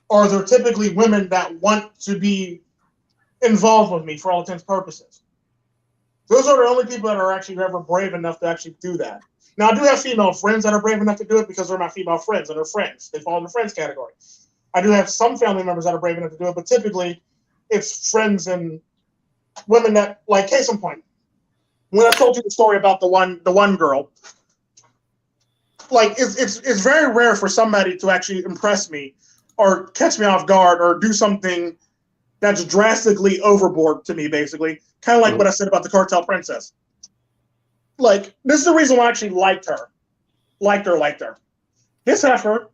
or they're typically women that want to be involved with me for all intents and purposes. Those are the only people that are actually ever brave enough to actually do that. Now, I do have female friends that are brave enough to do it because they're my female friends and they're friends. They fall in the friends category. I do have some family members that are brave enough to do it, but typically it's friends and women that, like, case in point, when I told you the story about the one girl, like it's very rare for somebody to actually impress me or catch me off guard or do something that's drastically overboard to me, basically. Kind of like what I said about the cartel princess. Like, this is the reason why I actually liked her. This heifer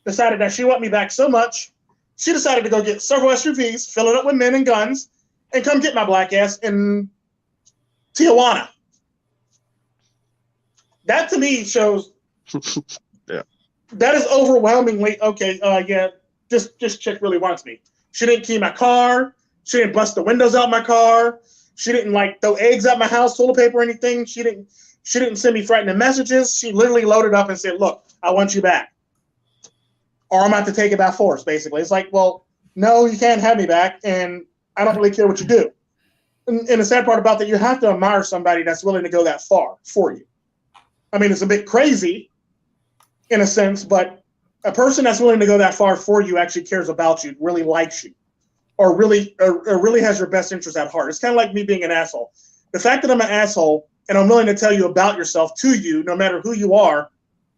decided that she wanted me back so much, she decided to go get several SUVs, fill it up with men and guns, and come get my black ass in Tijuana. That to me shows yeah. That is overwhelmingly okay. Yeah, this chick really wants me. She didn't key my car. She didn't bust the windows out my car. She didn't throw eggs at my house, toilet paper, or anything. She didn't send me threatening messages. She literally loaded up and said, "Look, I want you back, or I'm about to take it by force." Basically, it's like, well, no, you can't have me back, and I don't really care what you do. And the sad part about that, you have to admire somebody that's willing to go that far for you. I mean, it's a bit crazy in a sense, but a person that's willing to go that far for you actually cares about you, really likes you, or really has your best interest at heart. It's kind of like me being an asshole. The fact that I'm an asshole and I'm willing to tell you about yourself to you, no matter who you are,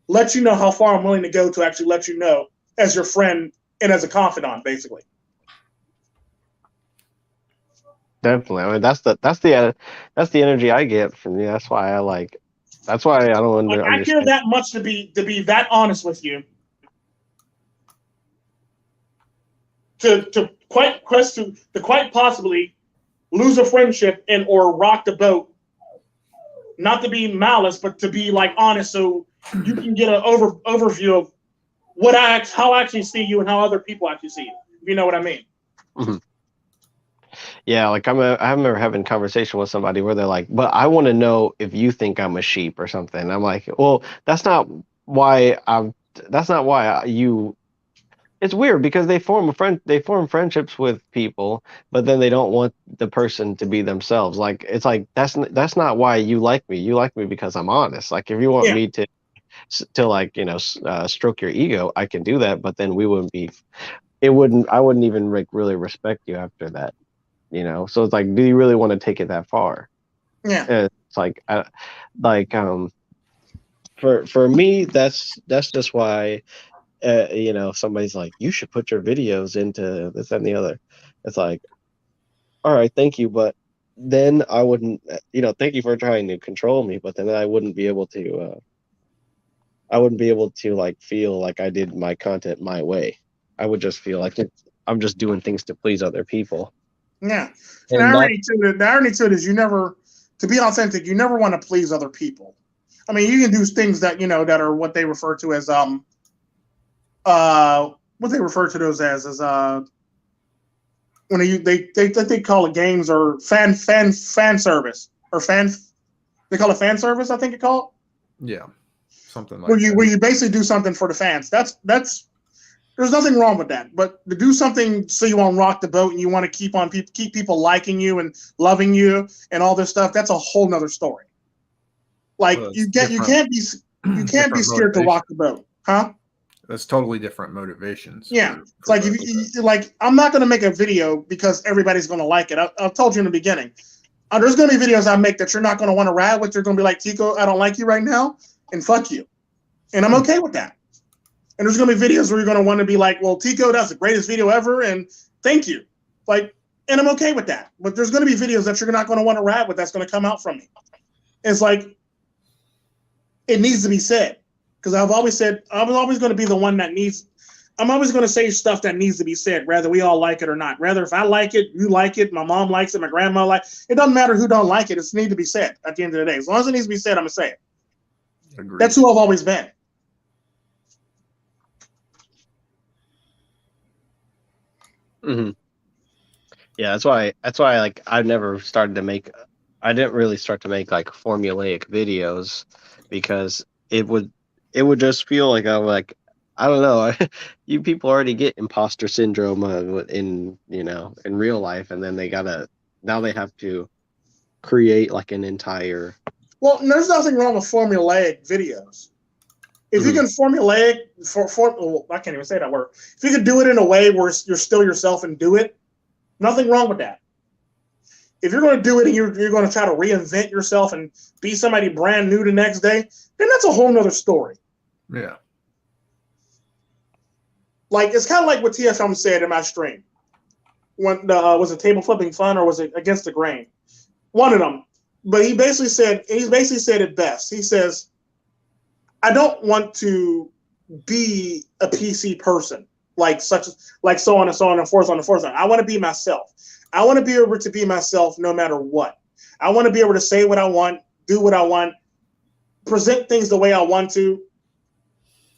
lets you know how far I'm willing to go to actually let you know as your friend and as a confidant, basically. Definitely. I mean, that's the energy I get from you. That's why I don't understand. I care that much to be that honest with you. To quite possibly lose a friendship and or rock the boat, not to be malice, but to be honest, so you can get an overview of how I actually see you and how other people actually see you. If you know what I mean. Mm-hmm. Yeah, I remember having a conversation with somebody where they're like, "But I want to know if you think I'm a sheep or something." And I'm like, "Well, that's not why you." It's weird because they form friendships with people, but then they don't want the person to be themselves. It's like that's not why you like me. You like me because I'm honest. Like, if you want me to stroke your ego, I can do that, but then I wouldn't even really respect you after that. So it's like, do you really want to take it that far? Yeah. It's for me, that's just why, somebody's like, you should put your videos into this and the other. It's like, all right, thank you. But then I wouldn't, thank you for trying to control me, but then I wouldn't be able to feel like I did my content my way. I would just feel like I'm just doing things to please other people. Yeah. The irony to it is to be authentic, you never want to please other people. I mean, you can do things that, that are what they refer to as, when they call it games or fan service or they call it fan service, I think it called. Yeah. Something like where you basically do something for the fans. That's there's nothing wrong with that. But to do something so you won't rock the boat and you want to keep people liking you and loving you and all this stuff, that's a whole nother story. You can't be scared to rock the boat, huh? That's totally different motivations. Yeah, it's like if you, I'm not going to make a video because everybody's going to like it. I've told you in the beginning. There's going to be videos I make that you're not going to want to ride with. You're going to be like, Tico, I don't like you right now, and fuck you, and I'm okay with that. And there's going to be videos where you're going to want to be like, well, Tico, that's the greatest video ever, and thank you. And I'm okay with that. But there's going to be videos that you're not going to want to ride with that's going to come out from me. It's like, it needs to be said. Because I've always said, I'm always going to be the one I'm always going to say stuff that needs to be said, whether we all like it or not. Whether if I like it, you like it, my mom likes it, my grandma likes it. It doesn't matter who don't like it. It needs to be said at the end of the day. As long as it needs to be said, I'm going to say it. Agreed. That's who I've always been. Hmm. Yeah, that's why like I've never started to make. I didn't really start to make like formulaic videos because it would just feel like I'm like I don't know. You people already get imposter syndrome in in real life, and then now they have to create like an entire. Well, there's nothing wrong with formulaic videos. If you can formulaic well, I can't even say that word. If you can do it in a way where you're still yourself and do it, nothing wrong with that. If you're going to do it and you're going to try to reinvent yourself and be somebody brand new the next day, then that's a whole nother story. Yeah. Like, it's kind of like what TFM said in my stream. When was it table flipping fun or was it against the grain? One of them. But he basically said it best. He says, I don't want to be a PC person like so on and so on and forth on and forth. I want to be myself. I want to be able to be myself no matter what. I want to be able to say what I want, do what I want, present things the way I want to.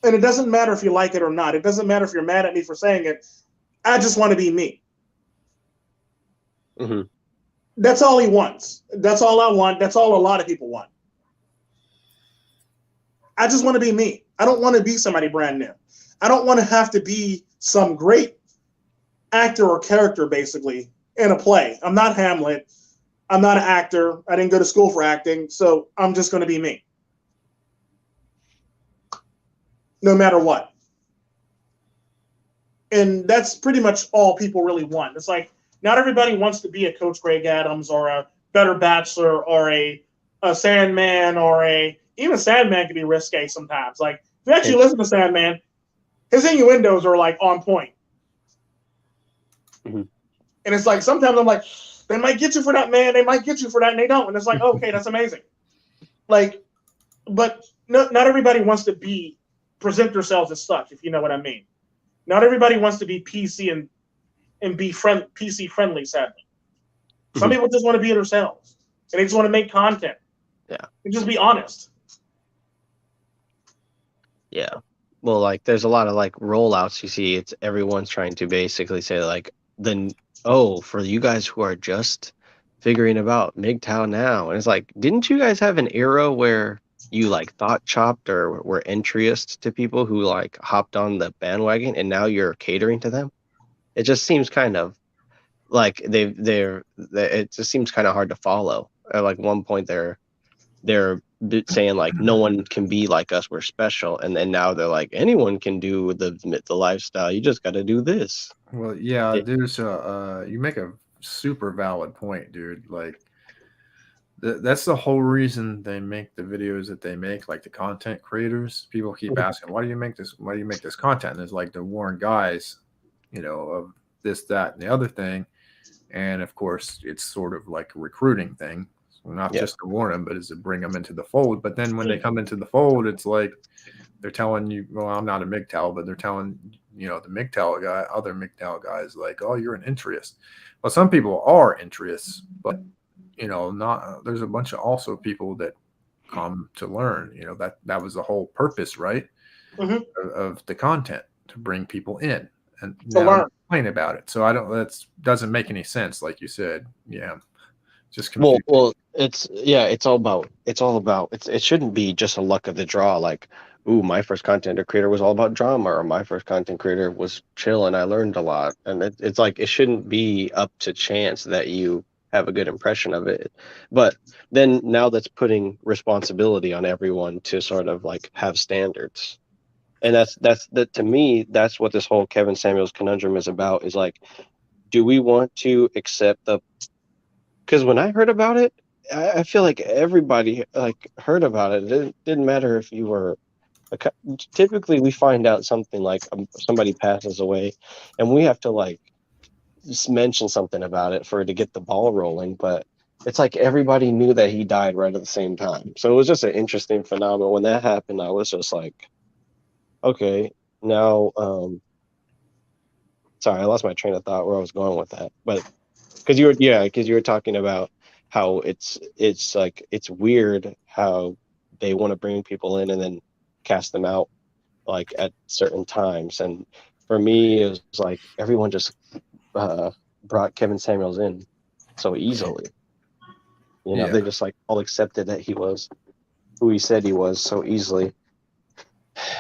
And it doesn't matter if you like it or not. It doesn't matter if you're mad at me for saying it. I just want to be me. Mm-hmm. That's all he wants. That's all I want. That's all a lot of people want. I just want to be me. I don't want to be somebody brand new. I don't want to have to be some great actor or character, basically, in a play. I'm not Hamlet. I'm not an actor. I didn't go to school for acting, so I'm just going to be me. No matter what. And that's pretty much all people really want. It's like, not everybody wants to be a Coach Greg Adams or a Better Bachelor or a Sandman or even Sandman can be risque sometimes. Like, if you actually listen to Sandman, his innuendos are like on point. Mm-hmm. And it's like, sometimes I'm like, they might get you for that, man. They might get you for that, and they don't. And it's like, okay, that's amazing. Like, but not everybody wants to present themselves as such, if you know what I mean. Not everybody wants to be PC and be PC friendly, sadly. Some people just want to be themselves. And they just want to make content. Yeah. And just be honest. Yeah. Well, like there's a lot of like rollouts you see. It's everyone's trying to basically say like for you guys who are just figuring about MGTOW now. And it's like, didn't you guys have an era where you like thought chopped or were entryist to people who like hopped on the bandwagon and now you're catering to them? It just seems kind of like it just seems kind of hard to follow. At like one point they're saying like no one can be like us, we're special, and then now they're like anyone can do the lifestyle, you just got to do this. Well, yeah, there's you make a super valid point, dude. Like that's the whole reason they make the videos that they make, like the content creators. People keep asking, why do you make this content? And it's like the Warren guys, of this, that, and the other thing. And of course, it's sort of like a recruiting thing. So not just to warn them, but is to bring them into the fold. But then when they come into the fold, it's like they're telling you, well, I'm not a MGTOW, but they're telling, the MGTOW guy, other MGTOW guys, like, oh, you're an interest. Well, some people are interests, but, not, there's a bunch of also people that come to learn, that was the whole purpose, right? Of the content, to bring people in and complain about it. So that doesn't make any sense. Like you said, just confusing. Well, it shouldn't be just a luck of the draw. Like, ooh, my first content creator was all about drama, or my first content creator was chill and I learned a lot. And it's like, it shouldn't be up to chance that you have a good impression of it. But then now that's putting responsibility on everyone to sort of like have standards. And that's to me, that's what this whole Kevin Samuels conundrum is about, is like, do we want to accept because when I heard about it, I feel like everybody like heard about it. It didn't matter if you were typically we find out something like somebody passes away and we have to like just mention something about it to get the ball rolling. But it's like everybody knew that he died right at the same time. So it was just an interesting phenomenon. When that happened, I was just like, okay, now, sorry, I lost my train of thought where I was going with that. But because you were talking about how it's like, it's weird how they want to bring people in and then cast them out like at certain times. And for me, it was like everyone just brought Kevin Samuels in so easily. You know, they just like all accepted that he was who he said he was so easily.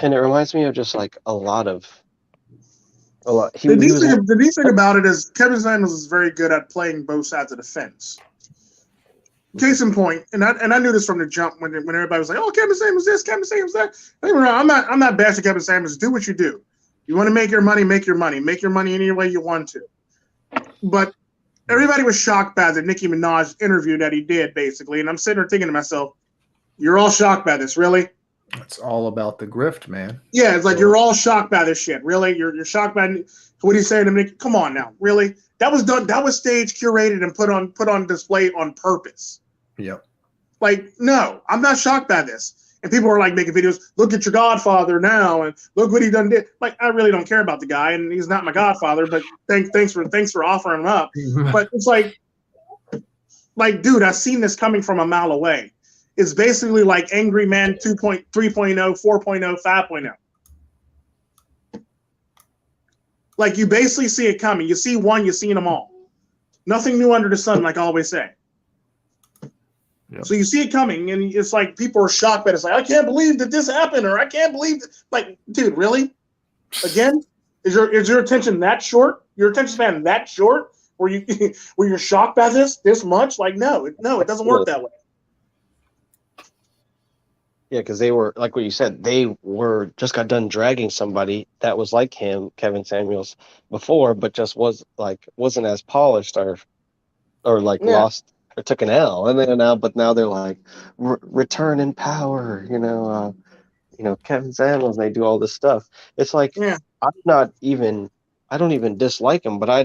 And it reminds me of just like a lot. The neat thing about it is Kevin Samuels is very good at playing both sides of the fence. Case in point, and I knew this from the jump when everybody was like, "Oh, Kevin Samuels this, Kevin Samuels that." I'm not bashing Kevin Samuels. Do what you do. You want to make your money, make your money. Make your money any way you want to. But everybody was shocked by the Nicki Minaj interview that he did, basically. And I'm sitting there thinking to myself, "You're all shocked by this, really?" It's all about the grift, man. Yeah, it's like you're all shocked by this shit. Really? You're shocked by what he's saying to me? Come on now, really? That was done. That was staged, curated, and put on display on purpose. Yep. Like, no, I'm not shocked by this. And people are like making videos. Look at your Godfather now, and look what he done did. Like, I really don't care about the guy, and he's not my Godfather. But thanks for offering him up. But it's like, dude, I've seen this coming from a mile away. It's basically like Angry Man 2.3.0, 4.0, 5.0. Like, you basically see it coming. You see one, you've seen them all. Nothing new under the sun, like I always say. Yep. So you see it coming, and it's like people are shocked by it. It's like, I can't believe that this happened, or I can't believe that. Like, dude, really? Again? Is your attention that short? Your attention span that short? Where you're shocked by this much? Like, no, it doesn't work that way. Yeah, because they were, like what you said, they were just got done dragging somebody that was like him, Kevin Samuels, before, but just wasn't as polished or lost or took an L, and then now they're like return in power, Kevin Samuels, and they do all this stuff. It's like I don't even dislike him, but I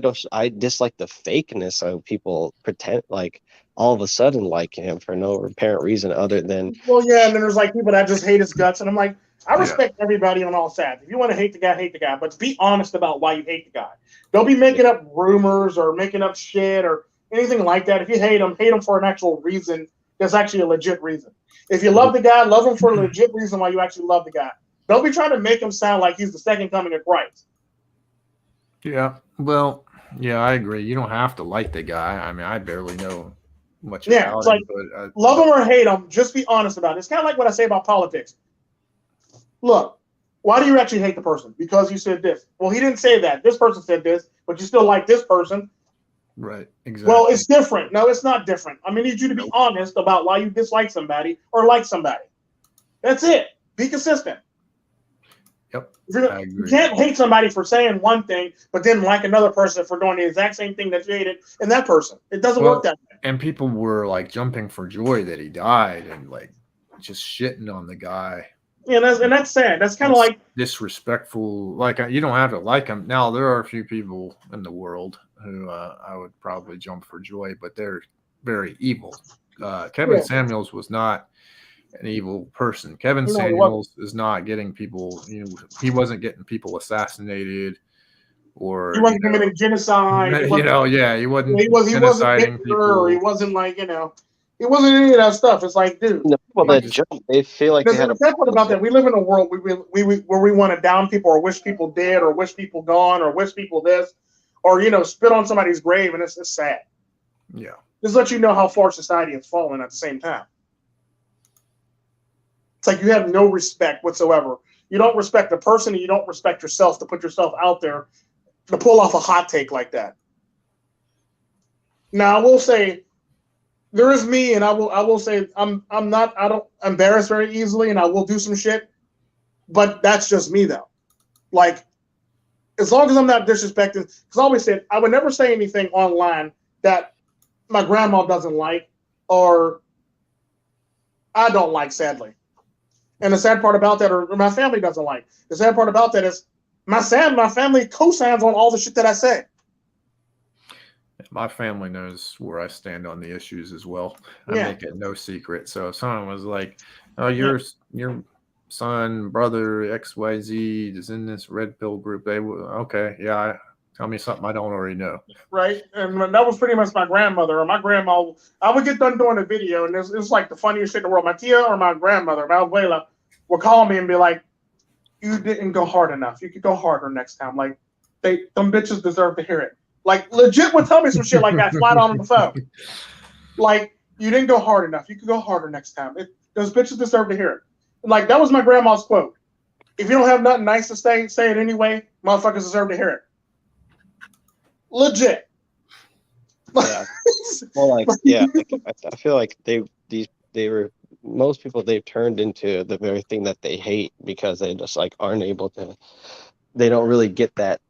dislike the fakeness of people pretend like all of a sudden like him for no apparent reason other than. Well, yeah, and then there's like people that just hate his guts, and I'm like, I respect everybody on all sides. If you want to hate the guy, but be honest about why you hate the guy. Don't be making up rumors or making up shit or anything like that. If you hate him for an actual reason. That's actually a legit reason. If you love the guy, love him for a legit reason why you actually love the guy. Don't be trying to make him sound like he's the second coming of Christ. Yeah, well, yeah, I agree. You don't have to like the guy. I mean, I barely know much about it's him. like, But love him or hate him, just be honest about it. It's kind of like what I say about politics. Look, why do you actually hate the person? Because you said this. Well, he didn't say that. This person said this, but you still like this person. Right, exactly. Well, it's different. No, it's not different. I need you to be honest about why you dislike somebody or like somebody. That's it. Be consistent. Yep, I agree. You can't hate somebody for saying one thing, but then like another person for doing the exact same thing that you hated in that person. It doesn't work that way. And people were like jumping for joy that he died and like just shitting on the guy. Yeah, that's sad. That's kind of like disrespectful. Like, you don't have to like him. Now, there are a few people in the world who I would probably jump for joy, but they're very evil. Kevin Samuels was not an evil person. Kevin Samuels is not getting people. He wasn't getting people assassinated, or he wasn't committing genocide. He wasn't genociding people. Or he wasn't like It wasn't any of that stuff. It's like, dude. The people that jump, they feel like they had a part about that. We live in a world where we want to down people or wish people dead or wish people gone or wish people this or, spit on somebody's grave. And it's sad. Yeah. Just let you know how far society has fallen at the same time. It's like you have no respect whatsoever. You don't respect the person and you don't respect yourself to put yourself out there to pull off a hot take like that. Now, I will say, there is me, and I will say I don't embarrass very easily, and I will do some shit, but that's just me though. Like, as long as I'm not disrespecting, because I always said I would never say anything online that my grandma doesn't like or I don't like, sadly. And the sad part about that, or my family doesn't like. The sad part about that is my family co-signs on all the shit that I say. My family knows where I stand on the issues as well. I make it no secret. So if someone was like, "Oh, your son, brother, XYZ is in this red pill group," they would, tell me something I don't already know. Right, and that was pretty much my grandmother or my grandma. I would get done doing a video, and it was like the funniest shit in the world. My tia or my grandmother, my abuela, would call me and be like, "You didn't go hard enough. You could go harder next time. Like, them bitches deserve to hear it." Like legit would tell me some shit like that flat on the phone. Like, you didn't go hard enough. You could go harder next time. Those bitches deserve to hear it. Like, that was my grandma's quote. If you don't have nothing nice to say it anyway. Motherfuckers deserve to hear it. Legit. Yeah. Well, like, yeah, like, I feel like most people, they've turned into the very thing that they hate because they just like aren't able to. They don't really get that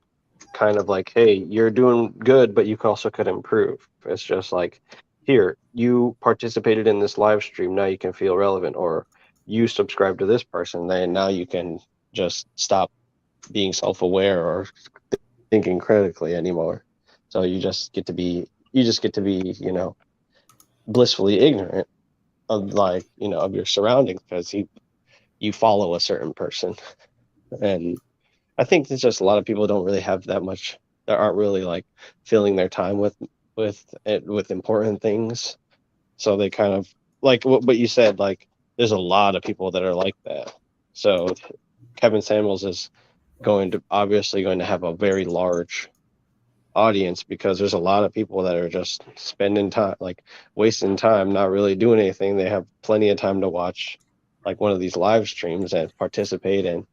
kind of like, hey, you're doing good, but you also could improve. It's just like, here, you participated in this live stream, now you can feel relevant, or you subscribe to this person, then now you can just stop being self-aware or thinking critically anymore. So you just get to be, you know, blissfully ignorant of, like, you know, of your surroundings because you follow a certain person. And I think it's just a lot of people don't really have that much, that aren't really like filling their time with important things. So they kind of like what you said, like there's a lot of people that are like that. So Kevin Samuels is obviously going to have a very large audience because there's a lot of people that are just spending time, like wasting time, not really doing anything. They have plenty of time to watch like one of these live streams and participate and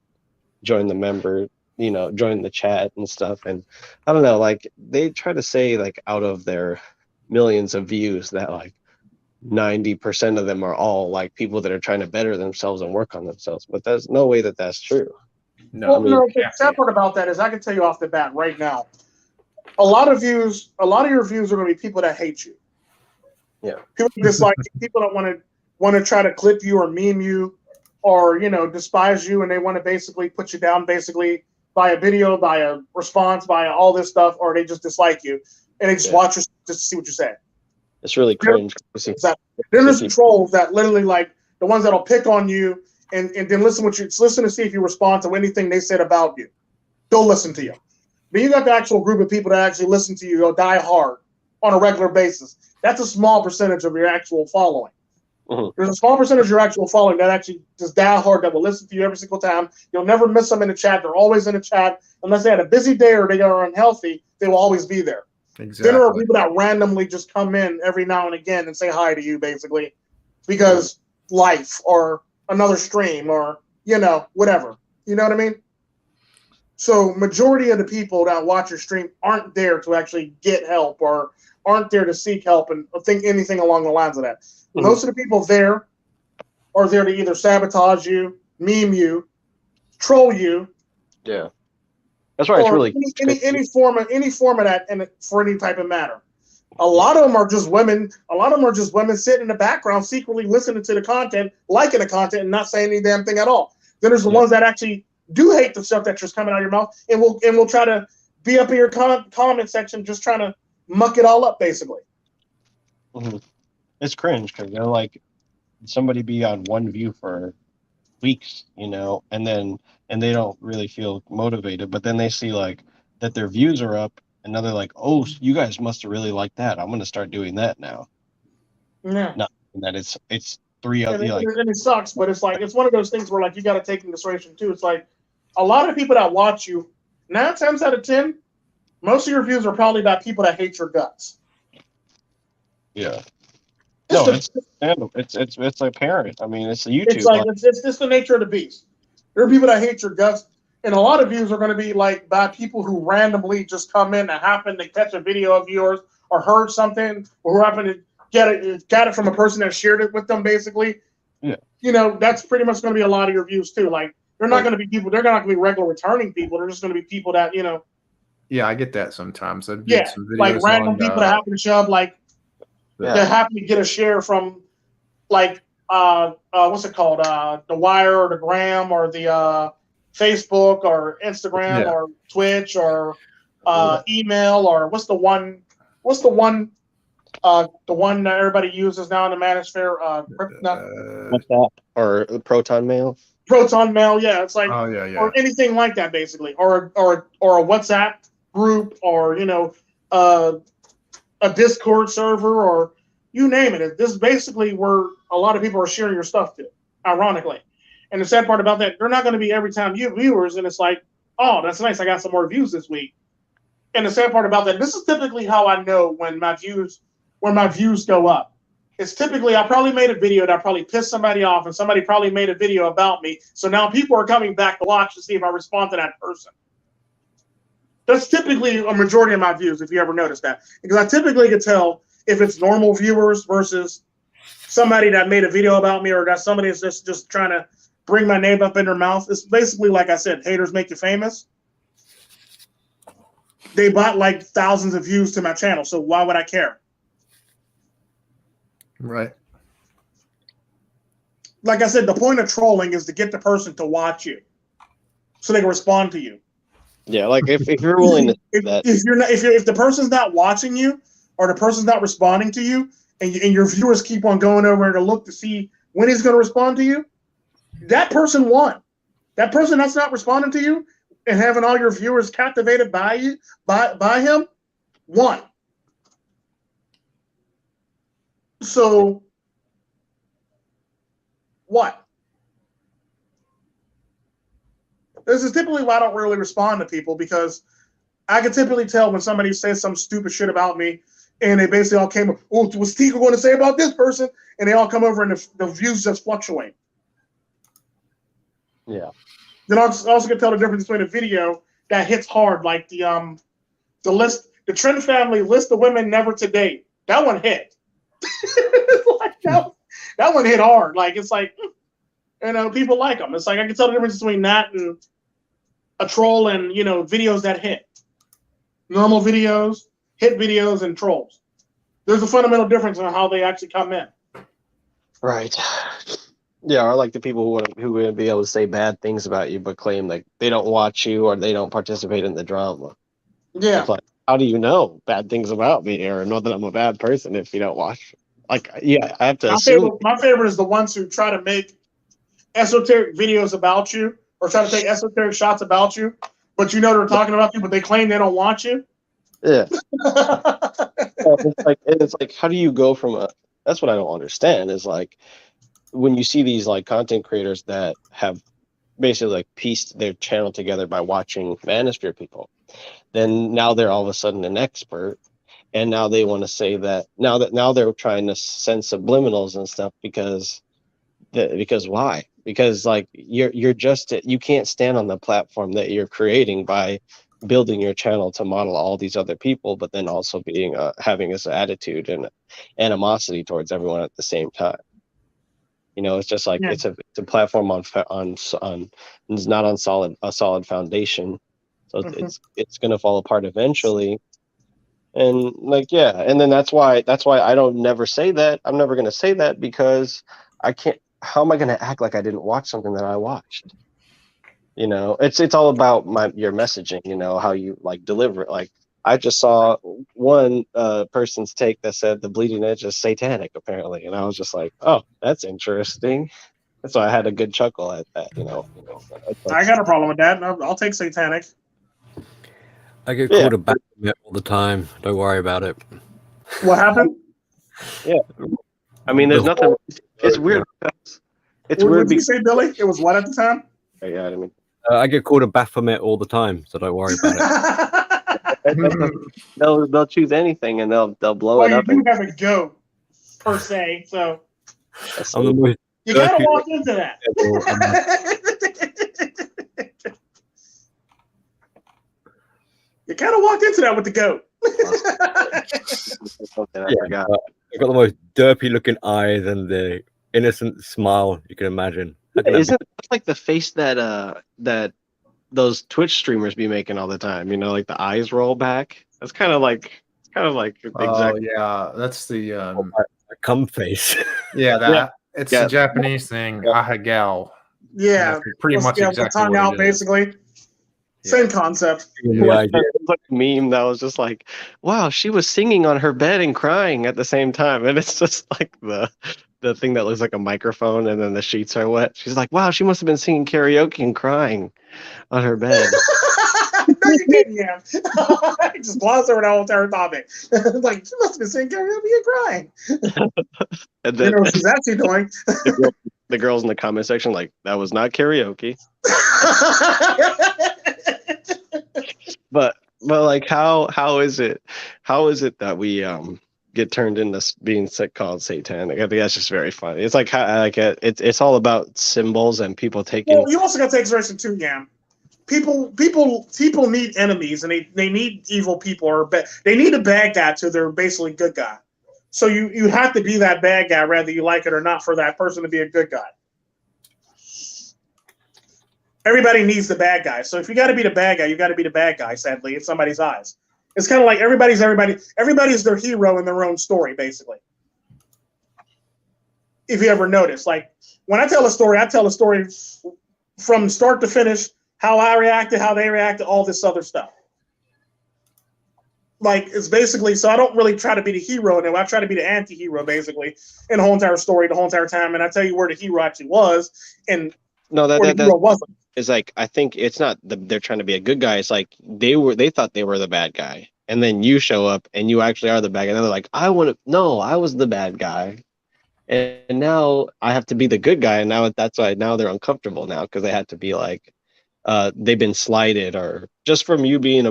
join the chat and stuff. And I don't know, like they try to say like out of their millions of views that like 90% of them are all like people that are trying to better themselves and work on themselves, but there's no way that that's true. No, Well, no, the sad part about that is I can tell you off the bat right now, a lot of your views are going to be people that hate you. Yeah. People dislike you, people that want to try to clip you or meme you or, you know, despise you, and they want to basically put you down basically by a video, by a response, by all this stuff, or they just dislike you and they just watch you just to see what you say. It's really cringe. Then there's the trolls that literally like the ones that'll pick on you and then listen to see if you respond to anything they said about you. They'll listen to you. But you got the actual group of people that actually listen to you, they'll die hard on a regular basis. That's a small percentage of your actual following. Mm-hmm. There's a small percentage of your actual following that actually just die hard, that will listen to you every single time. You'll never miss them in the chat. They're always in the chat. Unless they had a busy day or they are unhealthy, they will always be there. Exactly. Then there are people that randomly just come in every now and again and say hi to you, basically, because life or another stream or, you know, whatever. You know what I mean? So majority of the people that watch your stream aren't there to actually get help or aren't there to seek help and think anything along the lines of that. Mm-hmm. Most of the people there are there to either sabotage you, meme you, troll you. Yeah. That's why it's really any form of that, and for any type of matter. A lot of them are just women. A lot of them are just women sitting in the background, secretly listening to the content, liking the content, and not saying any damn thing at all. Then there's the ones that actually do hate the stuff that's just coming out of your mouth, and will try to be up in your comment section, just trying to muck it all up, basically. Mm-hmm. It's cringe because they're like somebody be on one view for weeks, you know, and they don't really feel motivated, but then they see like that their views are up, and now they're like, oh, you guys must have really liked that. I'm going to start doing that now. Yeah. Not that it's three other like, and it sucks, but it's like it's one of those things where like you got to take into consideration too. It's like a lot of people that watch you, 9 times out of 10, most of your views are probably about people that hate your guts. Yeah. No, it's apparent. I mean, it's the YouTube. It's like it's just the nature of the beast. There are people that hate your guts, and a lot of views are going to be like by people who randomly just come in and happen to catch a video of yours or heard something, or who happen to got it from a person that shared it with them. Basically, yeah. You know, that's pretty much going to be a lot of your views too. Like they're not going to be people. They're not going to be regular returning people. They're just going to be people that, you know. Yeah, I get that sometimes. Some like random people that happen to show up, like. Yeah. That happen to get a share from, like, what's it called? The Wire or the Gram or the Facebook or Instagram or Twitch or email or what's the one that everybody uses now in the manosphere? WhatsApp or Proton Mail. Proton Mail, yeah. It's like, or anything like that, basically, or a WhatsApp group, or, you know, a Discord server, or you name it. This is basically where a lot of people are sharing your stuff to, ironically. And the sad part about that, they're not going to be every time you viewers, and it's like, oh, that's nice, I got some more views this week. And the sad part about that, this is typically how I know when my views go up. It's typically I probably made a video that probably pissed somebody off, and somebody probably made a video about me. So now people are coming back to watch to see if I respond to that person. That's typically a majority of my views, if you ever notice that. Because I typically can tell if it's normal viewers versus somebody that made a video about me, or that somebody is just trying to bring my name up in their mouth. It's basically, like I said, haters make you famous. They bought like thousands of views to my channel, so why would I care? Right. Like I said, the point of trolling is to get the person to watch you, so they can respond to you. Yeah, like if you're willing to do that, if the person's not watching you, or the person's not responding to you, and your viewers keep on going over to look to see when he's going to respond to you, that person won. That person that's not responding to you and having all your viewers captivated by you, by him, won. So what? This is typically why I don't really respond to people, because I can typically tell when somebody says some stupid shit about me, and they basically all came, oh, what's Tika going to say about this person? And they all come over and the views just fluctuate. yeah. Then I also can tell the difference between a video that hits hard, like the Trent family list of women never to date. That one hit. Like that one hit hard. Like it's like, people like them. It's like I can tell the difference between that and a troll and videos that hit. Normal videos, hit videos, and trolls. There's a fundamental difference in how they actually come in. Right. Yeah, or like the people who would be able to say bad things about you but claim like they don't watch you or they don't participate in the drama. Yeah. It's like, how do you know bad things about me or know that I'm a bad person if you don't watch? Like, yeah, I have to assume. My favorite is the ones who try to make esoteric videos about you or try to take esoteric shots about you, but they're talking about you, but they claim they don't watch you. Yeah. It's like, how do you go from that's what I don't understand is like, when you see these like content creators that have basically like pieced their channel together by watching manosphere people, then now they're all of a sudden an expert, and now they want to say that now they're trying to send subliminals and stuff because why? Because like you can't stand on the platform that you're creating by building your channel to model all these other people, but then also being having this attitude and animosity towards everyone at the same time. It's just like it's a platform on it's not on a solid foundation, so it's going to fall apart eventually. And like and then that's why I don't never say that. I'm never going to say that because I can't. How am I going to act like I didn't watch something that I watched? It's all about your messaging. How you like deliver it. Like I just saw one person's take that said the bleeding edge is satanic, apparently, and I was just like, "Oh, that's interesting." So I had a good chuckle at that. I got a problem with that. I'll take satanic. I get called a Baphomet all the time. Don't worry about it. What happened? Yeah, I mean, there's nothing. It's weird. It's weird. What did you say, Billy? It was what at the time? Yeah, I mean, I get called a Baphomet all the time, so don't worry about it. they'll choose anything and they'll blow it up. You do have a goat per se, so I'm the most you gotta walk into that. You kind of walked into that with the goat. I've got the most derpy looking eyes and the innocent smile you can imagine. Isn't that like the face that those Twitch streamers be making all the time? Like the eyes roll back. That's kind of like exactly. Yeah, that's the a cum face. It's a Japanese thing, ahagao. Yeah, pretty much exactly what out, basically. Same concept. Like meme that was just like, wow, she was singing on her bed and crying at the same time, and it's just like the thing that looks like a microphone, and then the sheets are wet. She's like, wow, she must have been singing karaoke and crying on her bed. No, you didn't, yeah. I just glossed over the whole entire topic. Like, she must have been singing karaoke and crying. And then what she's actually doing. The girls in the comment section, like, that was not karaoke. But But like, how is it that we get turned into being called satanic? I think that's just very funny. It's like how like it's all about symbols and people taking. Well, you also got to take consideration too, Yam. People need enemies, and they need evil people, or they need a bad guy to their basically good guy. So you have to be that bad guy, whether you like it or not, for that person to be a good guy. Everybody needs the bad guy. So if you got to be the bad guy, you got to be the bad guy, sadly, in somebody's eyes. It's kind of like everybody's their hero in their own story, basically. If you ever notice, like when I tell a story from start to finish, how I reacted, how they reacted, all this other stuff. Like, it's basically, so I don't really try to be the hero, and I try to be the anti-hero, basically, in the whole entire story, the whole entire time, and I tell you where the hero actually was, and no, where the hero wasn't. It's like, I think it's not they're trying to be a good guy. It's like they thought they were the bad guy, and then you show up and you actually are the bad guy. And they're like, I was the bad guy, and now I have to be the good guy, and now that's why now they're uncomfortable now because they had to be like they've been slighted, or just from you being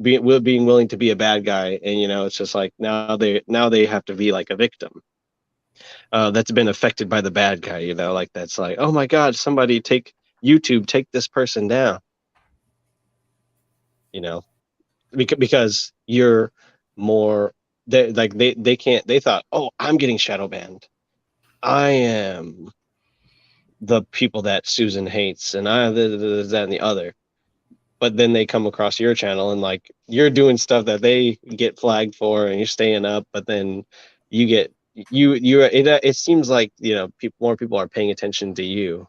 being willing to be a bad guy, and it's just like now they have to be like a victim. That's been affected by the bad guy, like that's like, oh my God, somebody take this person down, because you're more, they thought, oh, I'm getting shadow banned. I am the people that Susan hates, and I that and the other. But then they come across your channel and like you're doing stuff that they get flagged for, and you're staying up, but then you get it seems like more people are paying attention to you,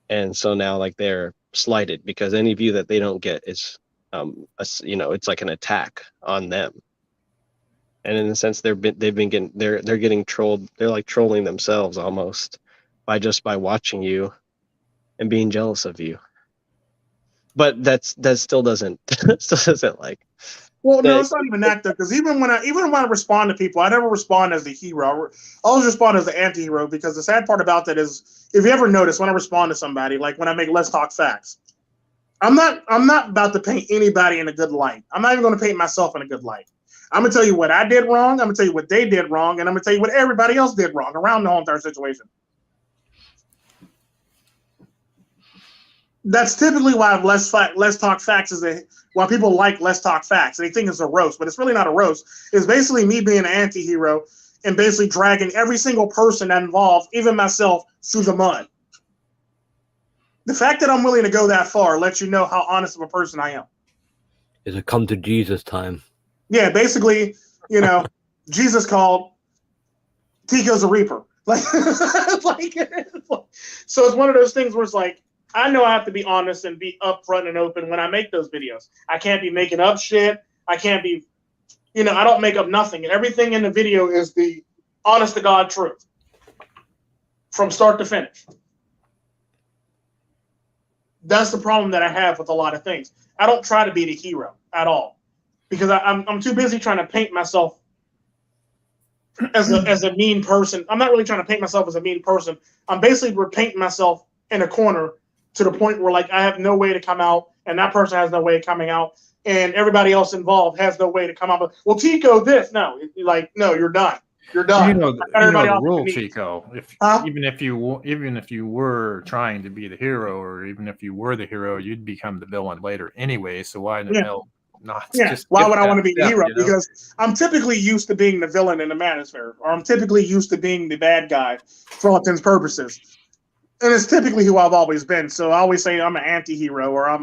and so now like they're slighted because any view that they don't get is it's like an attack on them, and in a sense they're getting trolled. They're like trolling themselves almost by watching you and being jealous of you. But that still doesn't like. Well, no, it's not even that though. Because even when I respond to people, I never respond as the hero. I always respond as the anti-hero, because the sad part about that is, if you ever notice, when I respond to somebody, like when I make Let's Talk Facts, I'm not about to paint anybody in a good light. I'm not even going to paint myself in a good light. I'm gonna tell you what I did wrong. I'm gonna tell you what they did wrong, and I'm gonna tell you what everybody else did wrong around the whole entire situation. That's typically why Let's Talk Facts why people like Let's Talk Facts. They think it's a roast, but it's really not a roast. It's basically me being an anti-hero and basically dragging every single person that involved, even myself, through the mud. The fact that I'm willing to go that far lets you know how honest of a person I am. It's a come to Jesus time. Yeah, basically, Jesus called, Tico's a reaper. So it's one of those things where it's like, I know I have to be honest and be upfront and open when I make those videos. I can't be making up shit. I can't be, I don't make up nothing. Everything in the video is the honest to God truth from start to finish. That's the problem that I have with a lot of things. I don't try to be the hero at all, because I'm too busy trying to paint myself as a mean person. I'm not really trying to paint myself as a mean person. I'm basically painting myself in a corner to the point where like I have no way to come out, and that person has no way of coming out, and everybody else involved has no way to come out. But, well, Tico, no, you're done. You're done. The rule, Tico. Even if you were trying to be the hero, or even if you were the hero, you'd become the villain later anyway. So why in the hell not? Yeah. Why would I want to be the hero? Because I'm typically used to being the villain in the manosphere, or I'm typically used to being the bad guy for all intents and purposes. And it's typically who I've always been. So I always say I'm an anti-hero, or I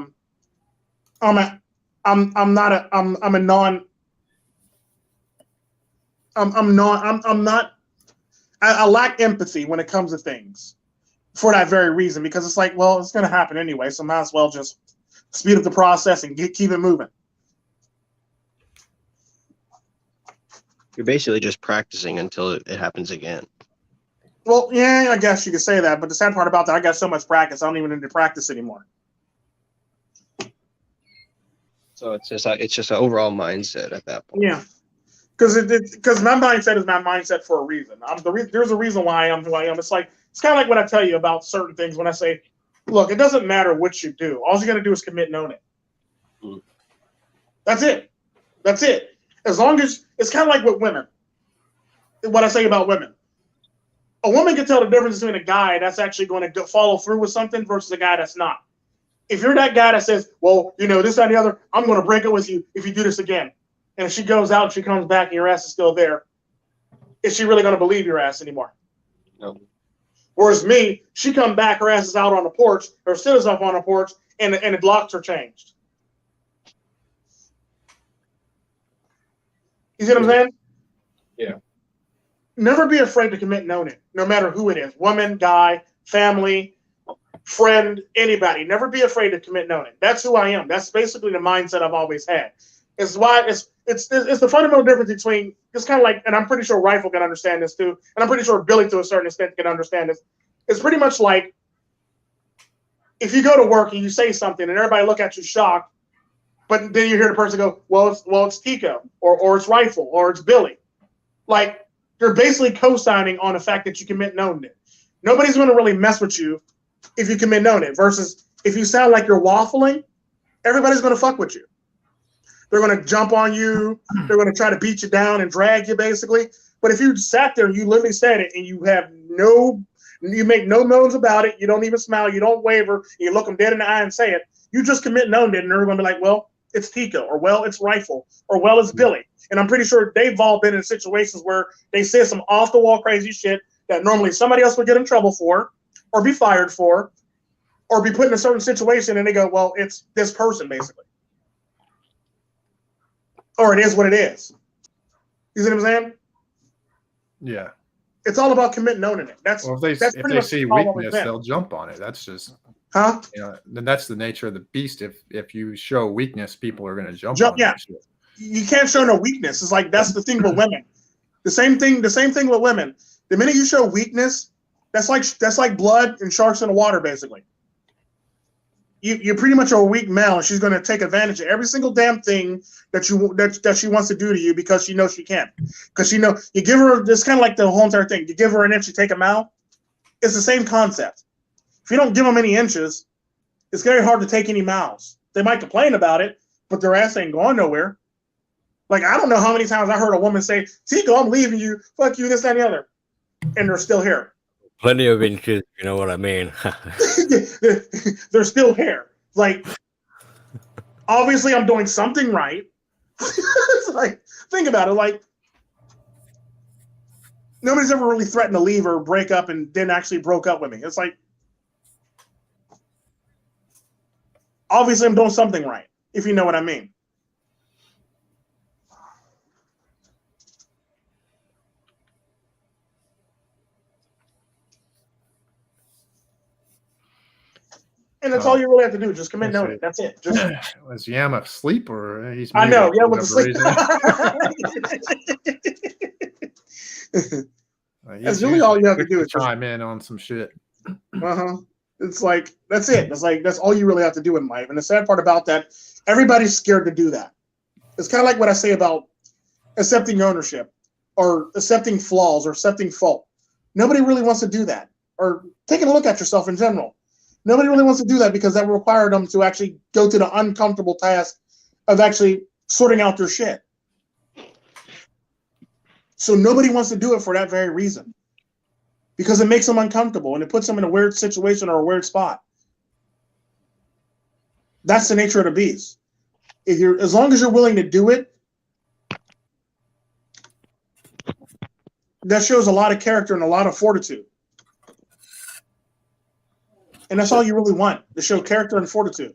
lack empathy when it comes to things for that very reason, because it's like, well, it's going to happen anyway, so might as well just speed up the process and keep it moving. You're basically just practicing until it happens again. Well, yeah, I guess you could say that, but the sad part about that, I got so much practice, I don't even need to practice anymore. So it's just an overall mindset at that point. Yeah, because my mindset is my mindset for a reason. There's a reason why I am who I am. It's kind of like what I tell you about certain things when I say, look, it doesn't matter what you do. All you got to do is commit and own it. That's it. That's it. As long as it's kind of like with women. What I say about women. A woman can tell the difference between a guy that's actually going to follow through with something versus a guy that's not. If you're that guy that says, well, you know, this, that, and the other, I'm going to break up with you if you do this again. And if she goes out and she comes back and your ass is still there, is she really going to believe your ass anymore? No. Whereas me, she come back, her ass is out on the porch, or sits up on the porch, and the locks are changed. You see what I'm saying? Yeah. Never be afraid to commit known, no matter who it is. Woman, guy, family, friend, anybody. Never be afraid to commit known. That's who I am. That's basically the mindset I've always had. It's why it's the fundamental difference between, it's kind of like, and I'm pretty sure Rifle can understand this too, and I'm pretty sure Billy to a certain extent can understand this. It's pretty much like if you go to work and you say something and everybody look at you shocked, but then you hear the person go, well, it's Tico, or it's Rifle, or it's Billy. Like, you're basically co-signing on the fact that you commit known it. Nobody's going to really mess with you if you commit known it, versus if you sound like you're waffling, everybody's going to fuck with you. They're going to jump on you. They're going to try to beat you down and drag you, basically. But if you sat there and you literally said it and you make no moans about it, you don't even smile, you don't waver, you look them dead in the eye and say it, you just commit known it, and they're going to be like, well, it's Tico, or well, it's Rifle, or well, it's Billy. And I'm pretty sure they've all been in situations where they say some off-the-wall crazy shit that normally somebody else would get in trouble for, or be fired for, or be put in a certain situation, and they go, well, it's this person, basically. Or it is what it is. You see what I'm saying? Yeah. It's all about committing known it. That's Well, if that's they pretty much see all I've weakness, been. they'll jump on it. That's just, Huh? you know, then that's the nature of the beast. If you show weakness, people are going to jump on Yeah. that shit. You can't show no weakness. It's like, that's the thing with women. The same thing with women. The minute you show weakness, that's like blood and sharks in the water, basically. You pretty much are a weak male, and she's going to take advantage of every single damn thing that she wants to do to you because she knows she can. Because you give her, it's kind of like the whole entire thing. You give her an inch, you take a mile. It's the same concept. If you don't give them any inches, it's very hard to take any miles. They might complain about it, but their ass ain't going nowhere. Like, I don't know how many times I heard a woman say, Tico, I'm leaving you, fuck you, this, that, and the other. And they're still here. Plenty of inches, you know what I mean. They're still here. Like, obviously I'm doing something right. It's like, think about it. Like, nobody's ever really threatened to leave or break up and then actually broke up with me. It's like, obviously I'm doing something right, if you know what I mean. And that's all you really have to do. Just commit known it. That's it. Just Was Yam asleep or he's? I know. Yeah, with with the sleep. That's really all you have to do. Is chime in on some shit. It's like, that's it. It's like, that's all you really have to do in life. And the sad part about that, everybody's scared to do that. It's kind of like what I say about accepting ownership or accepting flaws or accepting fault. Nobody really wants to do that. Or taking a look at yourself in general. Nobody really wants to do that because that will require them to actually go to the uncomfortable task of actually sorting out their shit. So nobody wants to do it for that very reason. Because it makes them uncomfortable and it puts them in a weird situation or a weird spot. That's the nature of the beast. As long as you're willing to do it, that shows a lot of character and a lot of fortitude. And that's all you really want, to show character and fortitude.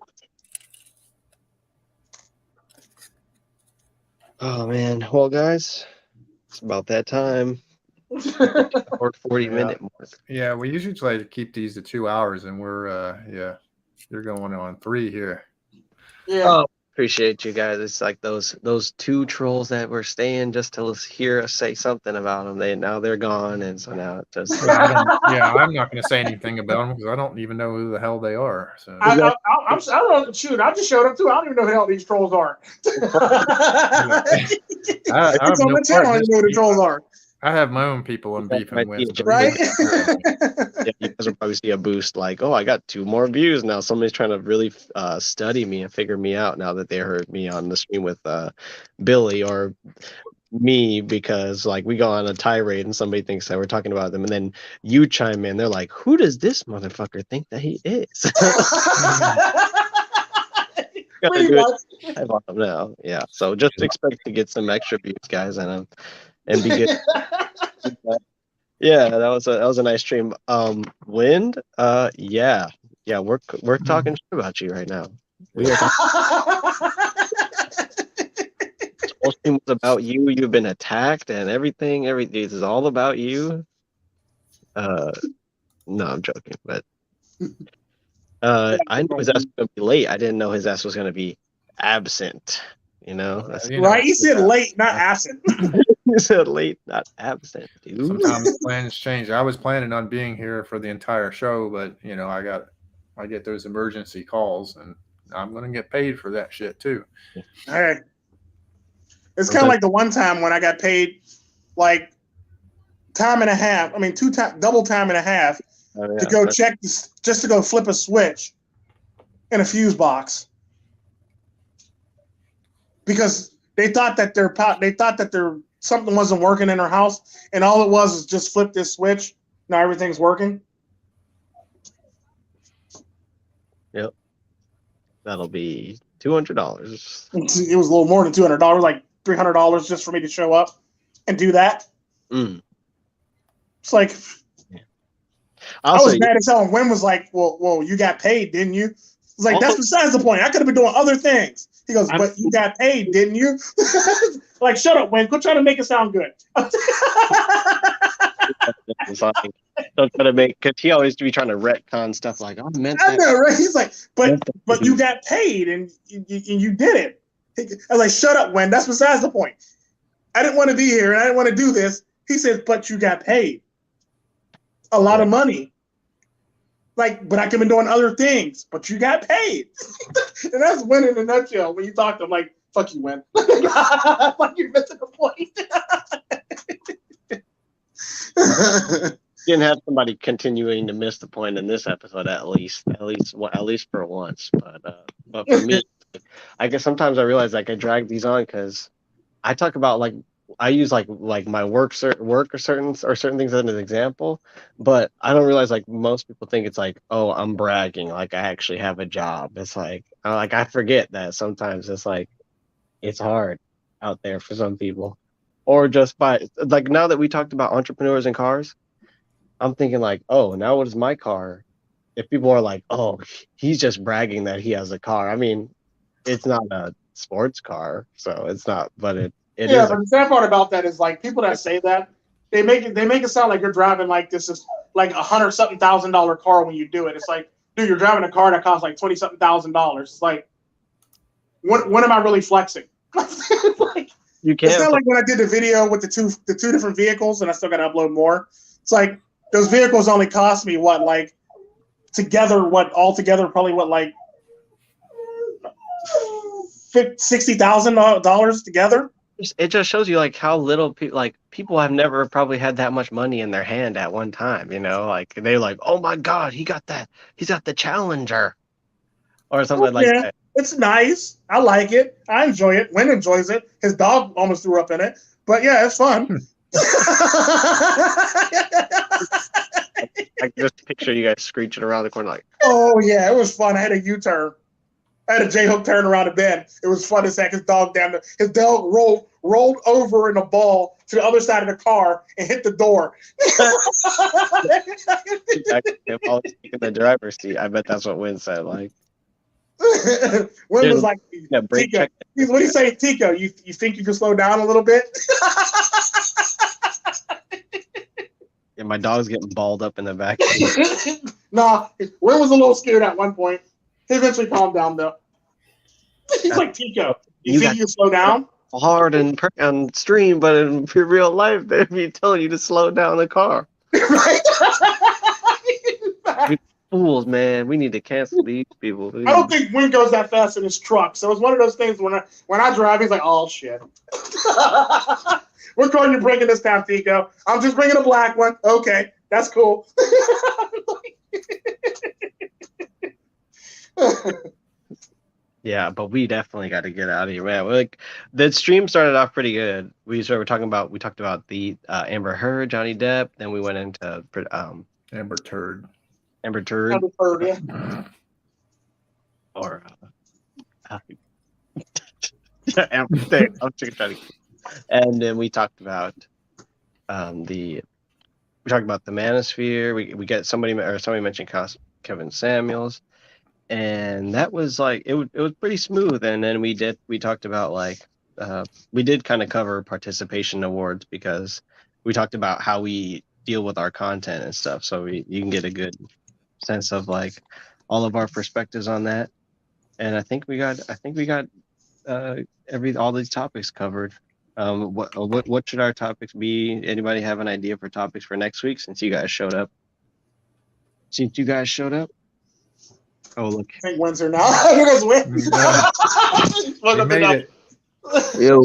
Oh, man. Well, guys, it's about that time. Or 40-minute mark. Yeah, we usually try to keep these to 2 hours, and we're, you're going on 3 here. Yeah. Oh, appreciate you guys. It's like those two trolls that were staying just to hear us say something about them. Now they're gone, and so now it just. I'm not going to say anything about them because I don't even know who the hell they are. So I don't shoot. I just showed up too. I don't even know who the hell these trolls are. It's on the channel. I don't know who the trolls are. I have my own people I'm beefing with. Right? Yeah, because guys will probably see a boost like, oh, I got 2 more views now. Somebody's trying to really study me and figure me out now that they heard me on the stream with Billy or me, because like we go on a tirade and somebody thinks that we're talking about them, and then you chime in. They're like, who does this motherfucker think that he is? Pretty much. I love him now. Yeah. So just expect to get some extra views, guys, and be good. Yeah, that was a nice stream. Wind, yeah, we're talking shit about you right now. We are this whole stream was about you. You've been attacked and everything. Everything is all about you. No, I'm joking, but I knew his ass was gonna be late. I didn't know his ass was gonna be absent. You know, Right? He said late, not absent. He said late, not absent, dude. Sometimes plans change. I was planning on being here for the entire show, but you know, I get those emergency calls, and I'm gonna get paid for that shit too. Hey, it's kind of like the one time when I got paid like time and a half. I mean, double time and a half to go check this, just to go flip a switch in a fuse box, because they thought that their something wasn't working in their house, and all it was is just flip this switch. Now everything's working. Yep, that'll be $200. It was a little more than $200, like $300 just for me to show up and do that. It's like, I was mad as hell. And Wim was like, "Well, you got paid, didn't you?" It's like, that's besides the point. I could have been doing other things. He goes, "But you got paid, didn't you?" Like, shut up, Wim. Quit trying to make it sound good. Don't try to make, because he always be trying to retcon stuff like, "Oh, man." I know, right? He's like, "But you got paid and you did it." I was like, "Shut up, Wim. That's besides the point. I didn't want to be here and I didn't want to do this." He says, "But you got paid a lot of money." Like, but I could have been doing other things, but you got paid. And that's Win in a nutshell. When you talk to him, like, fuck you, Win. Like, you're missing the point. Didn't have somebody continuing to miss the point in this episode, at least for once. But for me, I guess sometimes I realize like I drag these on because I talk about like I use like my work or certain things as an example, but I don't realize like most people think it's like, oh, I'm bragging, like I actually have a job. It's like I forget that sometimes it's like it's hard out there for some people, or just by like now that we talked about entrepreneurs and cars, I'm thinking like, oh, now what is my car? If people are like, oh, he's just bragging that he has a car. I mean, it's not a sports car, so it's not, but it yeah, is. but the sad part about that is like people that say that they make it sound like you're driving like this is like $100-something thousand car when you do it. It's like, dude, you're driving a car that costs like $20-something thousand. It's like, when am I really flexing? Like, you can't. It's not like when I did the video with the two different vehicles, and I still got to upload more. It's like those vehicles only cost me what, like altogether probably what, like $60,000 together. It just shows you like how little people have never probably had that much money in their hand at one time, you know, like they're like, oh my god, he's got the Challenger or something like that. It's nice. I like it. I enjoy it. Wynn enjoys it. His dog almost threw up in it, but yeah, it's fun. I can just picture you guys screeching around the corner like, oh yeah, it was fun. I had a U-turn. I had a J-hook turn around the bend. It was fun as heck. His dog rolled over in a ball to the other side of the car and hit the door. If I was in the driver's seat, I bet that's what Wynn said. Like, Wynn was like, Tico, what do you say, Tico? You think you can slow down a little bit? Yeah, my dog's getting balled up in the back. Nah, Wynn was a little scared at one point. He eventually calmed down, though. He's like, Tico, you think you can slow down? Hard and on stream, but in real life, they'd be telling you to slow down the car. Right? We fools, man. We need to cancel these people. I don't think Wynn goes that fast in his truck. So it's one of those things when I drive, he's like, oh, shit. What car are you bringing this time, Tico? I'm just bringing a black one. Okay, that's cool. Yeah, but we definitely got to get out of here, man. Like the stream started off pretty good. We talked about the Amber Heard, Johnny Depp. Then we went into Amber Turd. Amber Turd. Amber Heard, yeah. Or Amber Turd. I'm trying to. And then we talked about the manosphere. We get somebody mentioned Kevin Samuels. And that was like it was pretty smooth. And then we talked about like we did kind of cover participation awards because we talked about how we deal with our content and stuff. So you can get a good sense of like all of our perspectives on that. And I think we got all these topics covered. What should our topics be? Anybody have an idea for topics for next week since you guys showed up? Oh, look. Penguins are now. You guys win. We made it. Yo.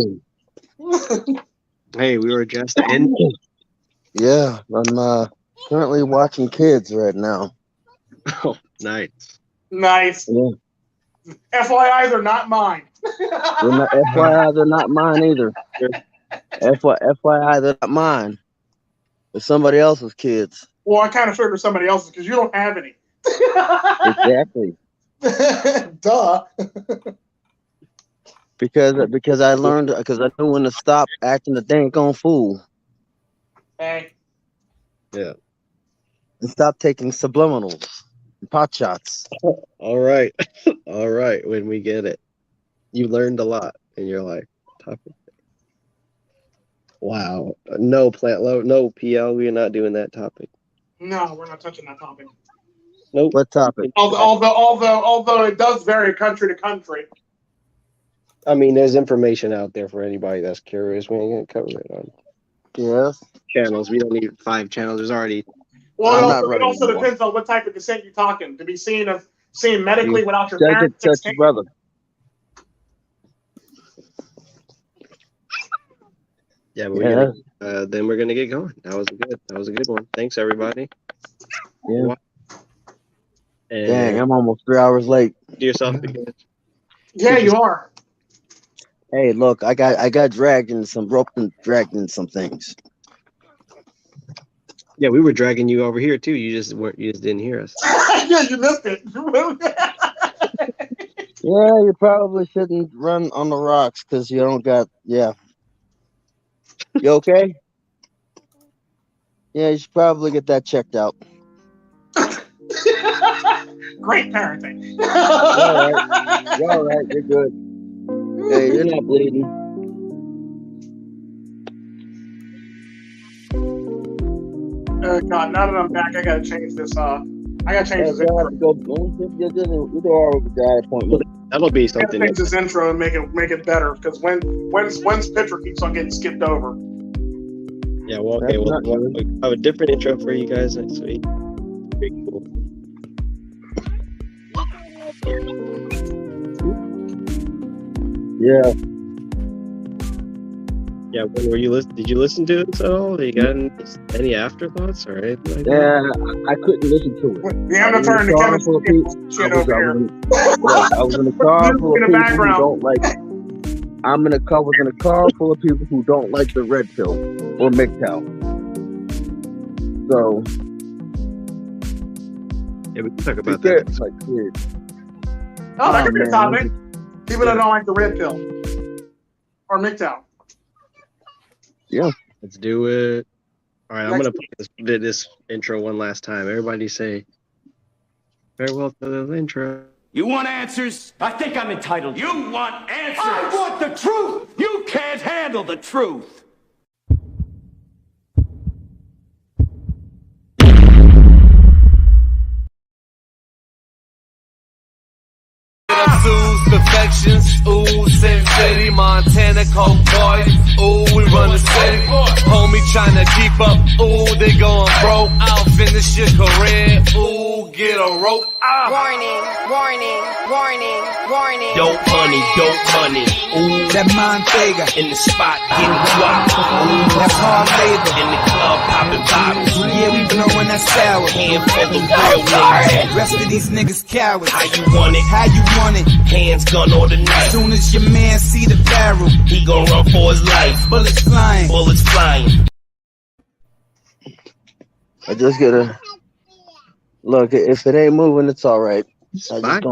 Hey, we were just in. Yeah, I'm currently watching kids right now. Oh, nice. Nice. Yeah. FYI, they're not mine. FYI, they're not mine either. FYI, they're not mine. They're somebody else's kids. Well, I kind of figured somebody else's because you don't have any. Exactly. Duh. Because I learned I knew when to stop acting a dang on fool. Hey. Yeah. And stop taking subliminals and pot shots. All right. All right. When we get it, you learned a lot, and you're like, topic. Wow. No PL. We're not doing that topic. No, we're not touching that topic. Nope. What topic? Although it does vary country to country. I mean, there's information out there for anybody that's curious. We ain't gonna cover it on channels. We don't need 5 channels. There's already. Well, it also depends on what type of consent you're talking. To be seen medically without your parents. Touch your brother. Yeah, then we're gonna get going. That was a good one. Thanks, everybody. Yeah. And dang, I'm almost 3 hours late. Do yourself a good. Yeah, you are. Hey, look, I got dragged into some rope and dragged into some things. Yeah, we were dragging you over here too. You just didn't hear us. Yeah, you missed it. Yeah, you probably shouldn't run on the rocks because you don't got. Yeah. You okay? Yeah, you should probably get that checked out. Great parenting. All right, you're good. Hey, you're not bleeding. Oh God! Now that I'm back, I gotta change this. I gotta change this intro. You do our guy appointment. That'll be I gotta something. change this intro and make it better because when's picture keeps on getting skipped over. Yeah, well, okay. We'll have a different intro for you guys next week. Pretty cool. Yeah. Yeah, were you did you listen to it at all? Did you got any afterthoughts or anything like that? Yeah, I couldn't listen to it. The I'm turn to Kevin shit over here. I was in a car full of in the people background. who don't like. I was in a car full of people who don't like the red pill or MGTOW. So yeah, we can talk about that. that. Like kids. Oh, that could be a man. topic. People that don't like the red pill or MGTOW. Yeah. Let's do it. All right, I'm gonna play this intro one last time. Everybody say farewell to the intro. You want answers? I think I'm entitled. You want answers? I want the truth. You can't handle the truth. Perfections, ooh, Sin City, Montana, Coke Boy, ooh, we run the city, homie tryna keep up, ooh, they going broke, I'll finish your career, ooh. Ooh, get a rope. Ah. Warning, warning, warning, warning. Dope money. Ooh, That Montega. in the spot, getting guap. That's hard labor. In the club, popping bottles. Yeah, we blowing that sour. Handful of real niggas. Rest of these niggas cowards. How you want it? How you want it? Hands, gun, or the knife. Soon as your man see the barrel, He gon' run for his life. bullets flying. Bullets flying. I just gotta look. If it ain't moving, it's all right. I just don't.